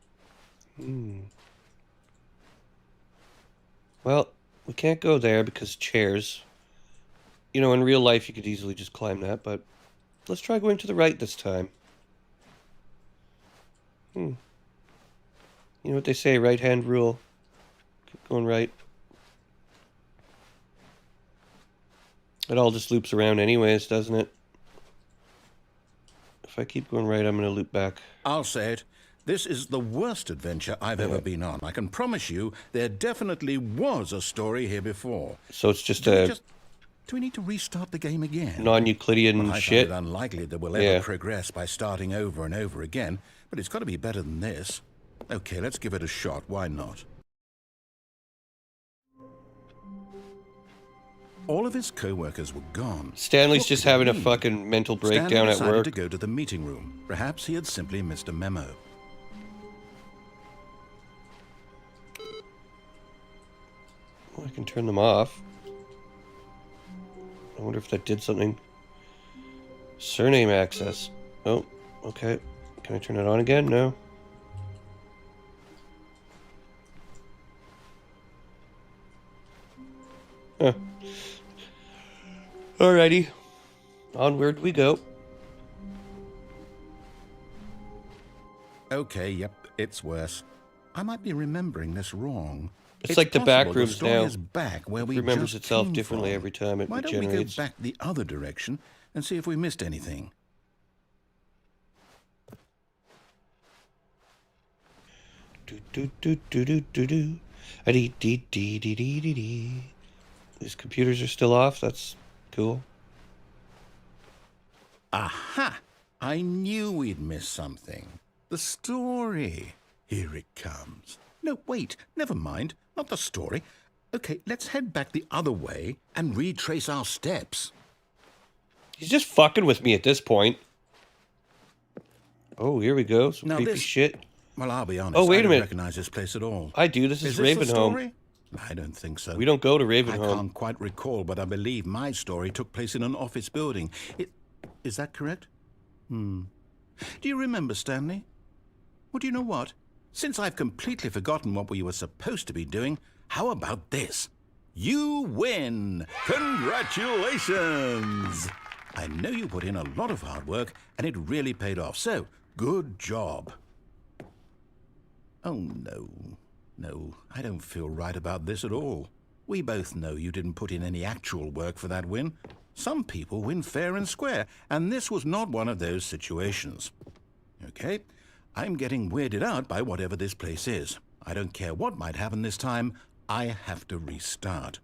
Well, we can't go there because chairs. You know, in real life, you could easily just climb that, but let's try going to the right this time. You know what they say, right-hand rule. Keep going right. It all just loops around anyways, doesn't it? If I keep going right, I'm going to loop back. I'll say it. This is the worst adventure I've ever been on. I can promise you there definitely was a story here before. So it's just Do we need to restart the game again? non-Euclidean I shit. find it unlikely that we'll ever progress by starting over and over again, but it's got to be better than this. Okay, let's give it a shot. Why not? All of his co-workers were gone. Stanley's What just could it having a mean? fucking mental breakdown Stanley at decided work. to go to the meeting room. Perhaps he had simply missed a memo. Well, I can turn them off. I wonder if that did something. Surname access. Oh, okay. Can I turn it on again? No. Huh. Alrighty. Onward we go. Okay, yep, it's worse. I might be remembering this wrong. It's like the back possible rooms story now. is back where It we remembers just itself came differently from. every time it Why don't we go regenerates. back the other direction and see if we missed anything? Do. These computers are still off. That's cool. Aha! I knew we'd miss something. The story. Here it comes. No, wait, never mind. Not the story. Okay, let's head back the other way and retrace our steps. He's just fucking with me at this point. Oh, here we go. Some Now creepy this- shit. Well, I'll be honest. Oh, wait I a don't minute. recognize this place at all. I do. This is this the Ravenholm. story? I don't think so. We don't go to I Ravenholm. can't quite recall, but I believe my story took place in an office building. Is that correct? Do you remember, Stanley? Well, do you know what? Since I've completely forgotten what we were supposed to be doing, how about this? You win! Congratulations! I know you put in a lot of hard work, and it really paid off, so good job. Oh, no. No, I don't feel right about this at all. We both know you didn't put in any actual work for that win. Some people win fair and square, and this was not one of those situations. Okay, I'm getting weirded out by whatever this place is. I don't care what might happen this time. I have to restart.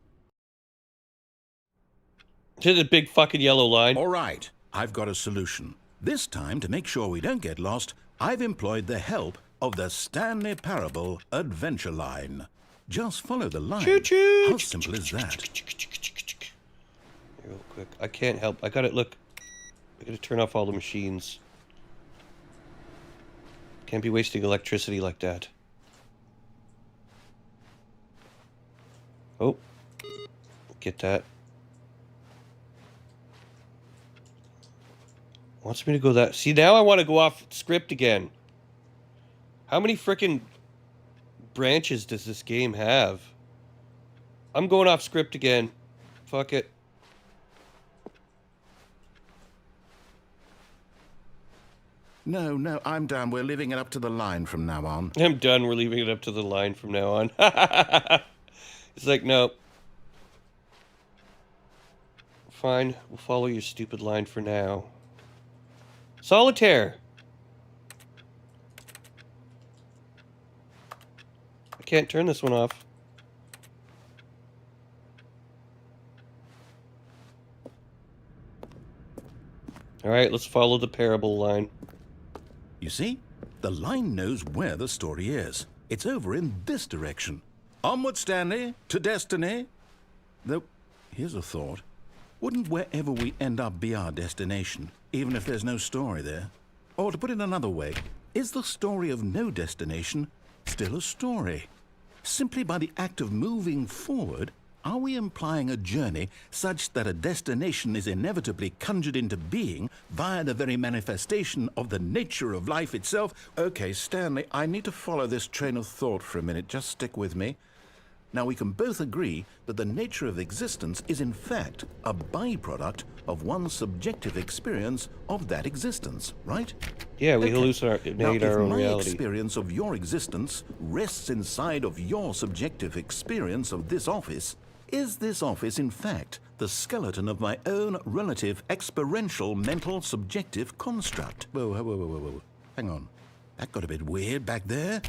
To the big fucking yellow line. All right, I've got a solution. This time, to make sure we don't get lost, I've employed the help of the Stanley Parable Adventure Line. Just follow the line. Choo-choo. How simple is that? Real quick. I can't help. I gotta look. I gotta turn off all the machines. Can't be wasting electricity like that. Oh. Get that. Wants me to go that. See, now I want to go off script again. How many frickin' branches does this game have? I'm going off script again. Fuck it. No, I'm done. We're leaving it up to the line from now on. I'm done. We're leaving it up to the line from now on. It's like, no. Fine. We'll follow your stupid line for now. Solitaire. I can't turn this one off. All right, let's follow the parable line. You see, the line knows where the story is. It's over in this direction. Onward, Stanley, to destiny. Though, here's a thought. Wouldn't wherever we end up be our destination, even if there's no story there? Or to put it another way, is the story of no destination still a story? Simply by the act of moving forward, are we implying a journey such that a destination is inevitably conjured into being via the very manifestation of the nature of life itself? Okay, Stanley, I need to follow this train of thought for a minute. Just stick with me. Now, we can both agree that the nature of existence is in fact a byproduct of one's subjective experience of that existence, right? Yeah, we Okay. hallucinate Now, our own if my reality. experience of your existence rests inside of your subjective experience of this office, is this office in fact the skeleton of my own relative experiential mental subjective construct? Whoa. Hang on. That got a bit weird back there.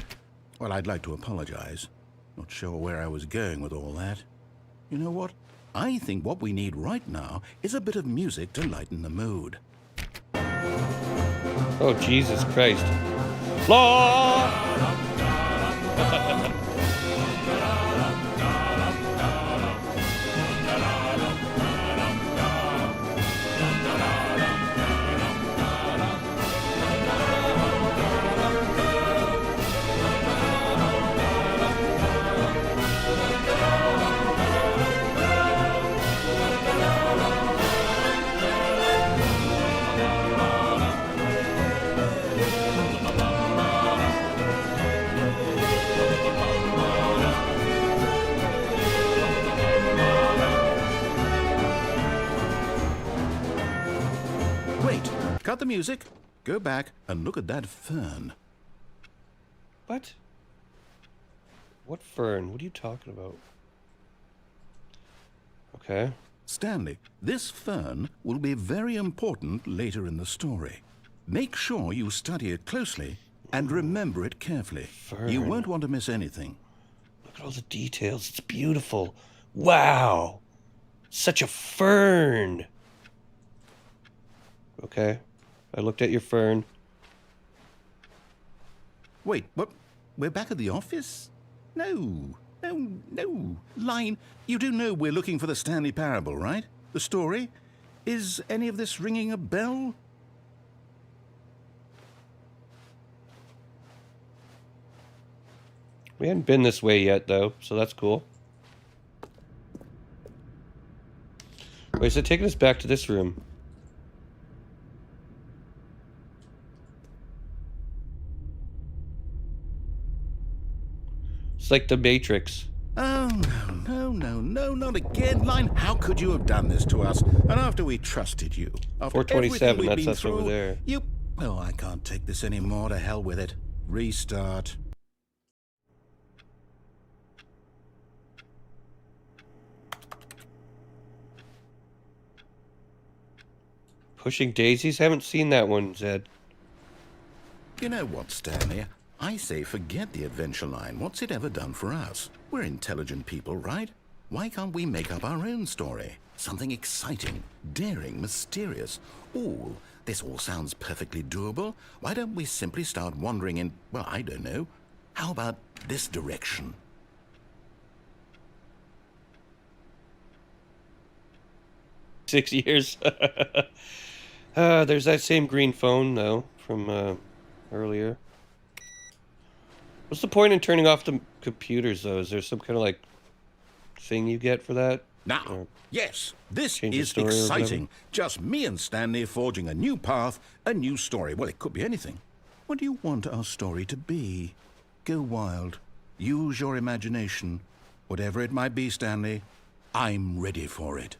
Well, I'd like to apologize. Not sure where I was going with all that. You know what? I think what we need right now is a bit of music to lighten the mood. Oh, Jesus Christ. Law! music. Go back and look at that fern. What? What fern? What are you talking about? Okay. Stanley, this fern will be very important later in the story. Make sure you study it closely and remember it carefully. Fern. You won't want to miss anything. Look at all the details. It's beautiful. Wow. Such a fern. Okay. I looked at your fern. Wait, what? We're back at the office? No. Line, you do know we're looking for the Stanley Parable, right? The story? Is any of this ringing a bell? We hadn't been this way yet, though, so that's cool. Wait, is it taking us back to this room? It's like the Matrix. Oh, no, not again, Line. How could you have done this to us? And after we trusted you. After 427, that's us through, over there. You... Oh, I can't take this anymore. To hell with it. Restart. Pushing Daisies? Haven't seen that one, Zed. You know what, Stanley? I say forget the adventure line. What's it ever done for us? We're intelligent people, right? Why can't we make up our own story? Something exciting, daring, mysterious. Ooh, this all sounds perfectly doable. Why don't we simply start wandering in, well, I don't know. How about this direction? Six years. There's that same green phone, though, from earlier. What's the point in turning off the computers, though? Is there some kind of, like, thing you get for that? Now, or yes, this change the is story or whatever? exciting. Just me and Stanley forging a new path, a new story. Well, it could be anything. What do you want our story to be? Go wild. Use your imagination. Whatever it might be, Stanley, I'm ready for it.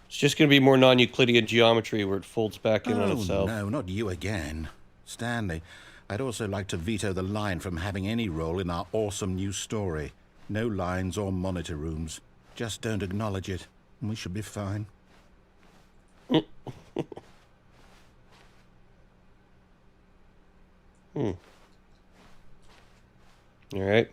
It's just going to be more non-Euclidean geometry where it folds back in on itself. No, not you again. Stanley, I'd also like to veto the line from having any role in our awesome new story. No lines or monitor rooms. Just don't acknowledge it, and we should be fine. All right.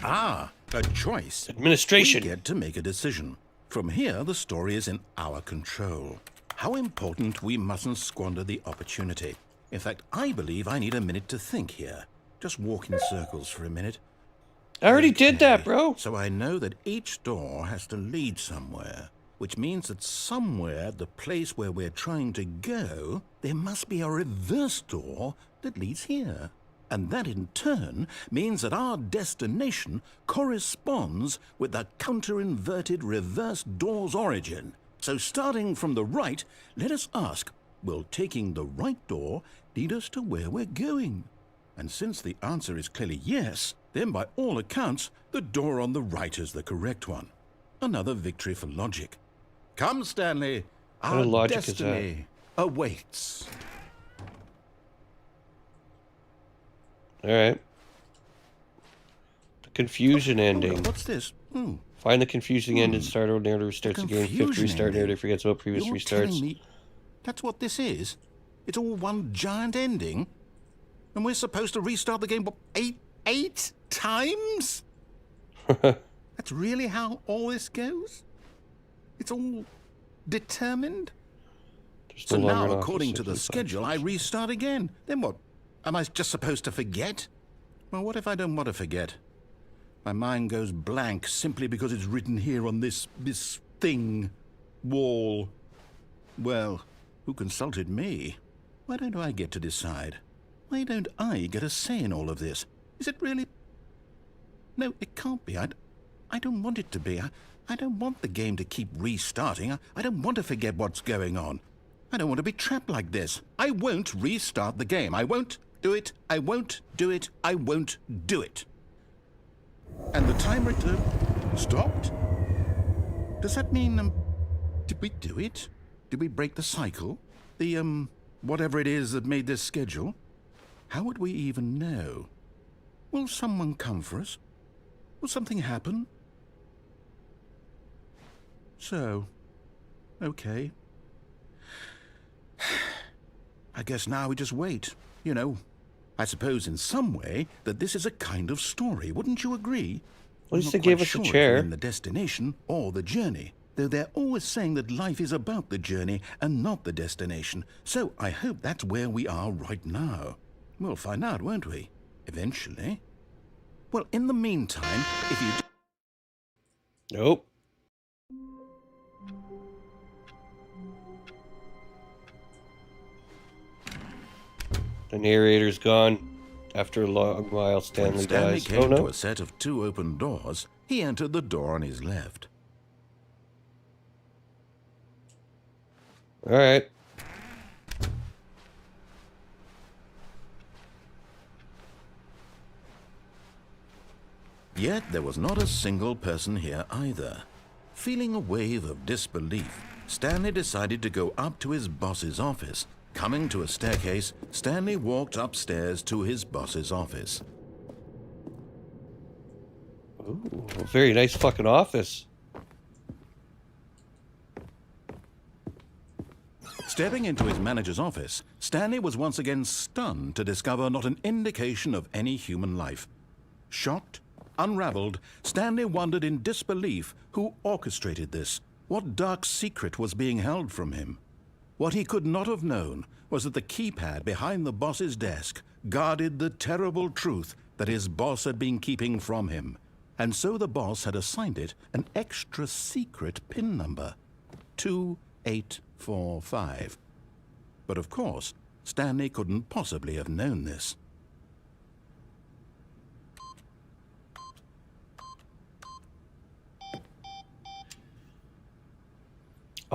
Ah, a choice. Administration. We get to make a decision. From here, the story is in our control. How important we mustn't squander the opportunity. In fact, I believe I need a minute to think here. Just walk in circles for a minute. I already did that, bro. So I know that each door has to lead somewhere, which means that somewhere, the place where we're trying to go, there must be a reverse door that leads here. And that in turn means that our destination corresponds with the counter-inverted reverse door's origin. So starting from the right, let us ask, will taking the right door lead us to where we're going? And since the answer is clearly yes, then by all accounts, the door on the right is the correct one. Another victory for logic. Come, Stanley, our logic destiny awaits. All right. The confusion ending. What's this? Find the confusing end and start over narrative restarts the game. Fifth restart narrative forgets about previous You're restarts. telling me that's what this is? It's all one giant ending? And we're supposed to restart the game, what, eight times? That's really how all this goes? It's all determined? So no longer now, an according office to the 65. schedule, I restart again. Then what? Am I just supposed to forget? Well, what if I don't want to forget? My mind goes blank simply because it's written here on this thing, wall. Well, who consulted me? Why don't I get to decide? Why don't I get a say in all of this? Is it really? No, it can't be. I don't want it to be. I don't want the game to keep restarting. I don't want to forget what's going on. I don't want to be trapped like this. I won't restart the game. I won't do it. I won't do it. I won't do it. And the timer stopped? Does that mean, did we do it? Did we break the cycle? The, whatever it is that made this schedule? How would we even know? Will someone come for us? Will something happen? So, okay. I guess now we just wait, you know. I suppose in some way that this is a kind of story, wouldn't you agree? At least they gave us a chair. In the destination or the journey, though they're always saying that life is about the journey and not the destination. So I hope that's where we are right now. We'll find out, won't we? Eventually. Well, in the meantime, if you... Nope. The narrator's gone. After a long while, Stanley dies. Came oh no! To a set of 2 open doors, he entered the door on his left. All right. Yet there was not a single person here either. Feeling a wave of disbelief, Stanley decided to go up to his boss's office. Coming to a staircase, Stanley walked upstairs to his boss's office. Ooh, a very nice fucking office. Stepping into his manager's office, Stanley was once again stunned to discover not an indication of any human life. Shocked, unraveled, Stanley wondered in disbelief who orchestrated this. What dark secret was being held from him? What he could not have known was that the keypad behind the boss's desk guarded the terrible truth that his boss had been keeping from him. And so the boss had assigned it an extra secret PIN number, 2845. But of course, Stanley couldn't possibly have known this.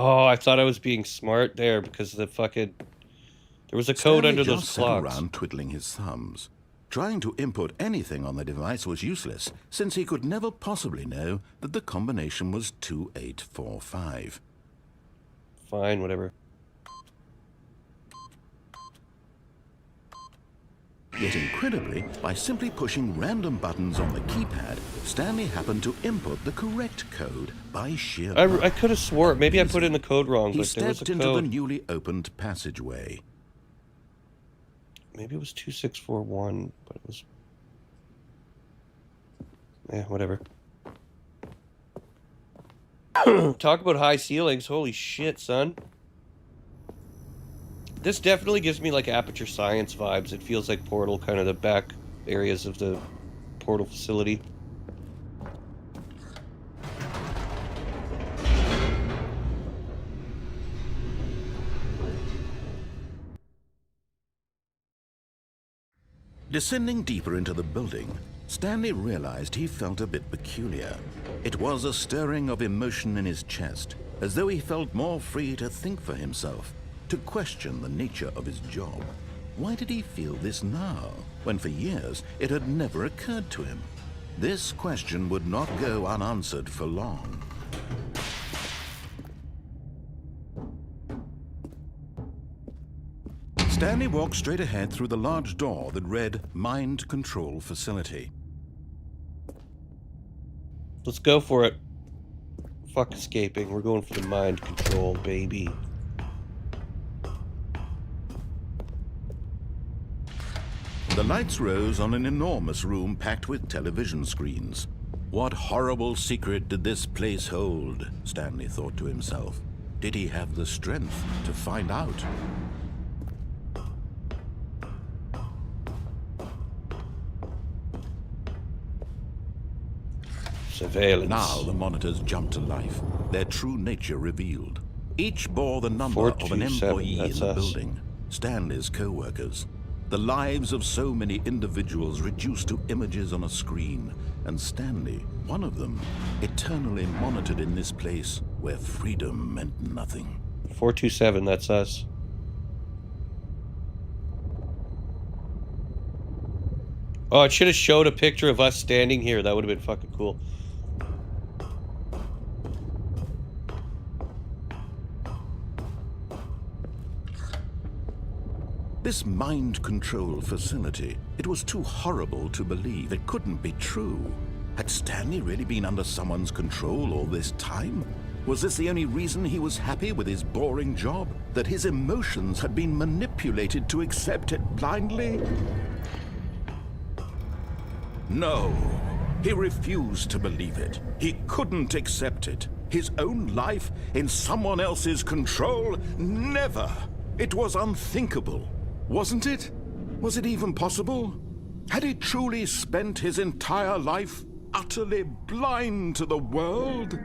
Oh, I thought I was being smart there because the fucking... There was a code Stanley under those just sat clocks. around twiddling his thumbs. Trying to input anything on the device was useless, since he could never possibly know that the combination was 2845. Fine, whatever. Yet incredibly, by simply pushing random buttons on the keypad, Stanley happened to input the correct code by sheer luck. I could have swore, maybe I put in the code wrong, He but there was a stepped into the code. newly opened passageway. Maybe it was 2641, but it was... Yeah, whatever. Talk about high ceilings, holy shit, son. This definitely gives me like Aperture Science vibes. It feels like Portal, kind of the back areas of the Portal facility. Descending deeper into the building, Stanley realized he felt a bit peculiar. It was a stirring of emotion in his chest, as though he felt more free to think for himself, to question the nature of his job. Why did he feel this now, when for years it had never occurred to him? This question would not go unanswered for long. Stanley walked straight ahead through the large door that read Mind Control Facility. Let's go for it. Fuck escaping. We're going for the mind control, baby. The lights rose on an enormous room packed with television screens. What horrible secret did this place hold? Stanley thought to himself. Did he have the strength to find out? Surveillance. Now the monitors jumped to life, their true nature revealed. Each bore the number of an employee in the building, Stanley's co-workers. The lives of so many individuals reduced to images on a screen, and Stanley, one of them, eternally monitored in this place where freedom meant nothing. 427, that's us. Oh, it should have showed a picture of us standing here. That would have been fucking cool. This mind control facility, it was too horrible to believe. It couldn't be true. Had Stanley really been under someone's control all this time? Was this the only reason he was happy with his boring job? That his emotions had been manipulated to accept it blindly? No, he refused to believe it. He couldn't accept it. His own life in someone else's control? Never! It was unthinkable, wasn't it? Was it even possible? Had he truly spent his entire life utterly blind to the world?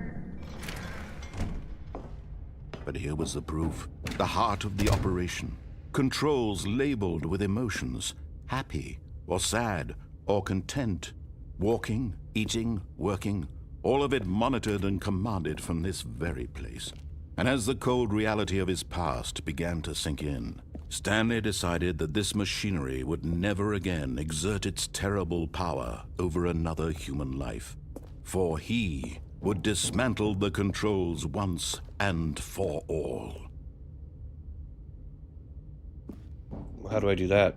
But here was the proof. The heart of the operation. Controls labeled with emotions. Happy, or sad, or content. Walking, eating, working. All of it monitored and commanded from this very place. And as the cold reality of his past began to sink in, Stanley decided that this machinery would never again exert its terrible power over another human life. For he would dismantle the controls once and for all. How do I do that?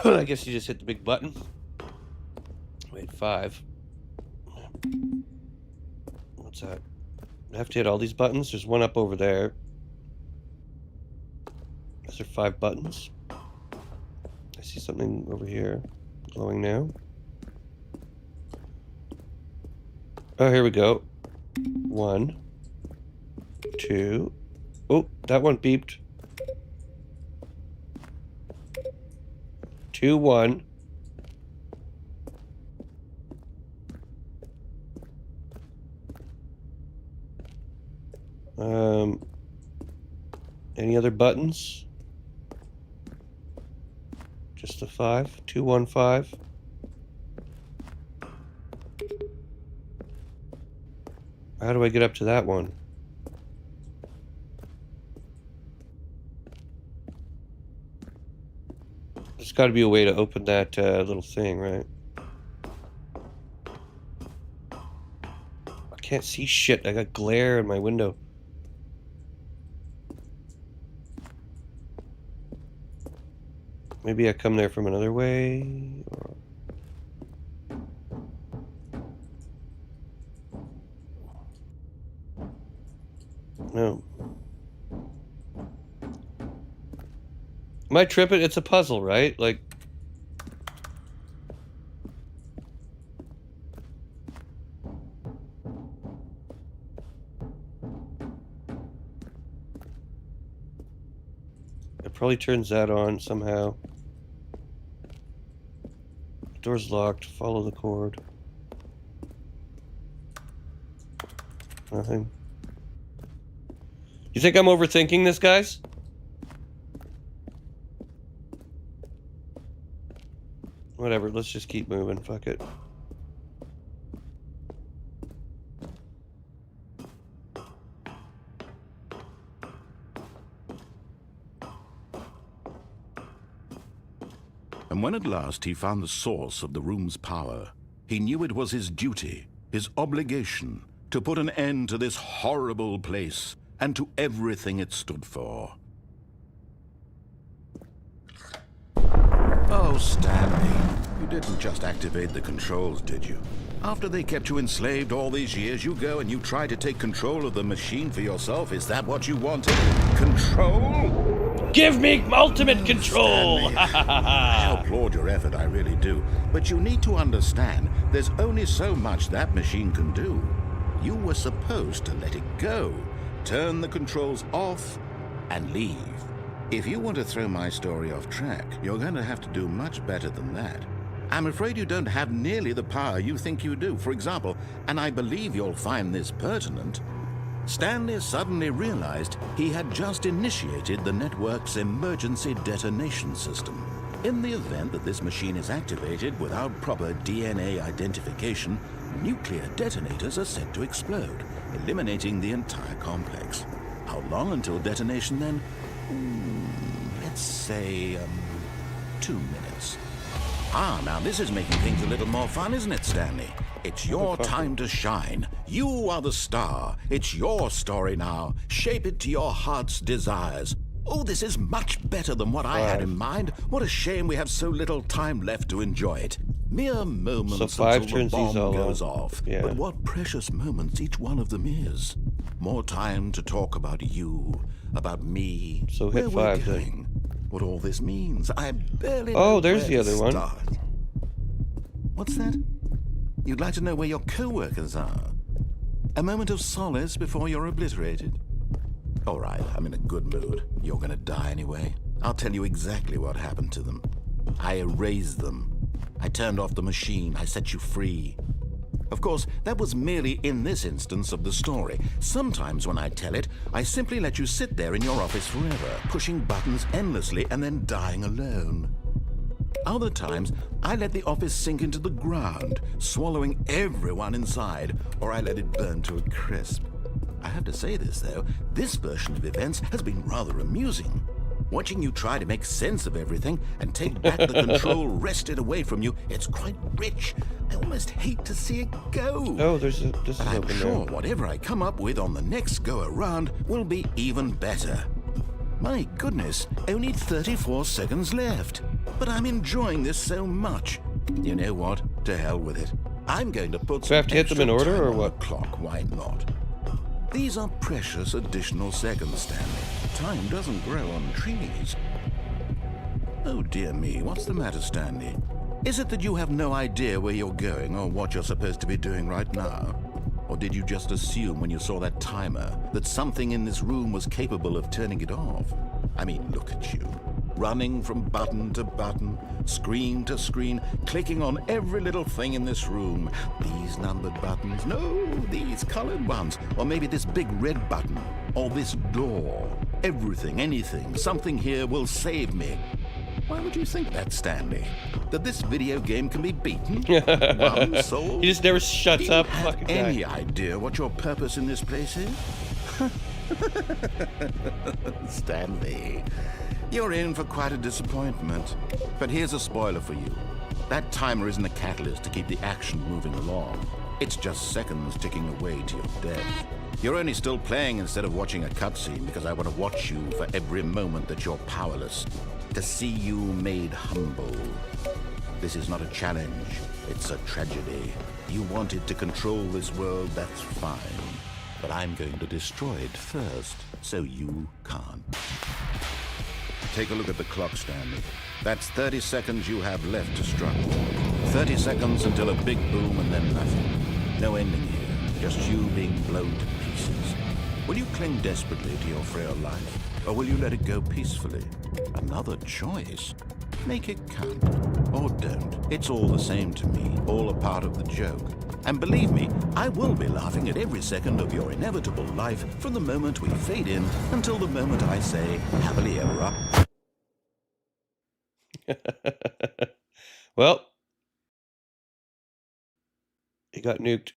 I guess you just hit the big button. Wait, 5. What's that? I have to hit all these buttons? There's one up over there. Is there 5 buttons? I see something over here glowing now. Oh, here we go. 1, 2. Oh, that one beeped. 2, 1. Any other buttons? Just the 5. 2, 1, 5. How do I get up to that one? There's got to be a way to open that little thing, right? I can't see shit. I got glare in my window. Maybe I come there from another way? Or... No. Am I tripping? It's a puzzle, right? Like... It probably turns that on somehow. Door's locked. Follow the cord. Nothing. You think I'm overthinking this, guys? Whatever, let's just keep moving. Fuck it. And when at last he found the source of the room's power, he knew it was his duty, his obligation, to put an end to this horrible place and to everything it stood for. Oh, Stanley, you didn't just activate the controls, did you? After they kept you enslaved all these years, you go and you try to take control of the machine for yourself. Is that what you wanted? Control? Give me ultimate control! I applaud your effort, I really do. But you need to understand, there's only so much that machine can do. You were supposed to let it go, turn the controls off, and leave. If you want to throw my story off track, you're going to have to do much better than that. I'm afraid you don't have nearly the power you think you do. For example, and I believe you'll find this pertinent, Stanley suddenly realized he had just initiated the network's emergency detonation system. In the event that this machine is activated without proper DNA identification, nuclear detonators are set to explode, eliminating the entire complex. How long until detonation then? Let's say, 2 minutes. Now this is making things a little more fun, isn't it, Stanley? It's your time to shine. You are the star. It's your story now. Shape it to your heart's desires. Oh, this is much better than what I had in mind. What a shame we have so little time left to enjoy it. Mere moments So 5 until the turns these bomb all goes on. off. Yeah. But what precious moments each one of them is. More time to talk about you, about me, So where hit we're 5 then. going, what all this means. I barely Oh, know there's where the other to one. start. What's that? You'd like to know where your co-workers are? A moment of solace before you're obliterated? All right, I'm in a good mood. You're gonna die anyway. I'll tell you exactly what happened to them. I erased them. I turned off the machine. I set you free. Of course, that was merely in this instance of the story. Sometimes when I tell it, I simply let you sit there in your office forever, pushing buttons endlessly and then dying alone. Other times, I let the office sink into the ground, swallowing everyone inside, or I let it burn to a crisp. I have to say this, though, this version of events has been rather amusing. Watching you try to make sense of everything and take back the control wrested away from you, it's quite rich. I almost hate to see it go. Oh, this is But I'm open sure now. whatever I come up with on the next go-around will be even better. My goodness, only 34 seconds left. But I'm enjoying this so much. You know what? To hell with it. I'm going to put Do I have to hit them in extra order time or on what? the clock, why not? These are precious additional seconds, Stanley. Time doesn't grow on trees. Oh dear me, what's the matter, Stanley? Is it that you have no idea where you're going or what you're supposed to be doing right now? Or did you just assume when you saw that timer that something in this room was capable of turning it off? I mean, look at you. Running from button to button, screen to screen, clicking on every little thing in this room. These numbered buttons, no, these colored ones. Or maybe this big red button, or this door. Everything, anything, something here will save me. Why would you think that, Stanley? That this video game can be beaten? One soul? He just never shuts up. Do you have any idea what your purpose in this place is? Stanley, you're in for quite a disappointment. But here's a spoiler for you. That timer isn't a catalyst to keep the action moving along. It's just seconds ticking away to your death. You're only still playing instead of watching a cutscene because I want to watch you for every moment that you're powerless. To see you made humble. This is not a challenge. It's a tragedy. You wanted to control this world, that's fine. But I'm going to destroy it first, so you can't. Take a look at the clock, Stanley. That's 30 seconds you have left to struggle. 30 seconds until a big boom and then nothing. No ending here, just you being blown to pieces. Will you cling desperately to your frail life, or will you let it go peacefully? Another choice. Make it count, or don't. It's all the same to me, all a part of the joke. And believe me, I will be laughing at every second of your inevitable life from the moment we fade in until the moment I say, happily ever up. Well, he got nuked.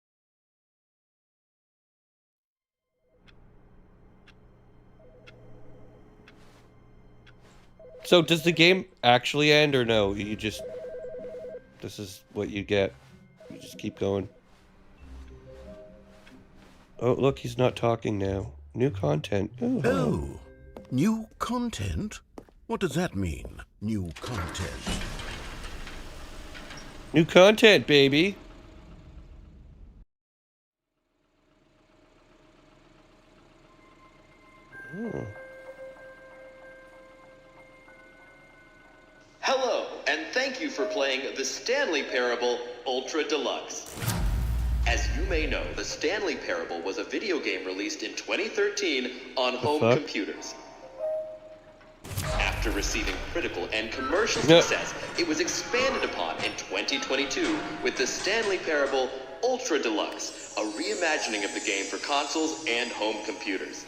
So does the game actually end or no? You just, this is what you get. You just keep going. Oh, look, he's not talking now. New content. Oh, hello. Oh, new content? What does that mean, new content? New content, baby. Oh. Hello, and thank you for playing The Stanley Parable Ultra Deluxe. As you may know, The Stanley Parable was a video game released in 2013 on home computers. After receiving critical and commercial success, it was expanded upon in 2022 with The Stanley Parable Ultra Deluxe, a reimagining of the game for consoles and home computers.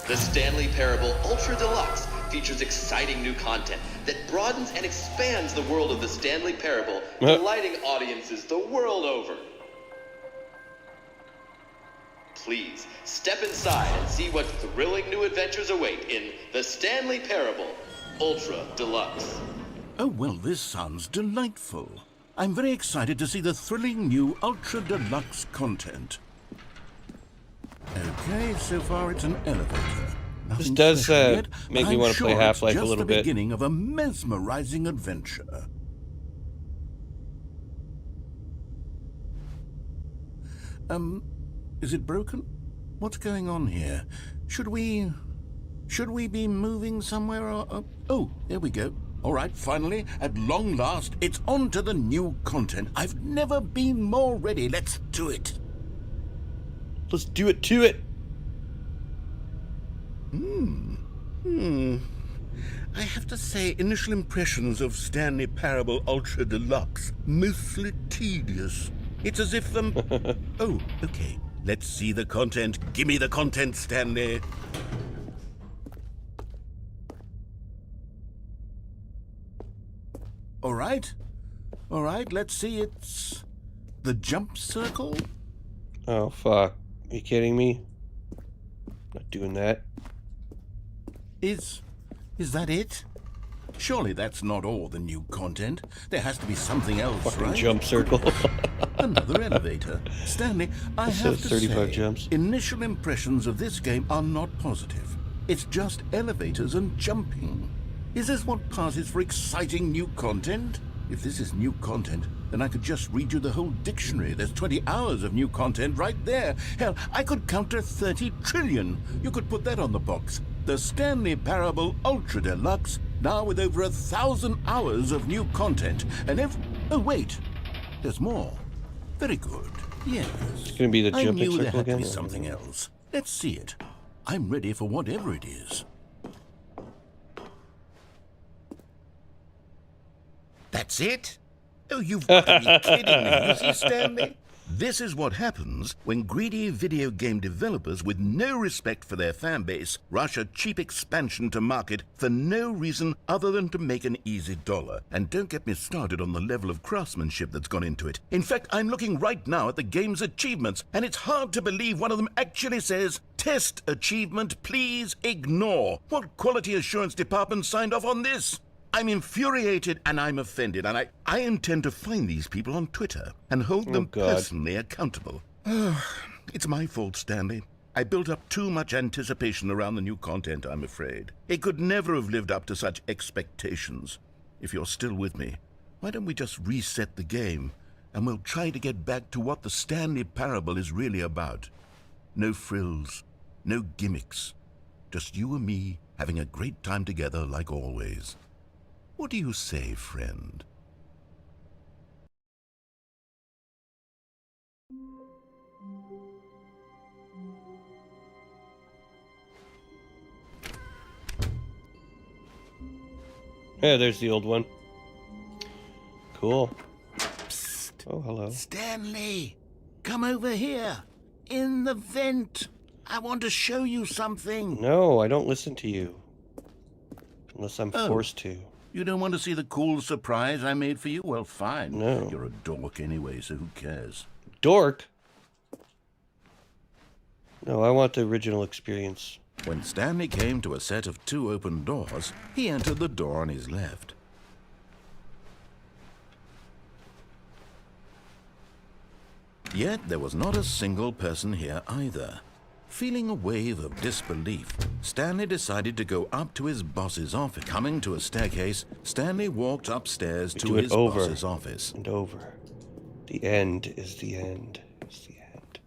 The Stanley Parable Ultra Deluxe features exciting new content that broadens and expands the world of the Stanley Parable, delighting audiences the world over. Please, step inside and see what thrilling new adventures await in The Stanley Parable Ultra Deluxe. Oh, well, this sounds delightful. I'm very excited to see the thrilling new Ultra Deluxe content. Okay, so far it's an elevator. This does make me want to play Half-Life a little bit. Just the beginning of a mesmerizing adventure. Is it broken? What's going on here? Should we be moving somewhere or... Oh, there we go. All right, finally, at long last, it's on to the new content. I've never been more ready. Let's do it. Let's do it to it. I have to say, initial impressions of Stanley Parable Ultra Deluxe, mostly tedious. It's as if, oh, okay. Let's see the content. Give me the content, Stanley. All right, let's see. It's the jump circle. Oh, fuck. Are you kidding me? Not doing that. Is that it? Surely that's not all the new content. There has to be something else, fucking right? Jump circle. Another elevator. Stanley, I have to 35 say, jumps. Initial impressions of this game are not positive. It's just elevators and jumping. Is this what passes for exciting new content? If this is new content, then I could just read you the whole dictionary. There's 20 hours of new content right there. Hell, I could counter 30 trillion. You could put that on the box. The Stanley Parable Ultra Deluxe, now with over 1,000 hours of new content. And oh, wait. There's more. Very good. Yes. It's going to be the jumping I knew there circle had to again? be something else. Let's see it. I'm ready for whatever it is. That's it? Oh, you've got to be kidding me, you see, Stanley? This is what happens when greedy video game developers with no respect for their fan base rush a cheap expansion to market for no reason other than to make an easy dollar. And don't get me started on the level of craftsmanship that's gone into it. In fact, I'm looking right now at the game's achievements, and it's hard to believe one of them actually says, "Test achievement, please ignore." What quality assurance department signed off on this? I'm infuriated and I'm offended, and I intend to find these people on Twitter and hold them personally accountable. It's my fault, Stanley. I built up too much anticipation around the new content, I'm afraid. It could never have lived up to such expectations. If you're still with me, why don't we just reset the game and we'll try to get back to what the Stanley Parable is really about. No frills, no gimmicks. Just you and me having a great time together like always. What do you say, friend? Yeah, there's the old one. Cool. Psst. Oh, hello. Stanley, come over here. In the vent. I want to show you something. No, I don't listen to you. Unless I'm forced to. You don't want to see the cool surprise I made for you? Well, fine. No. You're a dork anyway, so who cares? Dork? No, I want the original experience. When Stanley came to a set of 2 open doors, he entered the door on his left. Yet there was not a single person here either. Feeling a wave of disbelief, Stanley decided to go up to his boss's office. Coming to a staircase, Stanley walked upstairs to his boss's office. And over. The end is the end. Is the end.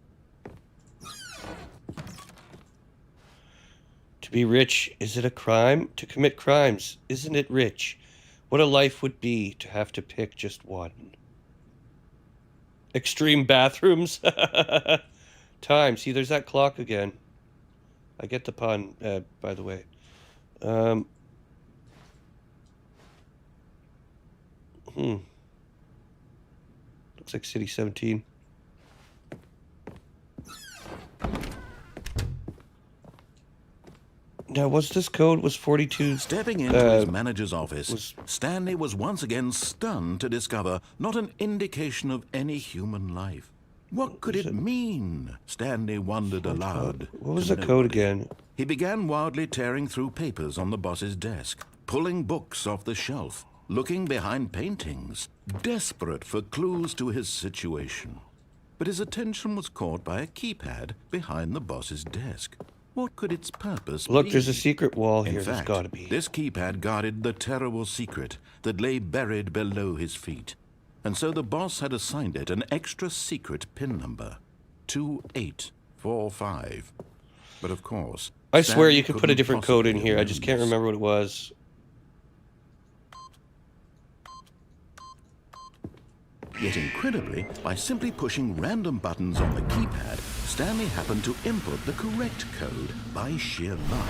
To be rich, is it a crime? To commit crimes, isn't it rich? What a life would be to have to pick just one. Extreme bathrooms? Time. See, there's that clock again. I get the pun, by the way. Looks like City 17. Now, what's this code? Was 42... Stepping into his manager's office, Stanley was once again stunned to discover not an indication of any human life. What could it mean? Stanley wondered aloud. What was the code again? He began wildly tearing through papers on the boss's desk, pulling books off the shelf, looking behind paintings, desperate for clues to his situation. But his attention was caught by a keypad behind the boss's desk. What could its purpose Look, be? there's a secret wall here. In There's fact, gotta be. this keypad guarded the terrible secret that lay buried below his feet. And so the boss had assigned it an extra secret PIN number, 2845. But of course, I swear you Stanley could put a couldn't different code in possibly here. I have just known can't this. remember what it was. Yet incredibly, by simply pushing random buttons on the keypad, Stanley happened to input the correct code by sheer luck.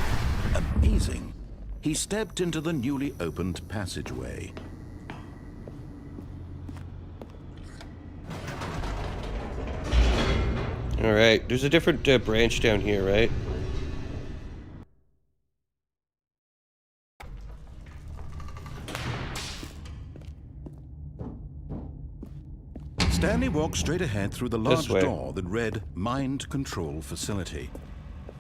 Amazing. He stepped into the newly opened passageway. All right, there's a different branch down here, right? Stanley walked straight ahead through the large way. door that read Mind Control Facility.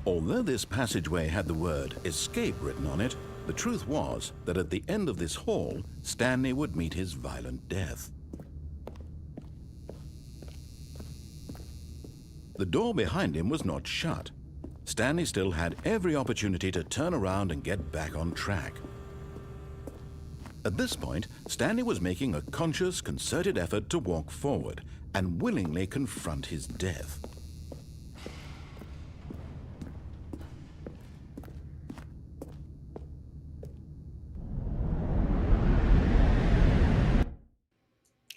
Although this passageway had the word escape written on it, the truth was that at the end of this hall, Stanley would meet his violent death. The door behind him was not shut. Stanley still had every opportunity to turn around and get back on track. At this point, Stanley was making a conscious, concerted effort to walk forward and willingly confront his death.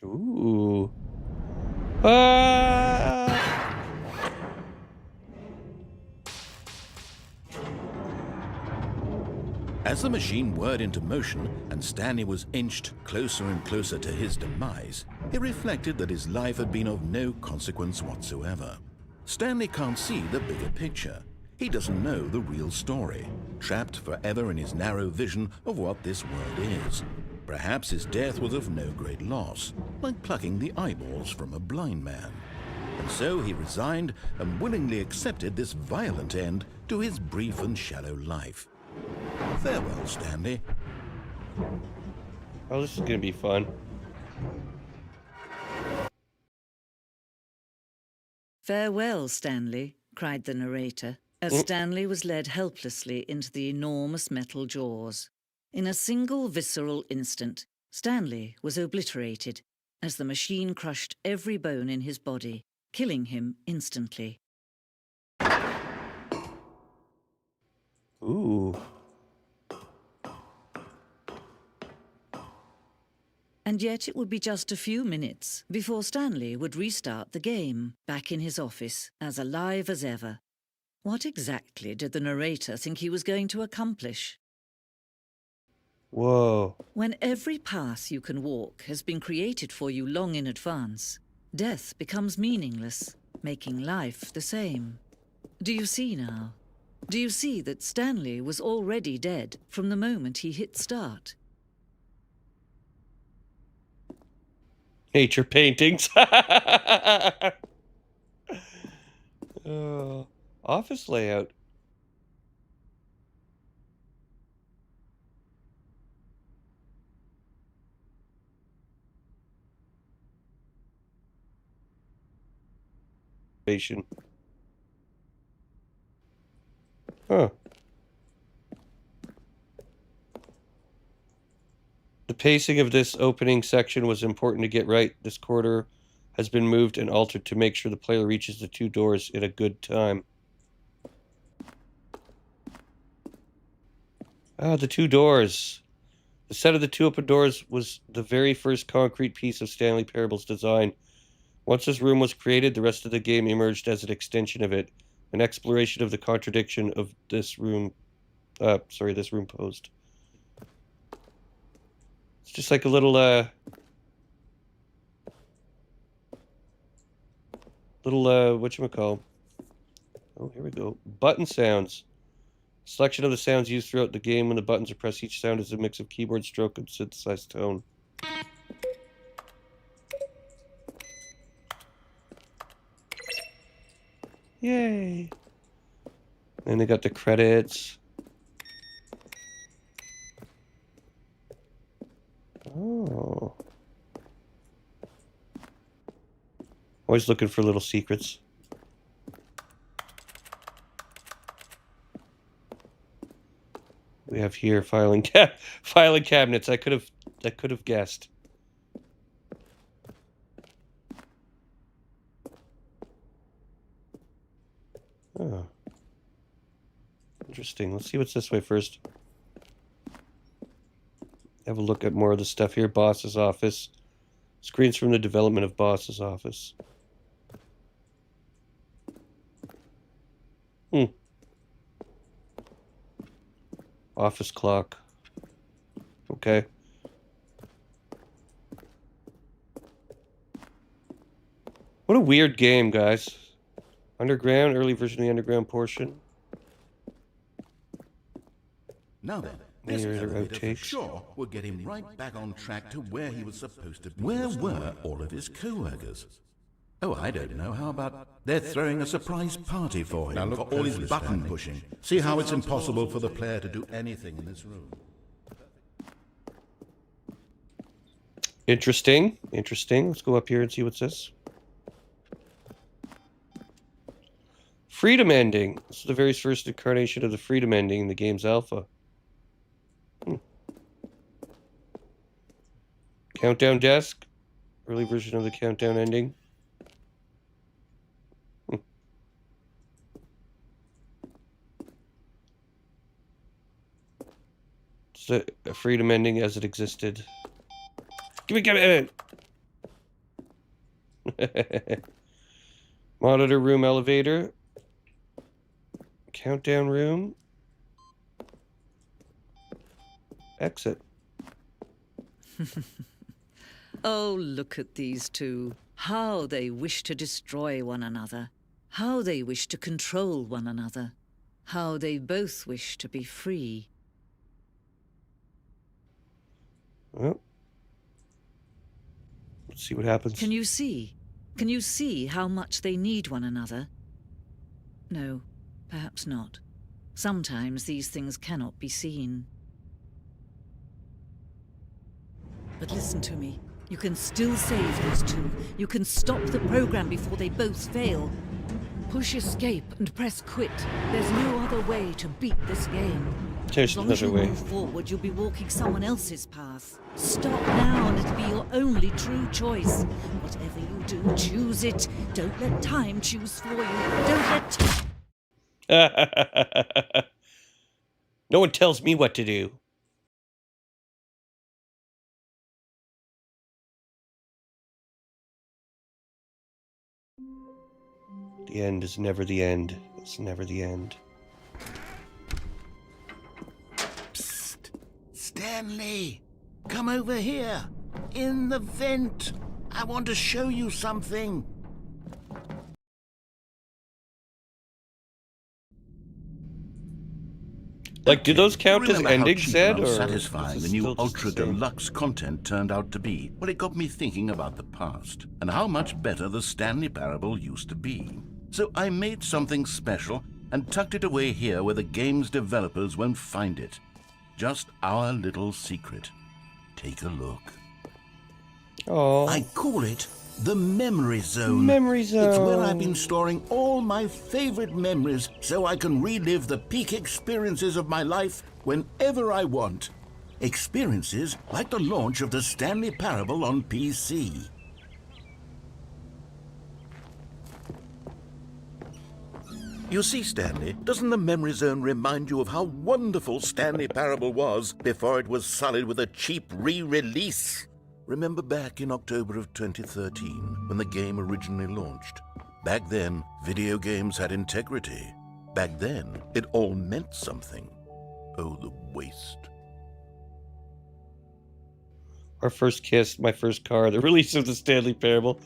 Ooh. As the machine whirred into motion and Stanley was inched closer and closer to his demise, he reflected that his life had been of no consequence whatsoever. Stanley can't see the bigger picture. He doesn't know the real story, trapped forever in his narrow vision of what this world is. Perhaps his death was of no great loss, like plucking the eyeballs from a blind man. And so he resigned and willingly accepted this violent end to his brief and shallow life. Farewell, Stanley. Oh, this is gonna be fun. Farewell, Stanley, cried the narrator, as Stanley was led helplessly into the enormous metal jaws. In a single visceral instant, Stanley was obliterated as the machine crushed every bone in his body, killing him instantly. Ooh. And yet it would be just a few minutes before Stanley would restart the game, back in his office, as alive as ever. What exactly did the narrator think he was going to accomplish? Whoa. When every path you can walk has been created for you long in advance, death becomes meaningless, making life the same. Do you see now? Do you see that Stanley was already dead from the moment he hit start? Nature paintings. Office layout. Huh. The pacing of this opening section was important to get right. This corridor has been moved and altered to make sure the player reaches the two doors in a good time. Ah, the two doors. The set of the two open doors was the very first concrete piece of Stanley Parable's design. Once this room was created, the rest of the game emerged as an extension of it, an exploration of the contradiction of this room. This room posed. It's just like a little, whatchamacall. Oh, here we go. Button sounds. Selection of the sounds used throughout the game when the buttons are pressed. Each sound is a mix of keyboard stroke and synthesized tone. Yay! And they got the credits. Oh. Always looking for little secrets. We have here filing cabinets. I could have guessed. Oh. Interesting. Let's see what's this way first. Have a look at more of the stuff here. Boss's office. Screens from the development of Boss's office. Office clock. Okay. What a weird game, guys. Underground, early version of the underground portion. Now then, this elevator for sure will get him right back on track to where he was supposed to be. Where were all of his co-workers? Oh, I don't know. How about they're throwing a surprise party for him for all his button pushing? See how it's impossible for the player to do anything in this room. Interesting. Interesting. Let's go up here and see what's this. Freedom ending. This is the very first incarnation of the freedom ending in the game's alpha. Countdown desk. Early version of the countdown ending. It's a freedom ending as it existed. Give me. Monitor room, elevator. Countdown room. Exit. Oh, look at these two. How they wish to destroy one another. How they wish to control one another. How they both wish to be free. Well, let's see what happens. Can you see? Can you see how much they need one another? No, perhaps not. Sometimes these things cannot be seen. But listen to me. You can still save those two. You can stop the program before they both fail. Push escape and press quit. There's no other way to beat this game. There's as long as you another way. move forward, you'll be walking someone else's path. Stop now and it'll be your only true choice. Whatever you do, choose it. Don't let time choose for you. Don't let... No one tells me what to do. The end is never the end. It's never the end. Psst! Stanley! Come over here! In the vent! I want to show you something! Like, do those count as Remember how endings, cheap Zed, and or unsatisfying is the it new still just ultra the same? deluxe content turned out to be? Well, it got me thinking about the past and how much better the Stanley Parable used to be. So I made something special and tucked it away here where the game's developers won't find it. Just our little secret. Take a look. Oh. I call it the Memory Zone. Memory Zone. It's where I've been storing all my favorite memories so I can relive the peak experiences of my life whenever I want. Experiences like the launch of the Stanley Parable on PC. You see, Stanley, doesn't the Memory Zone remind you of how wonderful Stanley Parable was before it was sullied with a cheap re-release? Remember back in October of 2013, when the game originally launched? Back then, video games had integrity. Back then, it all meant something. Oh, the waste. Our first kiss, my first car, the release of the Stanley Parable.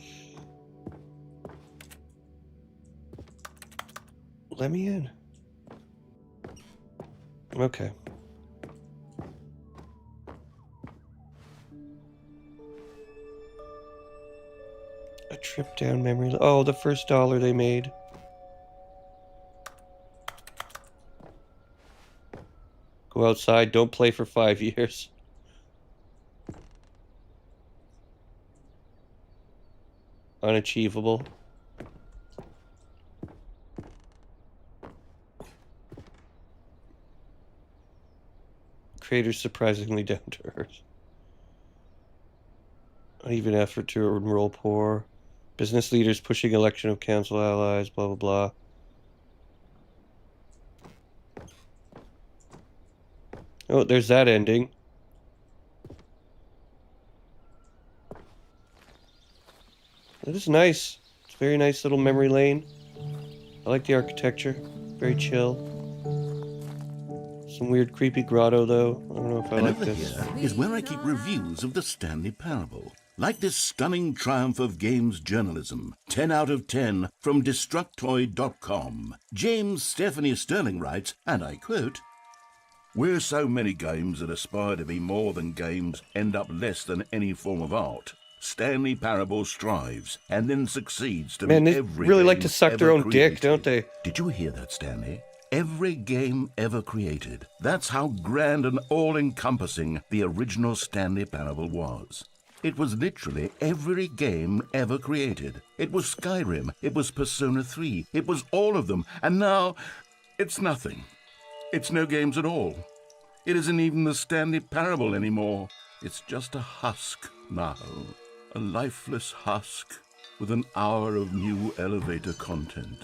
Let me in. Okay. A trip down memory lane. Oh, the first dollar they made. Go outside, don't play for 5 years. Unachievable. Traders surprisingly down to earth. Uneven effort to enroll poor. Business leaders pushing election of council allies, blah, blah, blah. Oh, there's that ending. It is nice. It's a very nice little memory lane. I like the architecture. Very chill. Some weird creepy grotto, though. I don't know if I like this. Here is where I keep reviews of the Stanley Parable. Like this stunning triumph of games journalism. 10 out of 10 from Destructoid.com. James Stephanie Sterling writes, and I quote, "Where so many games that aspire to be more than games end up less than any form of art, Stanley Parable strives and then succeeds to Man, make they every really game like to suck their ever own created." dick, don't they? Did you hear that, Stanley? Every game ever created. That's how grand and all-encompassing the original Stanley Parable was. It was literally every game ever created. It was Skyrim. It was Persona 3. It was all of them. And now, it's nothing. It's no games at all. It isn't even the Stanley Parable anymore. It's just a husk now. A lifeless husk with an hour of new elevator content.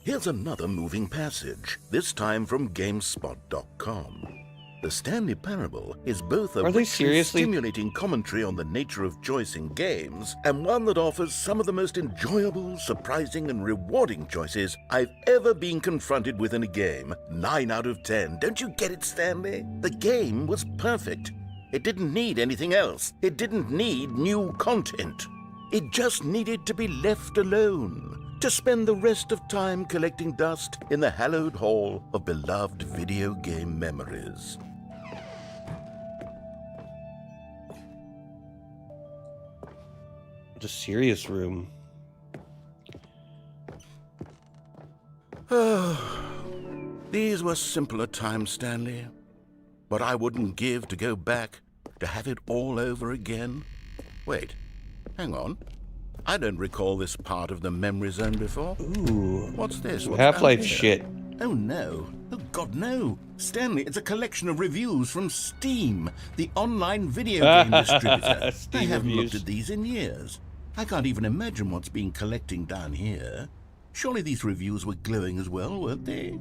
Here's another moving passage, this time from GameSpot.com. The Stanley Parable is both a richly stimulating commentary on the nature of choice in games and one that offers some of the most enjoyable, surprising, and rewarding choices I've ever been confronted with in a game. 9 out of 10. Don't you get it, Stanley? The game was perfect. It didn't need anything else. It didn't need new content. It just needed to be left alone, to spend the rest of time collecting dust in the hallowed hall of beloved video game memories. The serious room. These were simpler times, Stanley. But I wouldn't give to go back, to have it all over again. Wait, hang on. I don't recall this part of the memory zone before. Ooh. What's this? What's Half-Life down here? shit. Oh no. Oh God, no. Stanley, it's a collection of reviews from Steam, the online video game distributor. Steam I haven't reviews. looked at these in years. I can't even imagine what's been collecting down here. Surely these reviews were glowing as well, weren't they?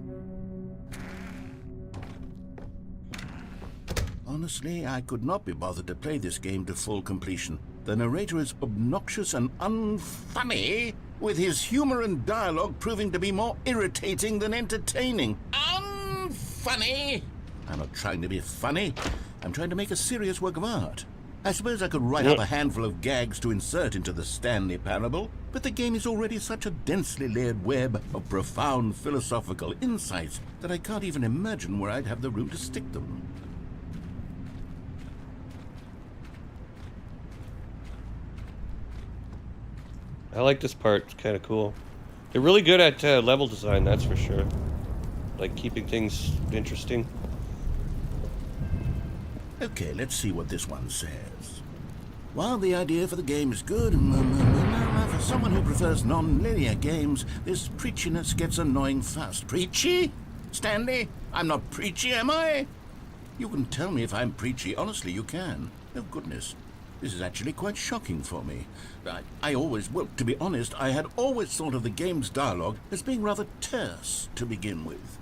Honestly, I could not be bothered to play this game to full completion. The narrator is obnoxious and unfunny, with his humor and dialogue proving to be more irritating than entertaining. Unfunny! I'm not trying to be funny. I'm trying to make a serious work of art. I suppose I could write up a handful of gags to insert into the Stanley Parable, but the game is already such a densely layered web of profound philosophical insights that I can't even imagine where I'd have the room to stick them. I like this part. It's kind of cool. They're really good at level design, that's for sure. Like keeping things interesting. Okay, let's see what this one says. While the idea for the game is good, for someone who prefers non-linear games, this preachiness gets annoying fast. Preachy? Stanley? I'm not preachy, am I? You can tell me if I'm preachy. Honestly, you can. Oh, goodness. This is actually quite shocking for me. Well, to be honest, I had always thought of the game's dialogue as being rather terse to begin with.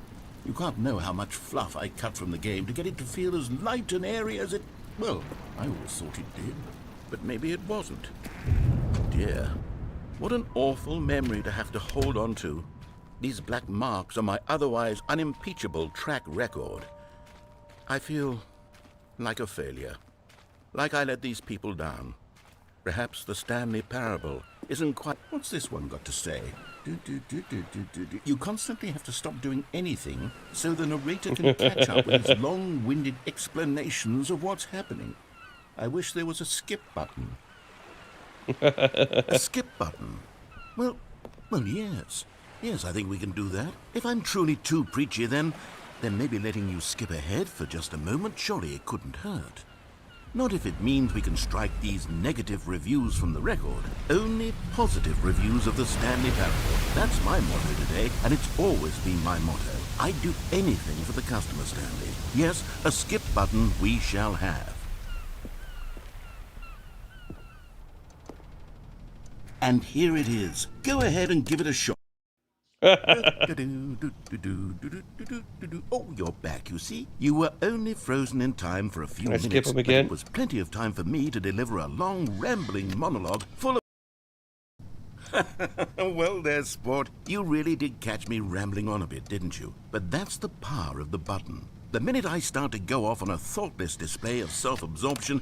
You can't know how much fluff I cut from the game to get it to feel as light and airy as it... Well, I always thought it did, but maybe it wasn't. Dear, what an awful memory to have to hold on to. These black marks on my otherwise unimpeachable track record. I feel like a failure. Like I let these people down. Perhaps the Stanley Parable isn't quite... What's this one got to say? You constantly have to stop doing anything so the narrator can catch up with his long-winded explanations of what's happening. I wish there was a skip button. A skip button? Well, yes. Yes, I think we can do that. If I'm truly too preachy, then maybe letting you skip ahead for just a moment, surely it couldn't hurt. Not if it means we can strike these negative reviews from the record. Only positive reviews of the Stanley Parable. That's my motto today, and it's always been my motto. I'd do anything for the customer, Stanley. Yes, a skip button we shall have. And here it is. Go ahead and give it a shot. Oh, you're back, you see? You were only frozen in time for a few minutes. Skip him again? But it was plenty of time for me to deliver a long, rambling monologue full of... Well there, sport. You really did catch me rambling on a bit, didn't you? But that's the power of the button. The minute I start to go off on a thoughtless display of self-absorption...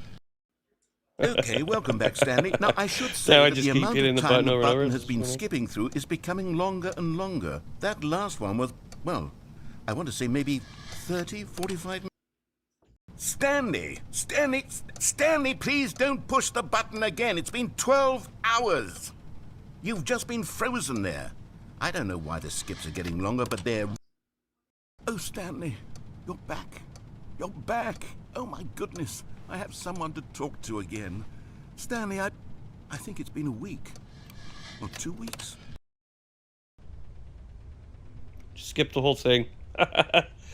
Okay, welcome back, Stanley. Now, I should say that the amount of time the button has been skipping through is becoming longer and longer. That last one was, well, I want to say maybe 30, 45 minutes. Stanley, please don't push the button again. It's been 12 hours. You've just been frozen there. I don't know why the skips are getting longer, but they're... Oh, Stanley, you're back. You're back. Oh, my goodness. I have someone to talk to again. Stanley, I think it's been a week. Or 2 weeks. Just skip the whole thing.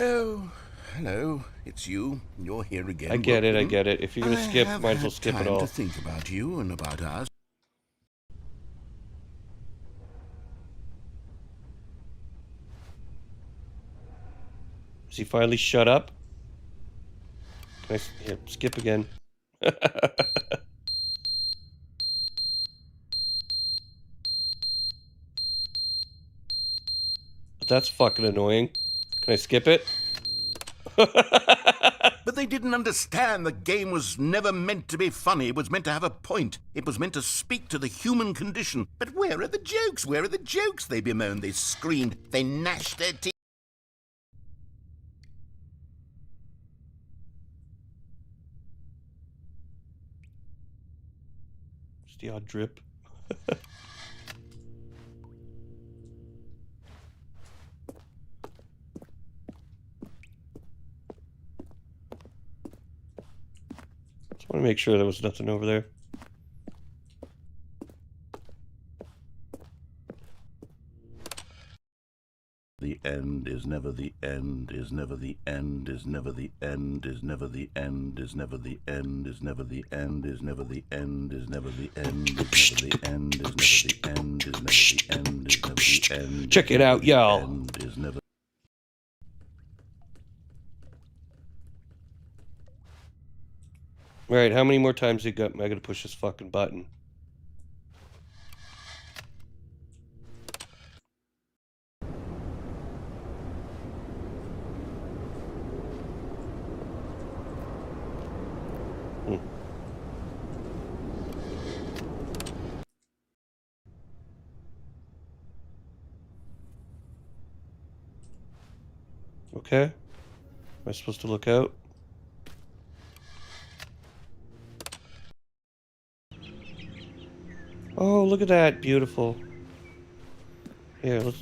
Oh, hello. It's you. You're here again. I get it. If you're going to skip, might as well skip it all. I have time to think about you and about us. Does he finally shut up? Here, skip again. That's fucking annoying. Can I skip it? But they didn't understand the game was never meant to be funny. It was meant to have a point. It was meant to speak to the human condition. But where are the jokes? Where are the jokes? They bemoaned, they screamed, they gnashed their teeth. The odd drip. Just want to make sure there was nothing over there. The end is never the end, is never the end, is never the end, is never the end, is never the end, is never the end, is never the end, is never the end, is never the end, is never the end, is never the end, is never the end. Check it out, y'all. Alright, how many more times am I gonna push this fucking button? Okay. Am I supposed to look out? Oh, look at that. Beautiful. Here, can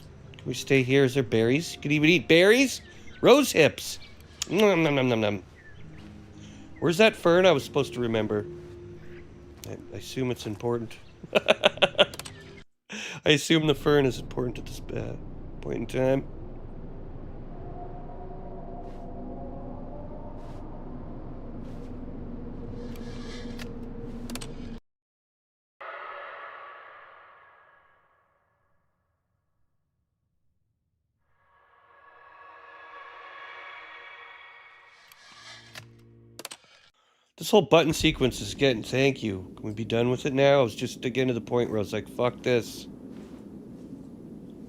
we stay here? Is there berries? You can even eat berries? Rose hips. Nom, nom, nom, nom, nom. Where's that fern I was supposed to remember? I assume it's important. I assume the fern is important at this point in time. This whole button sequence is getting... Thank you. Can we be done with it now? I was just getting to the point where I was like, fuck this.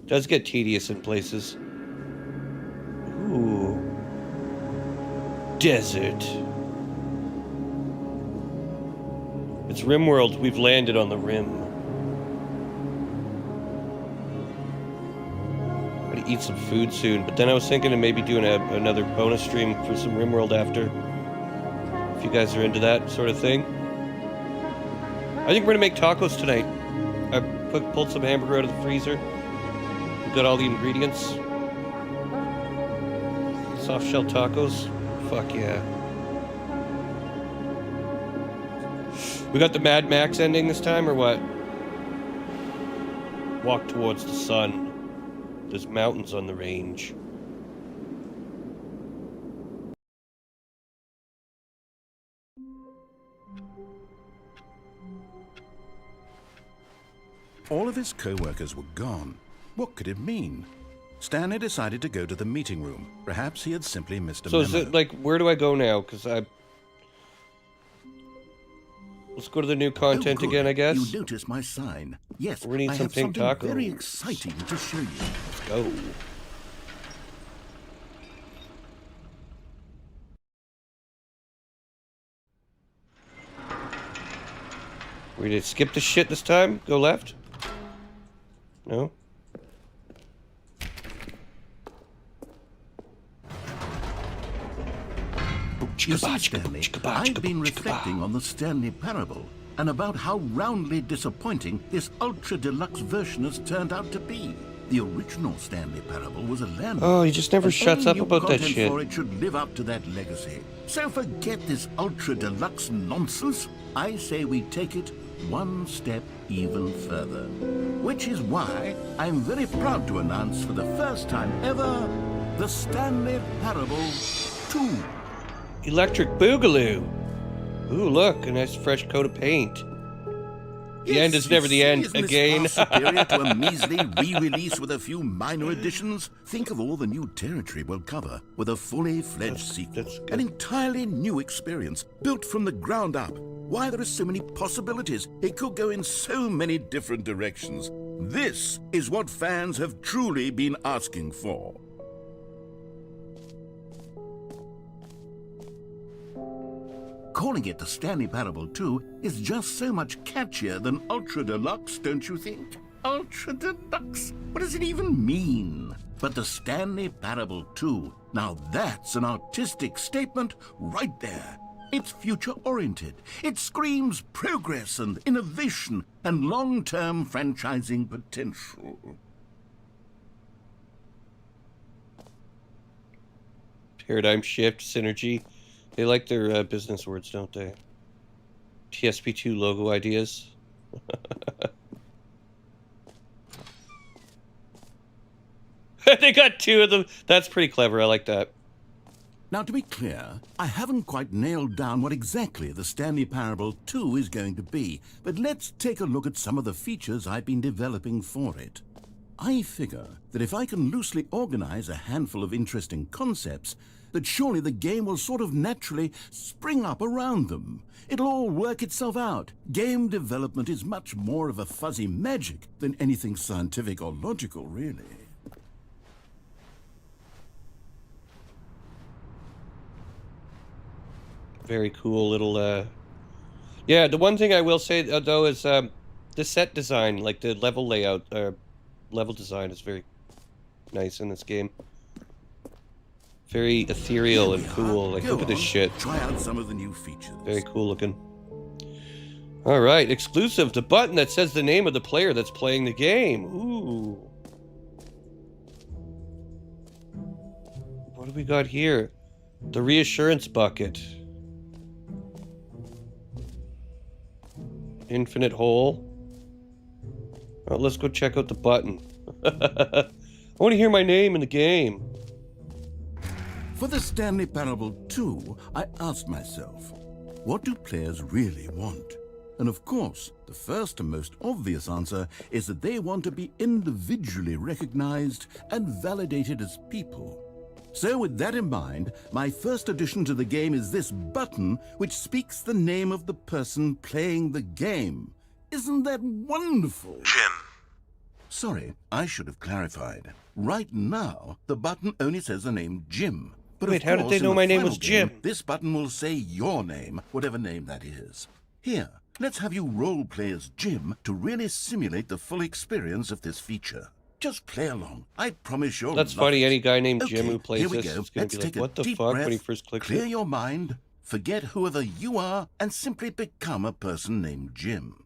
It does get tedious in places. Ooh. Desert. It's RimWorld. We've landed on the rim. I'm gonna eat some food soon, but then I was thinking of maybe doing another bonus stream for some RimWorld after. If you guys are into that sort of thing. I think we're gonna make tacos tonight. I pulled some hamburger out of the freezer. We've got all the ingredients. Soft shell tacos. Fuck yeah. We got the Mad Max ending this time, or what? Walk towards the sun. There's mountains on the range. All of his co-workers were gone. What could it mean? Stanley decided to go to the meeting room. Perhaps he had simply missed a So memo. is it like, where do I go now? Because let's go to the new content again, I guess. You noticed my sign. Yes, we need I some have pink something tacos. very exciting to show you. Let's go. We did skip the shit this time? Go left? No? You see, Stanley, I've been reflecting on the Stanley Parable and about how roundly disappointing this ultra-deluxe version has turned out to be. The original Stanley Parable was a landmark. Oh, he just never and shuts any up new about that content shit. For it should live up to that legacy. So forget this ultra-deluxe nonsense. I say we take it one step even further. Which is why I'm very proud to announce for the first time ever, the Stanley Parable 2. Electric Boogaloo. Ooh, look, a nice fresh coat of paint. The end is never the end again. Isn't this far superior to a measly re-release with a few minor additions? Think of all the new territory we'll cover with a fully fledged sequel. An entirely new experience, built from the ground up. Why, there are so many possibilities. It could go in so many different directions. This is what fans have truly been asking for. Calling it the Stanley Parable 2 is just so much catchier than Ultra Deluxe, don't you think? Ultra Deluxe? What does it even mean? But the Stanley Parable 2, now that's an artistic statement right there. It's future-oriented. It screams progress and innovation and long-term franchising potential. Paradigm shift, synergy. They like their business words, don't they? TSP2 logo ideas. They got two of them. That's pretty clever. I like that. Now, to be clear, I haven't quite nailed down what exactly the Stanley Parable 2 is going to be, but let's take a look at some of the features I've been developing for it. I figure that if I can loosely organize a handful of interesting concepts, that surely the game will sort of naturally spring up around them. It'll all work itself out. Game development is much more of a fuzzy magic than anything scientific or logical, really. Very cool little, Yeah, the one thing I will say, though, is the set design, like the level layout, level design is very nice in this game. Very ethereal and cool. Like, look at this shit. Try out some of the new features. Very cool looking. All right, exclusive. The button that says the name of the player that's playing the game. Ooh. What do we got here? The reassurance bucket. Infinite hole. Oh, let's go check out the button. I want to hear my name in the game. For the Stanley Parable 2, I asked myself, what do players really want? And of course, the first and most obvious answer is that they want to be individually recognized and validated as people. So with that in mind, my first addition to the game is this button which speaks the name of the person playing the game. Isn't that wonderful? Jim. Sorry, I should have clarified. Right now, the button only says the name Jim. But wait, of how did course, they know in my the name final was game, Jim? This button will say your name, whatever name that is. Here, let's have you role-play as Jim to really simulate the full experience of this feature. Just play along. I promise you'll That's love funny. it. Any guy named Okay, Jim who plays here we this go. is going Let's to be like, take a what the deep fuck, breath, when he first clicks clear it. your mind, forget whoever you are, and simply become a person named Jim.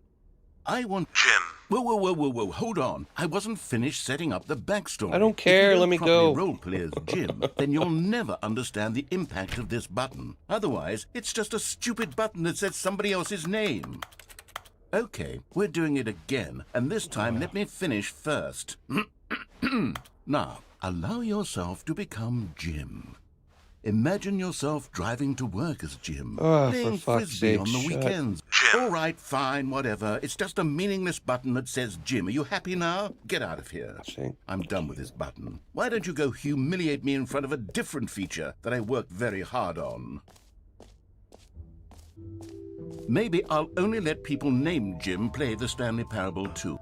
I want Jim. Whoa, hold on. I wasn't finished setting up the backstory. I don't care, let me go. If you don't properly role-play as Jim, then you'll never understand the impact of this button. Otherwise, it's just a stupid button that says somebody else's name. Okay, we're doing it again, and this time let me finish first. Now, allow yourself to become Jim. Imagine yourself driving to work as Jim, playing frisbee on the weekends. All right, fine, whatever. It's just a meaningless button that says Jim. Are you happy now? Get out of here. I'm done with this button. Why don't you go humiliate me in front of a different feature that I worked very hard on? Maybe I'll only let people named Jim play the Stanley Parable too.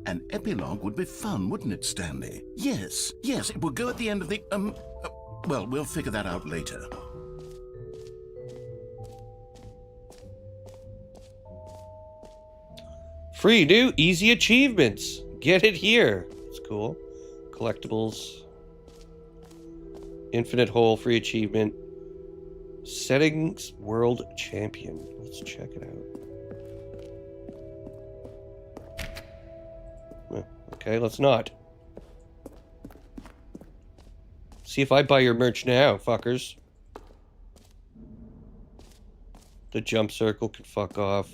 An epilogue would be fun, wouldn't it, Stanley? Yes, it will go at the end of the, well, we'll figure that out later. Free new easy achievements. Get it here. It's cool. Collectibles. Infinite hole free achievement. Settings world champion. Let's check it out. Okay, let's not. See if I buy your merch now, fuckers. The jump circle can fuck off.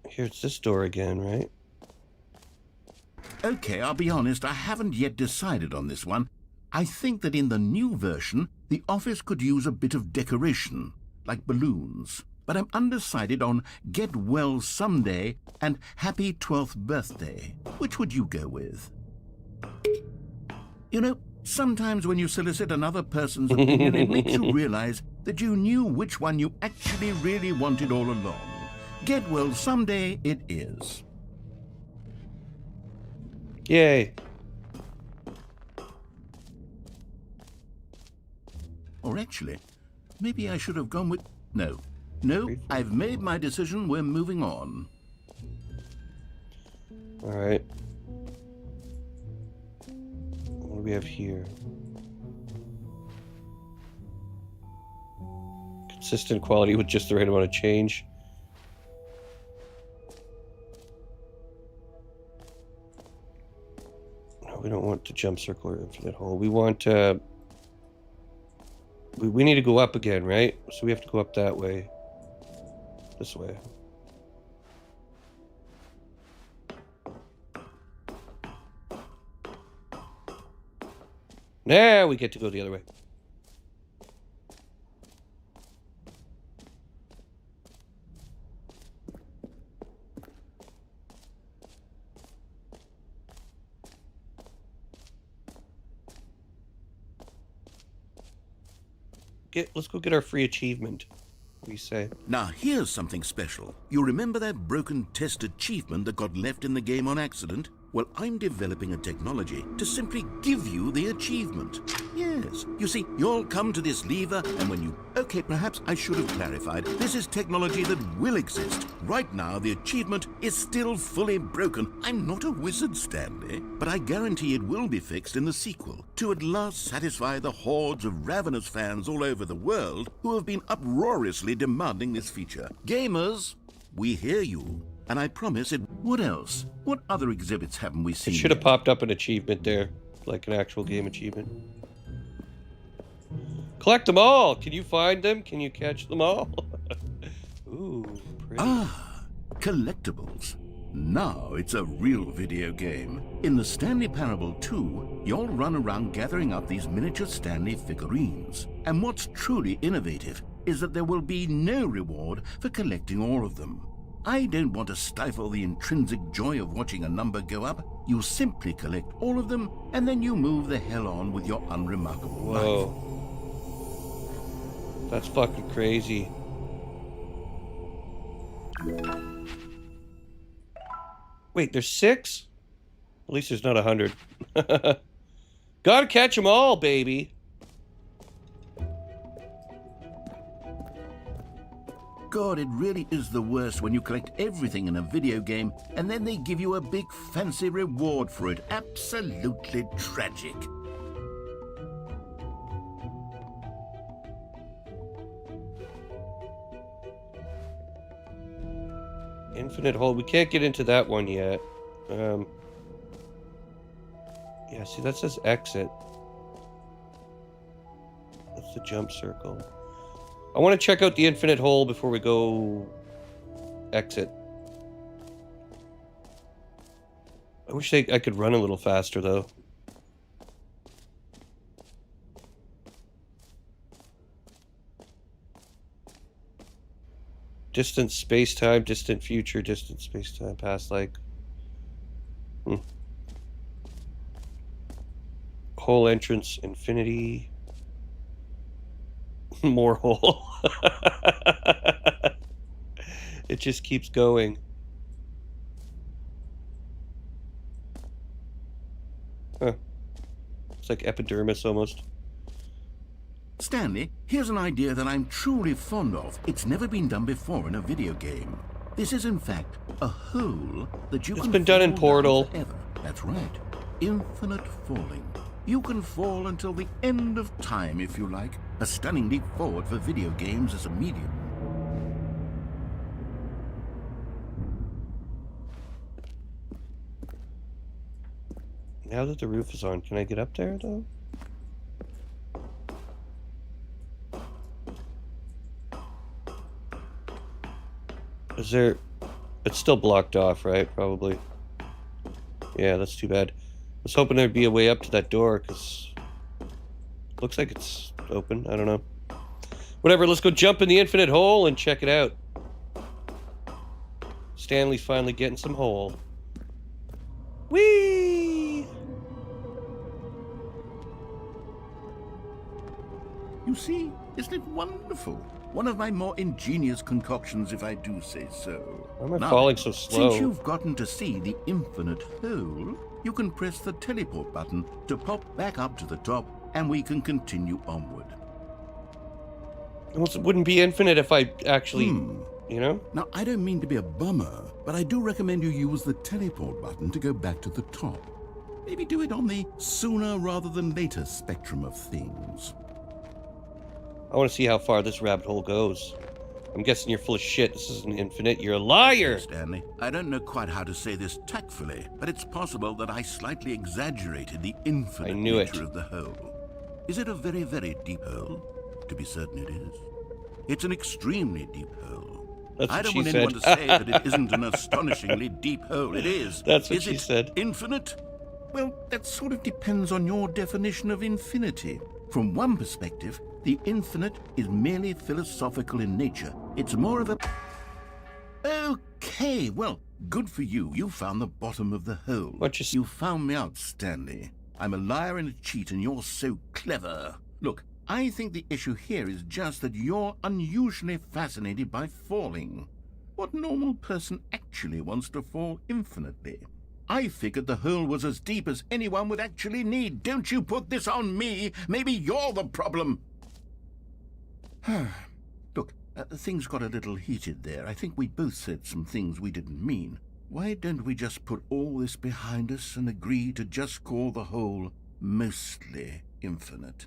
Here's this door again, right? Okay, I'll be honest, I haven't yet decided on this one. I think that in the new version, the office could use a bit of decoration, like balloons. But I'm undecided on Get Well Someday and Happy 12th Birthday. Which would you go with? You know, sometimes when you solicit another person's opinion, it makes you realize that you knew which one you actually really wanted all along. Get Well Someday it is. Yay. Or actually, maybe I should have gone with... No, I've made my decision. We're moving on. All right. What do we have here? Consistent quality with just the right amount of change. No, we don't want to jump circle or infinite hole. We want we need to go up again, right? So we have to go up that way. This way. Now we get to go the other way. Let's go get our free achievement, we say. Now, here's something special. You remember that broken test achievement that got left in the game on accident? Well, I'm developing a technology to simply give you the achievement. Yes. You see, you'll come to this lever, and when you... Okay, perhaps I should have clarified. This is technology that will exist. Right now, the achievement is still fully broken. I'm not a wizard, Stanley, but I guarantee it will be fixed in the sequel to at last satisfy the hordes of ravenous fans all over the world who have been uproariously demanding this feature. Gamers, we hear you. And I promise it... What else? What other exhibits haven't we seen? It should have popped up an achievement there. Like an actual game achievement. Collect them all! Can you find them? Can you catch them all? Ooh, pretty. Ah, collectibles. Now it's a real video game. In the Stanley Parable 2, you'll run around gathering up these miniature Stanley figurines. And what's truly innovative is that there will be no reward for collecting all of them. I don't want to stifle the intrinsic joy of watching a number go up. You simply collect all of them, and then you move the hell on with your unremarkable life. That's fucking crazy. Wait, there's 6? At least there's not 100. Gotta catch them all, baby. God, it really is the worst when you collect everything in a video game and then they give you a big fancy reward for it. Absolutely tragic. Infinite hole. We can't get into that one yet. Yeah, see, that says exit. That's the jump circle. I want to check out the infinite hole before we go exit. I wish I could run a little faster, though. Distant space-time, distant future, distant space-time, past, like... Hole entrance, infinity... More hole. It just keeps going. Huh. It's like epidermis, almost. Stanley, here's an idea that I'm truly fond of. It's never been done before in a video game. This is, in fact, a hole that you can... It's been done in Portal. Forever. That's right. Infinite falling. You can fall until the end of time, if you like. A stunning leap forward for video games as a medium. Now that the roof is on, can I get up there, though? Is there... It's still blocked off, right? Probably. Yeah, that's too bad. I was hoping there'd be a way up to that door, because... Looks like it's open. I don't know. Whatever, let's go jump in the infinite hole and check it out. Stanley's finally getting some hole. Whee! You see, isn't it wonderful? One of my more ingenious concoctions, if I do say so. Why am I falling so slow? Since you've gotten to see the infinite hole, you can press the teleport button to pop back up to the top, and we can continue onward. Well, it wouldn't be infinite if I actually, you know? Now, I don't mean to be a bummer, but I do recommend you use the teleport button to go back to the top. Maybe do it on the sooner rather than later spectrum of things. I want to see how far this rabbit hole goes. I'm guessing you're full of shit. This isn't infinite. You're a liar! Stanley, I don't know quite how to say this tactfully, but it's possible that I slightly exaggerated the infinite nature of the hole. Is it a very, very deep hole? To be certain it is. It's an extremely deep hole. That's I what don't she want said. anyone to say that it isn't an astonishingly deep hole. It is. That's what is she it said. Infinite? Well, that sort of depends on your definition of infinity. From one perspective, the infinite is merely philosophical in nature. It's more of a... Okay, well, good for you. You found the bottom of the hole. You found me out, Stanley. I'm a liar and a cheat, and you're so clever. Look, I think the issue here is just that you're unusually fascinated by falling. What normal person actually wants to fall infinitely? I figured the hole was as deep as anyone would actually need. Don't you put this on me. Maybe you're the problem. Look, things got a little heated there. I think we both said some things we didn't mean. Why don't we just put all this behind us and agree to just call the hole mostly infinite?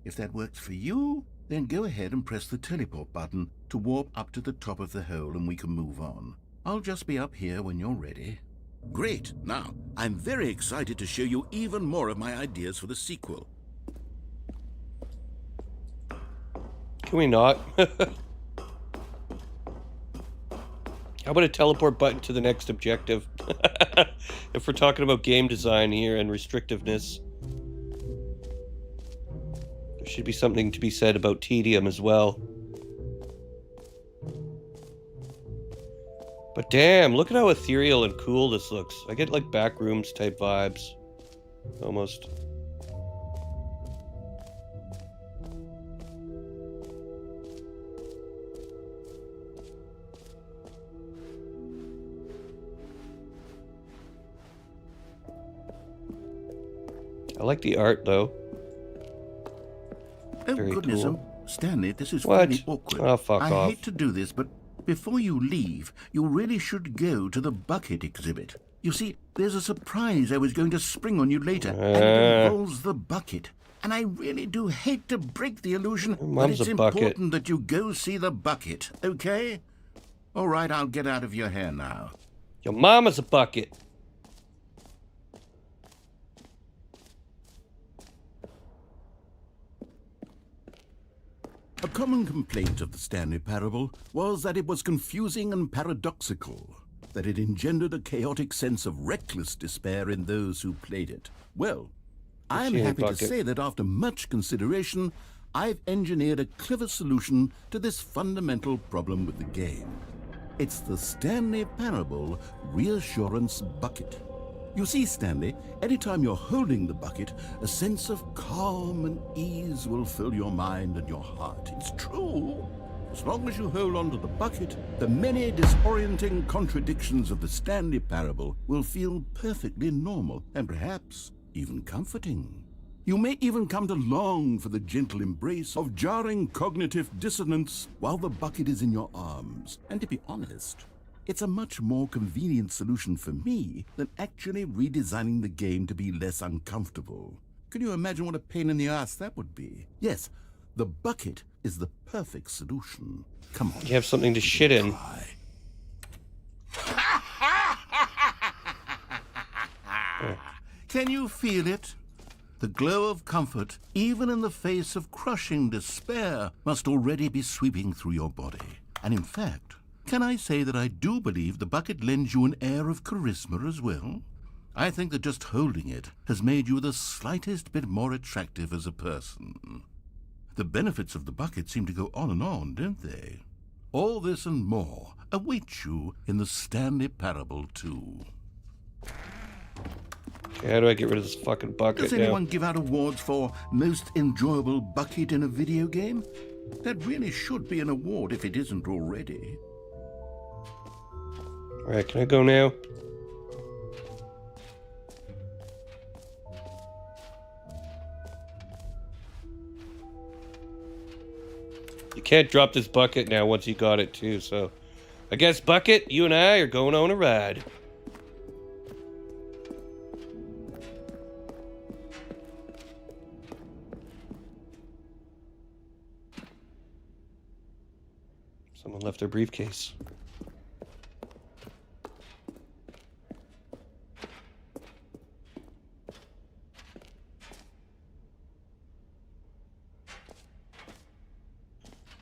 If that works for you, then go ahead and press the teleport button to warp up to the top of the hole and we can move on. I'll just be up here when you're ready. Great. Now, I'm very excited to show you even more of my ideas for the sequel. Can we not? How about a teleport button to the next objective? If we're talking about game design here and restrictiveness. There should be something to be said about tedium as well. But damn, look at how ethereal and cool this looks. I get like Backrooms type vibes. Almost. I like the art though. Oh, Very goodness, cool. Stanley, this is What? really awkward. Oh, fuck I off. hate to do this, but before you leave, you really should go to the bucket exhibit. You see, there's a surprise I was going to spring on you later, and it involves the bucket. And I really do hate to break the illusion, but Mum's it's a bucket. important that you go see the bucket, okay? All right, I'll get out of your hair now. Your mama's a bucket. A common complaint of the Stanley Parable was that it was confusing and paradoxical, that it engendered a chaotic sense of reckless despair in those who played it. Well, I am happy to say that after much consideration, I've engineered a clever solution to this fundamental problem with the game. It's the Stanley Parable Reassurance Bucket. You see, Stanley, anytime you're holding the bucket, a sense of calm and ease will fill your mind and your heart. It's true. As long as you hold on to the bucket, the many disorienting contradictions of the Stanley Parable will feel perfectly normal and perhaps even comforting. You may even come to long for the gentle embrace of jarring cognitive dissonance while the bucket is in your arms. And to be honest, it's a much more convenient solution for me than actually redesigning the game to be less uncomfortable. Can you imagine what a pain in the ass that would be? Yes, the bucket is the perfect solution. Come on. You have something to shit in. Can you feel it? The glow of comfort, even in the face of crushing despair, must already be sweeping through your body. And in fact, can I say that I do believe the bucket lends you an air of charisma as well? I think that just holding it has made you the slightest bit more attractive as a person. The benefits of the bucket seem to go on, don't they? All this and more await you in the Stanley Parable 2. Okay, how do I get rid of this fucking bucket Does anyone give out awards for most enjoyable bucket in a video game? That really should be an award if it isn't already. Alright, can I go now? You can't drop this bucket now once you got it too, so... I guess, Bucket, you and I are going on a ride. Someone left their briefcase.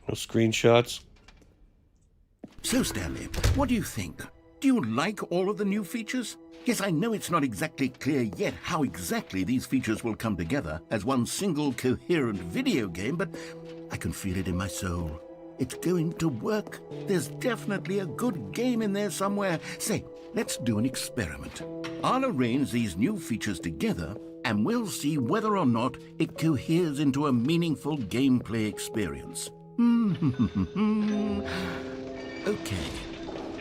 No screenshots. So, Stanley, what do you think? Do you like all of the new features? Yes, I know it's not exactly clear yet how exactly these features will come together as one single coherent video game, but I can feel it in my soul. It's going to work. There's definitely a good game in there somewhere. Say, let's do an experiment. I'll arrange these new features together, and we'll see whether or not it coheres into a meaningful gameplay experience. Okay.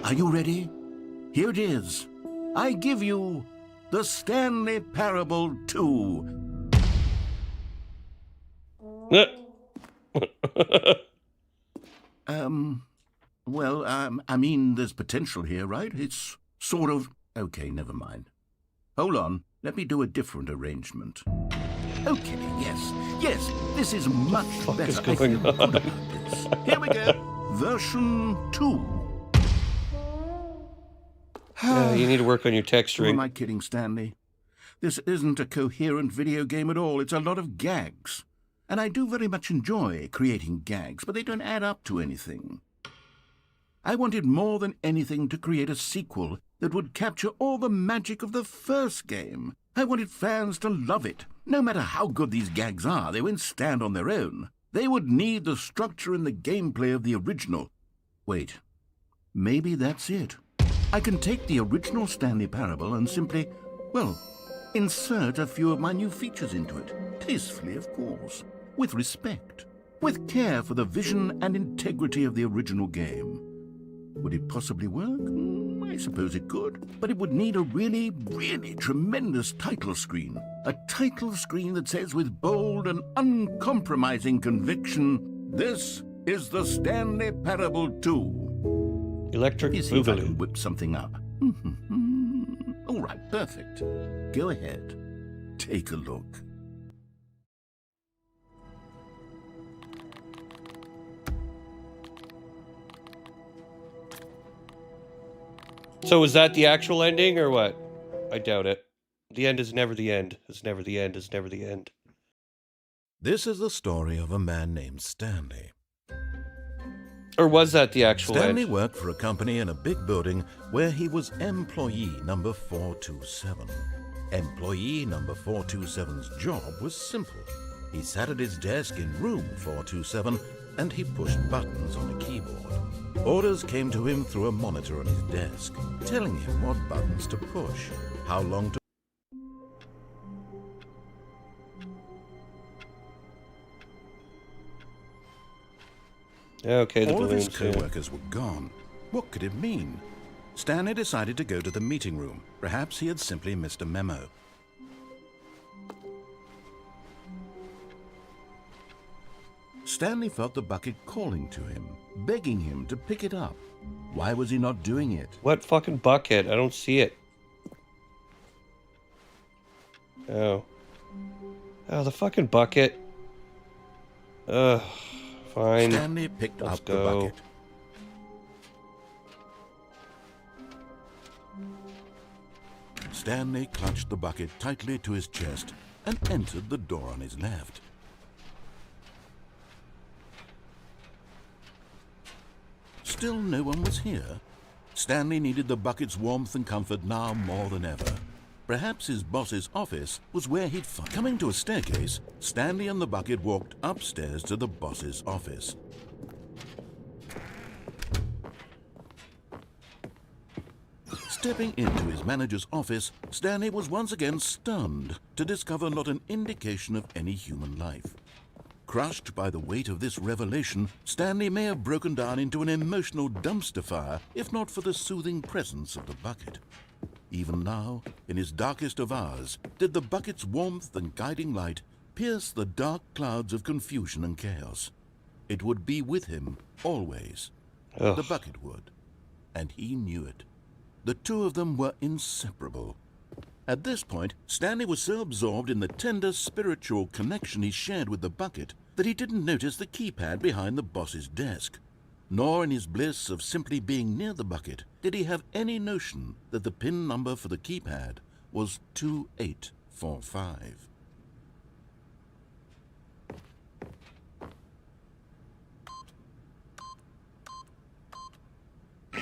Are you ready? Here it is. I give you the Stanley Parable 2. I mean, there's potential here, right? It's sort of... Okay, never mind. Hold on. Let me do a different arrangement. Okay, yes, this is much better. I feel good about this. Here we go. Version 2. You need to work on your texturing. Who am I kidding, Stanley? This isn't a coherent video game at all. It's a lot of gags. And I do very much enjoy creating gags, but they don't add up to anything. I wanted more than anything to create a sequel that would capture all the magic of the first game. I wanted fans to love it. No matter how good these gags are, they won't stand on their own. They would need the structure and the gameplay of the original. Wait, maybe that's it. I can take the original Stanley Parable and simply, well, insert a few of my new features into it. Tastefully, of course. With respect. With care for the vision and integrity of the original game. Would it possibly work? I suppose it could. But it would need a really, really tremendous title screen. A title screen that says with bold and uncompromising conviction, "This is the Stanley Parable 2. Electric You see if I Boogaloo. can whip something up. All right, perfect. Go ahead. Take a look. So is that the actual ending or what? I doubt it. The end is never the end. It's never the end. It's never the end. This is the story of a man named Stanley. Or was that the actual Stanley end? worked for a company in a big building where he was employee number 427. Employee number 427's job was simple. He sat at his desk in room 427 and he pushed buttons on a keyboard. Orders came to him through a monitor on his desk, telling him what buttons to push, how long to... Okay, the All of his balloons, co-workers were gone. What could it mean? Stanley decided to go to the meeting room. Perhaps he had simply missed a memo. Stanley felt the bucket calling to him, begging him to pick it up. Why was he not doing it? What fucking bucket? I don't see it. Oh. Oh, the fucking bucket. Ugh. Fine. Stanley picked up the bucket. Stanley clutched the bucket tightly to his chest and entered the door on his left. Still no one was here. Stanley needed the bucket's warmth and comfort now more than ever. Perhaps his boss's office was where he'd find. Coming to a staircase, Stanley and the bucket walked upstairs to the boss's office. Stepping into his manager's office, Stanley was once again stunned to discover not an indication of any human life. Crushed by the weight of this revelation, Stanley may have broken down into an emotional dumpster fire if not for the soothing presence of the bucket. Even now, in his darkest of hours, did the bucket's warmth and guiding light pierce the dark clouds of confusion and chaos. It would be with him, always. Ugh. The bucket would. And he knew it. The two of them were inseparable. At this point, Stanley was so absorbed in the tender spiritual connection he shared with the bucket that he didn't notice the keypad behind the boss's desk. Nor in his bliss of simply being near the bucket did he have any notion that the PIN number for the keypad was 2845.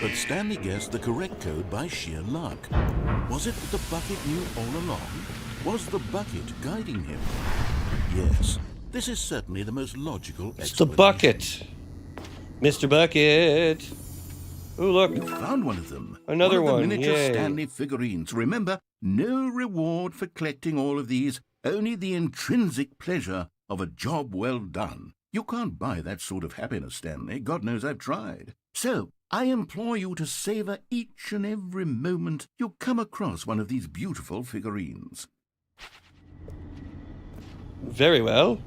But Stanley guessed the correct code by sheer luck. Was it that the bucket knew all along? Was the bucket guiding him? Yes, this is certainly the most logical explanation. It's the bucket. Mr. Bucket. Oh, look. You found one of them. Another one. one. Of the miniature Yay. Stanley figurines. Remember, no reward for collecting all of these, only the intrinsic pleasure of a job well done. You can't buy that sort of happiness, Stanley. God knows I've tried. So, I implore you to savor each and every moment you come across one of these beautiful figurines. Very well.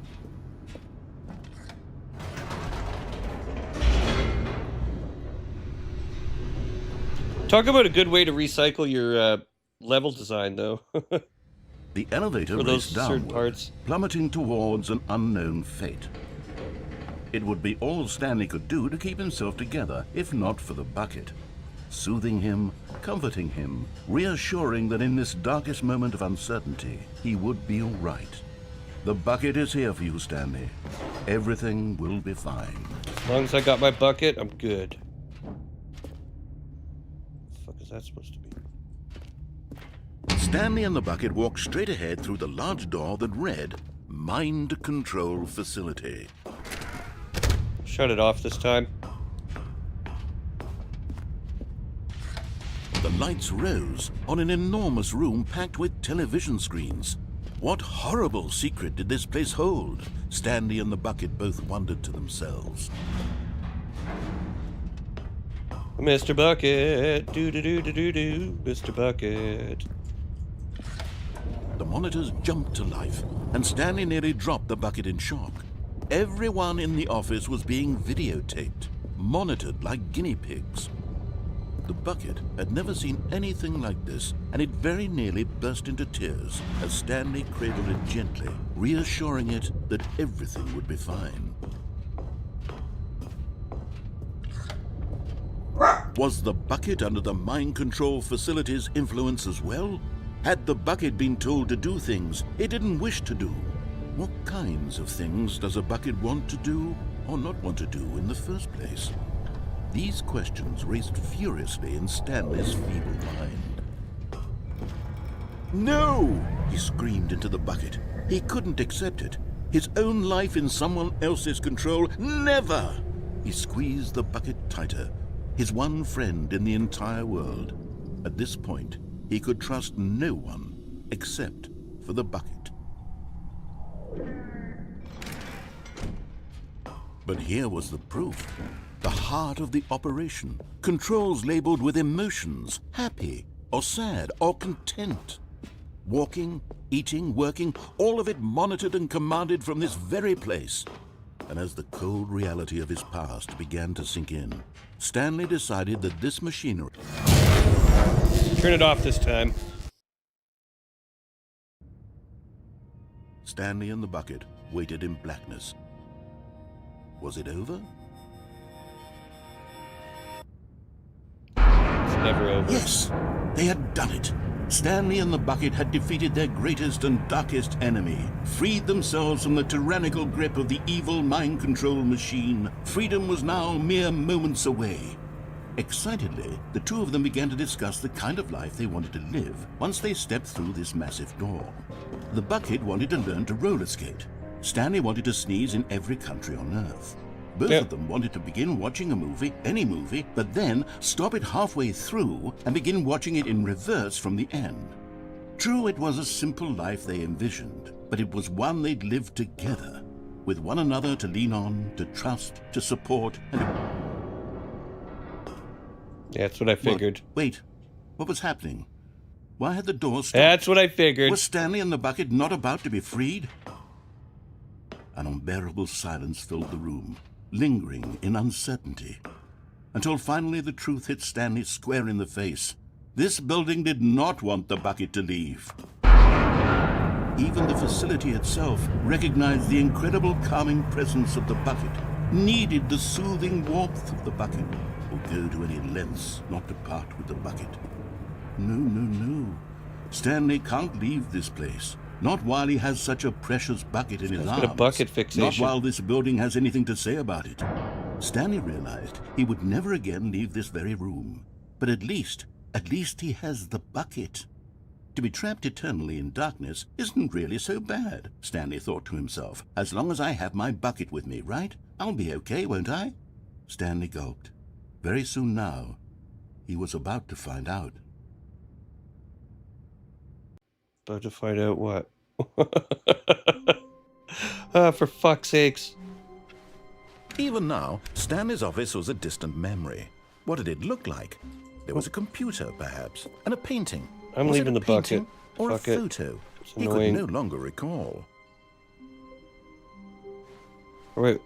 Talk about a good way to recycle your level design, though. The elevator For those raced certain downward, parts. plummeting towards an unknown fate. It would be all Stanley could do to keep himself together, if not for the bucket. Soothing him, comforting him, reassuring that in this darkest moment of uncertainty, he would be all right. The bucket is here for you, Stanley. Everything will be fine. As long as I got my bucket, I'm good. What the fuck is that supposed to be? Stanley and the bucket walked straight ahead through the large door that read, Mind Control Facility. Shut it off this time. The lights rose on an enormous room packed with television screens. What horrible secret did this place hold? Stanley and the bucket both wondered to themselves. Mr. Bucket, do-do-do-do-do-do, Mr. Bucket. The monitors jumped to life, and Stanley nearly dropped the bucket in shock. Everyone in the office was being videotaped, monitored like guinea pigs. The bucket had never seen anything like this, and it very nearly burst into tears as Stanley cradled it gently, reassuring it that everything would be fine. Was the bucket under the mind control facility's influence as well? Had the bucket been told to do things it didn't wish to do? What kinds of things does a bucket want to do or not want to do in the first place? These questions raced furiously in Stanley's feeble mind. No! He screamed into the bucket. He couldn't accept it. His own life in someone else's control, never! He squeezed the bucket tighter. His one friend in the entire world. At this point, he could trust no one except for the bucket. But here was the proof. The heart of the operation. Controls labeled with emotions, happy or sad or content. Walking, eating, working, all of it monitored and commanded from this very place. And as the cold reality of his past began to sink in, Stanley decided that this machinery... Turn it off this time. Stanley and the bucket waited in blackness. Was it over? It's never over. Yes, they had done it. Stanley and the bucket had defeated their greatest and darkest enemy, freed themselves from the tyrannical grip of the evil mind control machine. Freedom was now mere moments away. Excitedly, the two of them began to discuss the kind of life they wanted to live once they stepped through this massive door. The bucket wanted to learn to roller skate. Stanley wanted to sneeze in every country on Earth. Both of them wanted to begin watching a movie, any movie, but then stop it halfway through and begin watching it in reverse from the end. True, it was a simple life they envisioned, but it was one they'd lived together, with one another to lean on, to trust, to support, and... Yeah, that's what I figured. Wait, what was happening? Why had the door stopped? That's what I figured. Was Stanley and the bucket not about to be freed? An unbearable silence filled the room, lingering in uncertainty, until finally the truth hit Stanley square in the face. This building did not want the bucket to leave. Even the facility itself recognized the incredible calming presence of the bucket, needed the soothing warmth of the bucket, or go to any lengths not to part with the bucket. No, no, no. Stanley can't leave this place. Not while he has such a precious bucket in his arms. A bucket fixation. Not while this building has anything to say about it. Stanley realized he would never again leave this very room. But at least he has the bucket. To be trapped eternally in darkness isn't really so bad, Stanley thought to himself. As long as I have my bucket with me, right? I'll be okay, won't I? Stanley gulped. Very soon now, he was about to find out. About to find out what? For fuck's sakes. Even now, Stanley's office was a distant memory. What did it look like? There was a computer, perhaps, and a painting. I'm Was leaving it a the bucket. painting or Fuck a it. photo? It's He could annoying. no longer recall. Wait,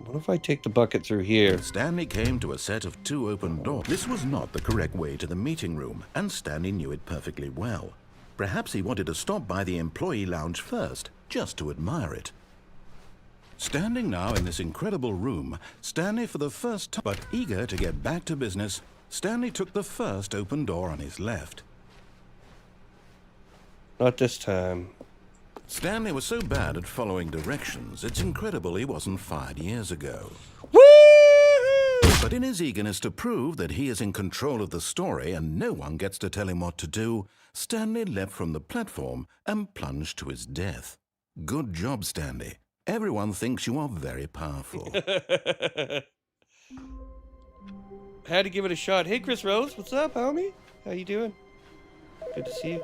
what if I take the bucket through here? Stanley came to a set of two open doors. This was not the correct way to the meeting room, and Stanley knew it perfectly well. Perhaps he wanted to stop by the employee lounge first, just to admire it. Standing now in this incredible room, Stanley for the first time, but eager to get back to business, Stanley took the first open door on his left. Not this time. Stanley was so bad at following directions, it's incredible he wasn't fired years ago. But in his eagerness to prove that he is in control of the story and no one gets to tell him what to do, Stanley leapt from the platform and plunged to his death. Good job, Stanley. Everyone thinks you are very powerful. Had to give it a shot. Hey, Chris Rose, what's up, homie? How you doing? Good to see you.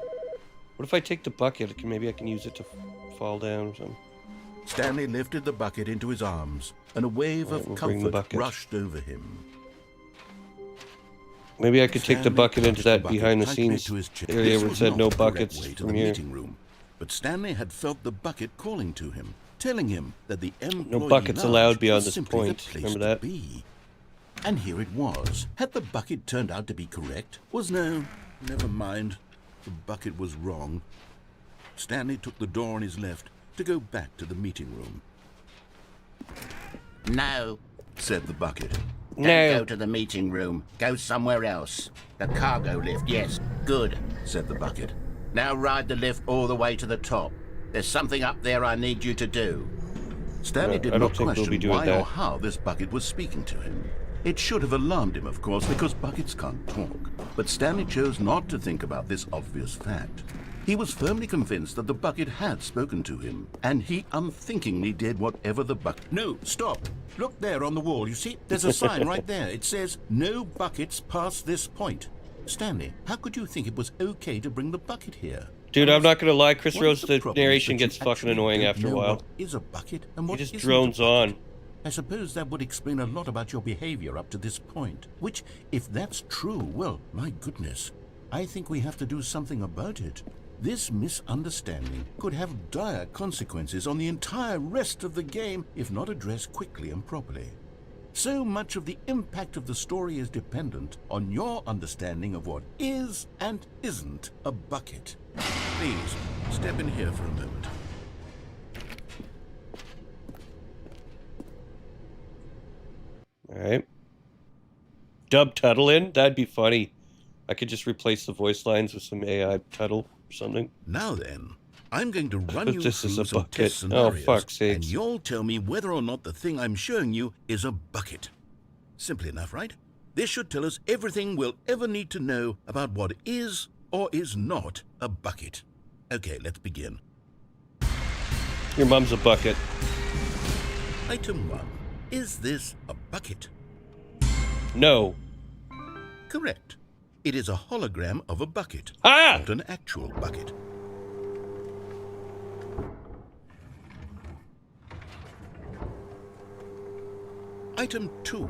What if I take the bucket? Maybe I can use it to fall down or something. Stanley lifted the bucket into his arms, and a wave of We'll bring the comfort bucket. rushed over him. Maybe I could take the Stanley bucket into clutched the that bucket behind the tightly scenes to his chest. area This where it was said not no the correct buckets way to from the here. meeting room, but Stanley had felt the bucket calling to him, telling him that the employee No buckets lounge allowed beyond was this simply the point. place Remember to that? be. And here it was. Had the bucket turned out to be correct? Never mind. The bucket was wrong. Stanley took the door on his left to go back to the meeting room. No, said the bucket. Don't go to the meeting room. Go somewhere else. The cargo lift, yes. Good, said the bucket. Now ride the lift all the way to the top. There's something up there I need you to do. Stanley did not question why or how this bucket was speaking to him. It should have alarmed him, of course, because buckets can't talk. But Stanley chose not to think about this obvious fact. He was firmly convinced that the bucket had spoken to him, and he unthinkingly did whatever the bucket... No, stop. Look there on the wall, you see? There's a sign right there. It says, no buckets past this point. Stanley, how could you think it was okay to bring the bucket here? Dude, I'm not gonna lie, Chris Rose, the narration gets fucking annoying after a while. What is a bucket and what he just isn't drones on. I suppose that would explain a lot about your behavior up to this point. Which, if that's true, well, my goodness, I think we have to do something about it. This misunderstanding could have dire consequences on the entire rest of the game if not addressed quickly and properly. So much of the impact of the story is dependent on your understanding of what is and isn't a bucket. Please, step in here for a moment. Alright. Dub Tuttle in? That'd be funny. I could just replace the voice lines with some AI Tuttle or something. Now then, I'm going to run you this through is a some bucket. test scenarios, Oh, fuck's sakes. and you'll tell me whether or not the thing I'm showing you is a bucket. Simple enough, right? This should tell us everything we'll ever need to know about what is or is not a bucket. Okay, let's begin. Your mom's a bucket. Item 1. Is this a bucket? No. Correct. It is a hologram of a bucket, not an actual bucket. Item 2.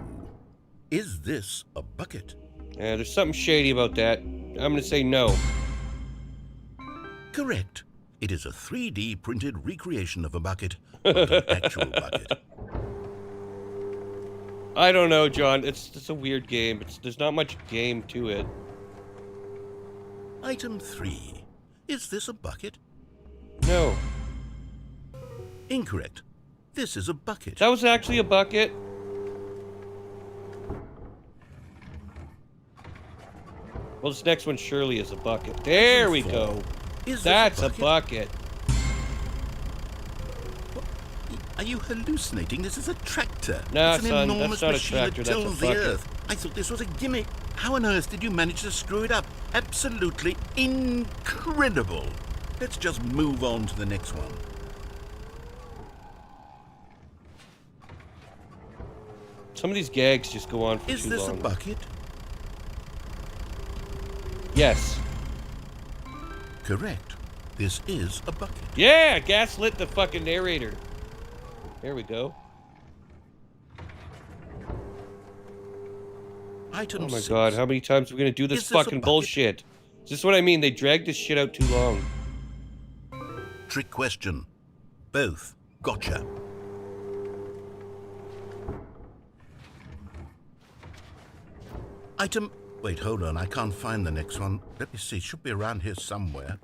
Is this a bucket? Yeah, there's something shady about that. I'm gonna say no. Correct. It is a 3D printed recreation of a bucket, not an actual bucket. I don't know, John. It's a weird game. There's not much game to it. Item 3. Is this a bucket? No. Incorrect. This is a bucket. That was actually a bucket. Well, this next one surely is a bucket. There we go. That's a bucket. Are you hallucinating? This is a tractor. No, it's an son, enormous that's not a machine tractor, that that's a tills the bucket. earth. I thought this was a gimmick. How on earth did you manage to screw it up? Absolutely incredible. Let's just move on to the next one. Some of these gags just go on for Is too this long. a bucket? Yes. Correct. This is a bucket. Yeah, gaslit the fucking narrator. There we go. Item Oh my 6. god, how many times are we gonna do this Is this a fucking bucket? bullshit? Is this what I mean? They dragged this shit out too long. Trick question. Both. Gotcha. Item... Wait, hold on. I can't find the next one. Let me see. It should be around here somewhere.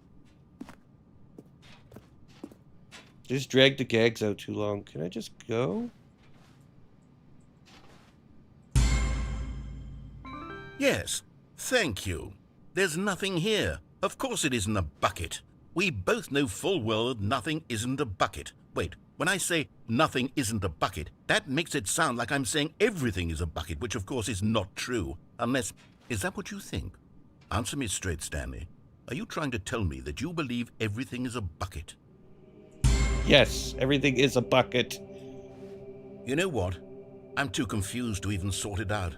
They just dragged the gags out too long. Can I just go? Yes. Thank you. There's nothing here. Of course it isn't a bucket. We both know full well that nothing isn't a bucket. Wait, when I say nothing isn't a bucket, that makes it sound like I'm saying everything is a bucket, which of course is not true. Unless... Is that what you think? Answer me straight, Stanley. Are you trying to tell me that you believe everything is a bucket? Yes, everything is a bucket. You know what? I'm too confused to even sort it out.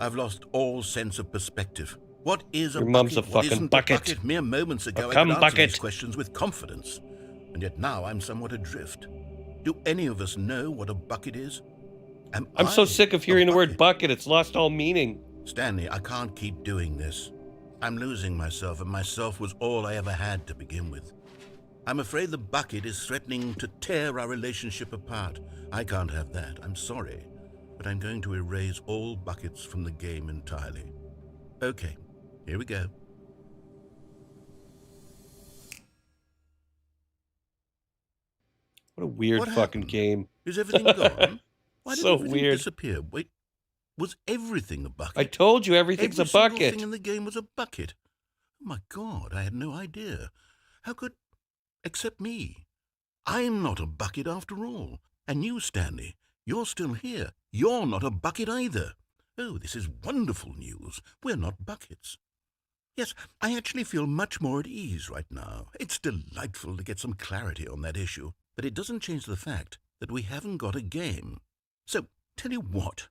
I've lost all sense of perspective. What is a Your bucket? mum's a What fucking isn't bucket. a bucket? Mere moments ago, I Come could answer these bucket. questions with confidence. And yet now I'm somewhat adrift. Do any of us know what a bucket is? I'm so sick of hearing the word bucket. It's lost all meaning. Stanley, I can't keep doing this. I'm losing myself, and myself was all I ever had to begin with. I'm afraid the bucket is threatening to tear our relationship apart. I can't have that. I'm sorry. But I'm going to erase all buckets from the game entirely. Okay, here we go. What a weird What fucking happened? game. Is everything gone? Why did So everything weird. disappear? Wait, Was everything a bucket? I told you everything's Every a bucket. single thing in the game was a bucket. Oh my God, I had no idea. How could... Except me. I'm not a bucket after all. And you, Stanley, you're still here. You're not a bucket either. Oh, this is wonderful news. We're not buckets. Yes, I actually feel much more at ease right now. It's delightful to get some clarity on that issue. But it doesn't change the fact that we haven't got a game. So, tell you what.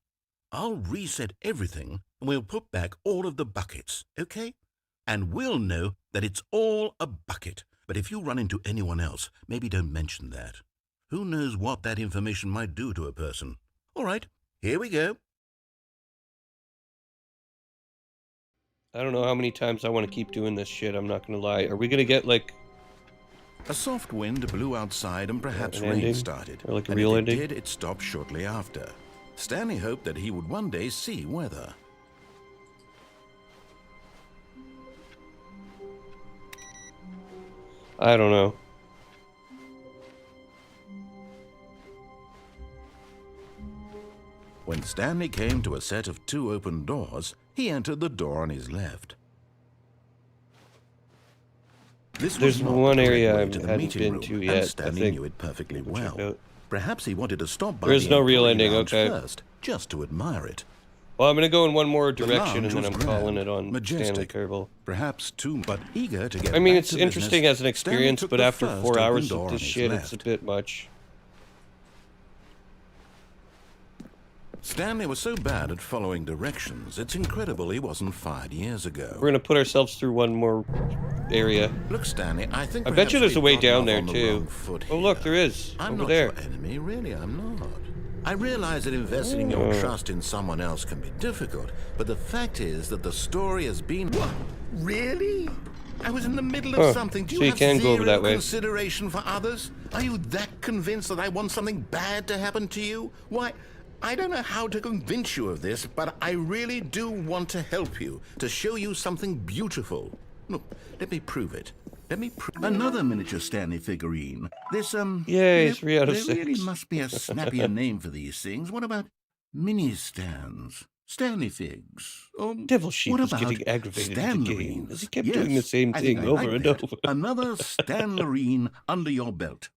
I'll reset everything and we'll put back all of the buckets, okay? And we'll know that it's all a bucket. But if you run into anyone else, maybe don't mention that. Who knows what that information might do to a person? All right, here we go. I don't know how many times I want to keep doing this shit, I'm not gonna lie. Are we gonna get, like... A soft wind blew outside and perhaps an rain ending? started. Or like a and real if ending? it did, it stopped shortly after. Stanley hoped that he would one day see weather. I don't know. When Stanley came to a set of 2 open doors, he entered the door on his left. This There's was not one the correct area way I to the haven't meeting been room, to and yet, I Stanley think. knew it perfectly Check well. out. Perhaps he wanted to stop by There is the no real employee ending, lounge okay. first, just to admire it. Well, I'm gonna go in one more The direction and lounge then was I'm grand, calling it on Stanley majestic, Parable. perhaps too, but eager to get I mean, back it's to interesting business, as an Stanley experience, took but the after first 4 open hours door of on this his shit, it's a left. bit much. Stanley was so bad at following directions, it's incredible he wasn't fired years ago. We're gonna put ourselves through one more area. Look, Stanley, I think I bet you perhaps there's a we've way gotten down off there on the too. wrong foot Oh look, here. there is. I'm over not there. your enemy, really, I'm not. I realize that investing your Oh. trust in someone else can be difficult, but the fact is that the story has been... What? Really? I was in the middle of Huh. something. Do So you you have can go over zero that way. consideration for others? Are you that convinced that I want something bad to happen to you? Why, I don't know how to convince you of this, but I really do want to help you, to show you something beautiful. Look, let me prove it. Let me another miniature Stanley figurine. This, Yay, you know, 3 out of there 6. really must be a snappier name for these things. What about mini stands? Stanley figs? Or Devil Sheep what was about getting aggravated at the game, Stanlerines? because he kept Yes, doing the same I think thing I over like and that. over. Another Stanlerine under your belt.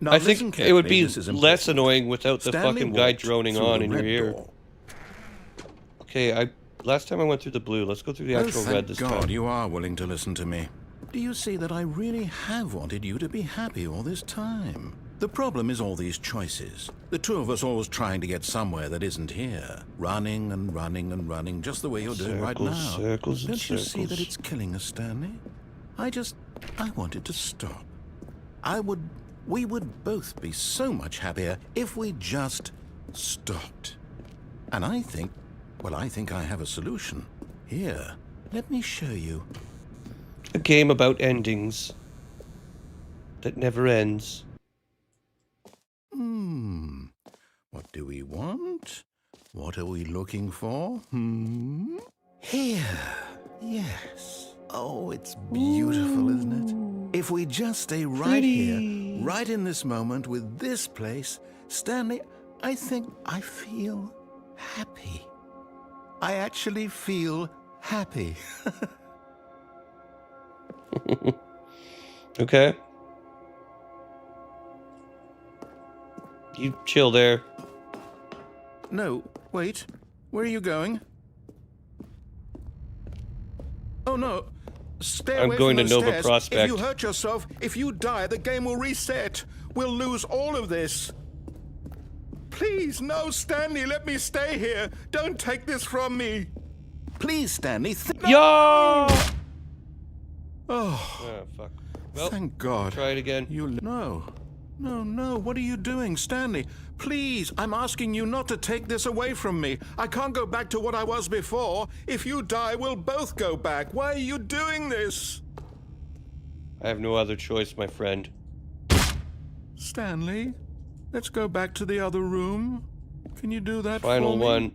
Now, I listen think it would carefully, be this is less important. annoying without the Stanley fucking guy walked droning through on the in your red ear. door. Okay, last time I went through the blue. Let's go through the Oh, actual thank red this God time. you are willing to listen to me. Do you see that I really have wanted you to be happy all this time? The problem is all these choices. The two of us always trying to get somewhere that isn't here. Running and running and running, just the way you're doing right Circles, now. circles and Don't you see that circles. it's killing us, Stanley? I wanted to stop. We would both be so much happier if we just stopped. And I think I have a solution. Here, let me show you. A game about endings that never ends. What do we want? What are we looking for? Here. Yes. Oh, it's beautiful, isn't it? If we just stay right here, right in this moment with this place, Stanley, I think I feel happy. I actually feel happy. Okay. You chill there. No, wait. Where are you going? Oh, no. Stay I'm away going from to those Nova stairs. Prospect. If you hurt yourself, if you die, the game will reset. We'll lose all of this. Please, no, Stanley, let me stay here. Don't take this from me. Please, Stanley. Yo! Oh, Oh, fuck. Well, thank God. try it again. No, what are you doing, Stanley? Please, I'm asking you not to take this away from me. I can't go back to what I was before. If you die, we'll both go back. Why are you doing this? I have no other choice, my friend. Stanley, let's go back to the other room. Can you do that Final for me? one.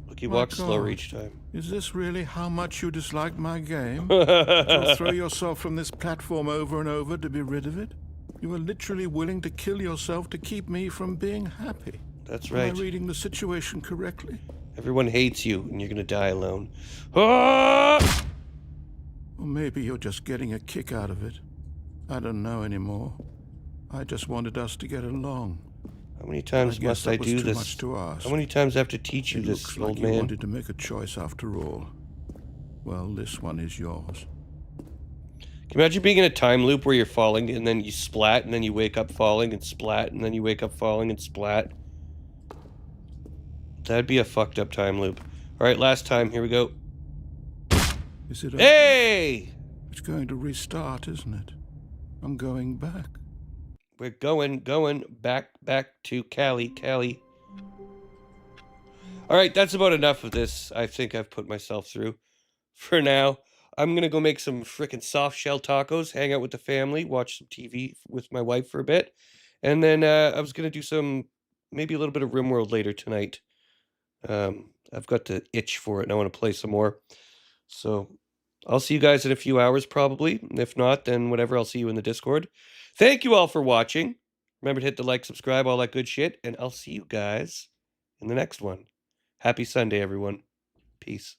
Look, he My walks slower God. each time. Is this really how much you dislike my game? You'll throw yourself from this platform over and over to be rid of it? You are literally willing to kill yourself to keep me from being happy. That's right. Am I reading the situation correctly? Everyone hates you, and you're gonna die alone. Ah! Or maybe you're just getting a kick out of it. I don't know anymore. I just wanted us to get along. How many times must I do this? Much to ask. How many times do I have to teach you this, looks old like man? You wanted to make a choice after all. Well, this one is yours. Can you imagine being in a time loop where you're falling and then you splat and then you wake up falling and splat and then you wake up falling and splat? That'd be a fucked up time loop. All right, last time. Here we go. Is it? Hey! It's going to restart, isn't it? I'm going back. We're going back to Cali. All right, that's about enough of this. I think I've put myself through. For now, I'm going to go make some frickin' soft shell tacos, hang out with the family, watch some TV with my wife for a bit. And then I was going to do maybe a little bit of RimWorld later tonight. I've got the itch for it and I want to play some more. So I'll see you guys in a few hours probably. If not, then whatever, I'll see you in the Discord. Thank you all for watching. Remember to hit the like, subscribe, all that good shit. And I'll see you guys in the next one. Happy Sunday, everyone. Peace.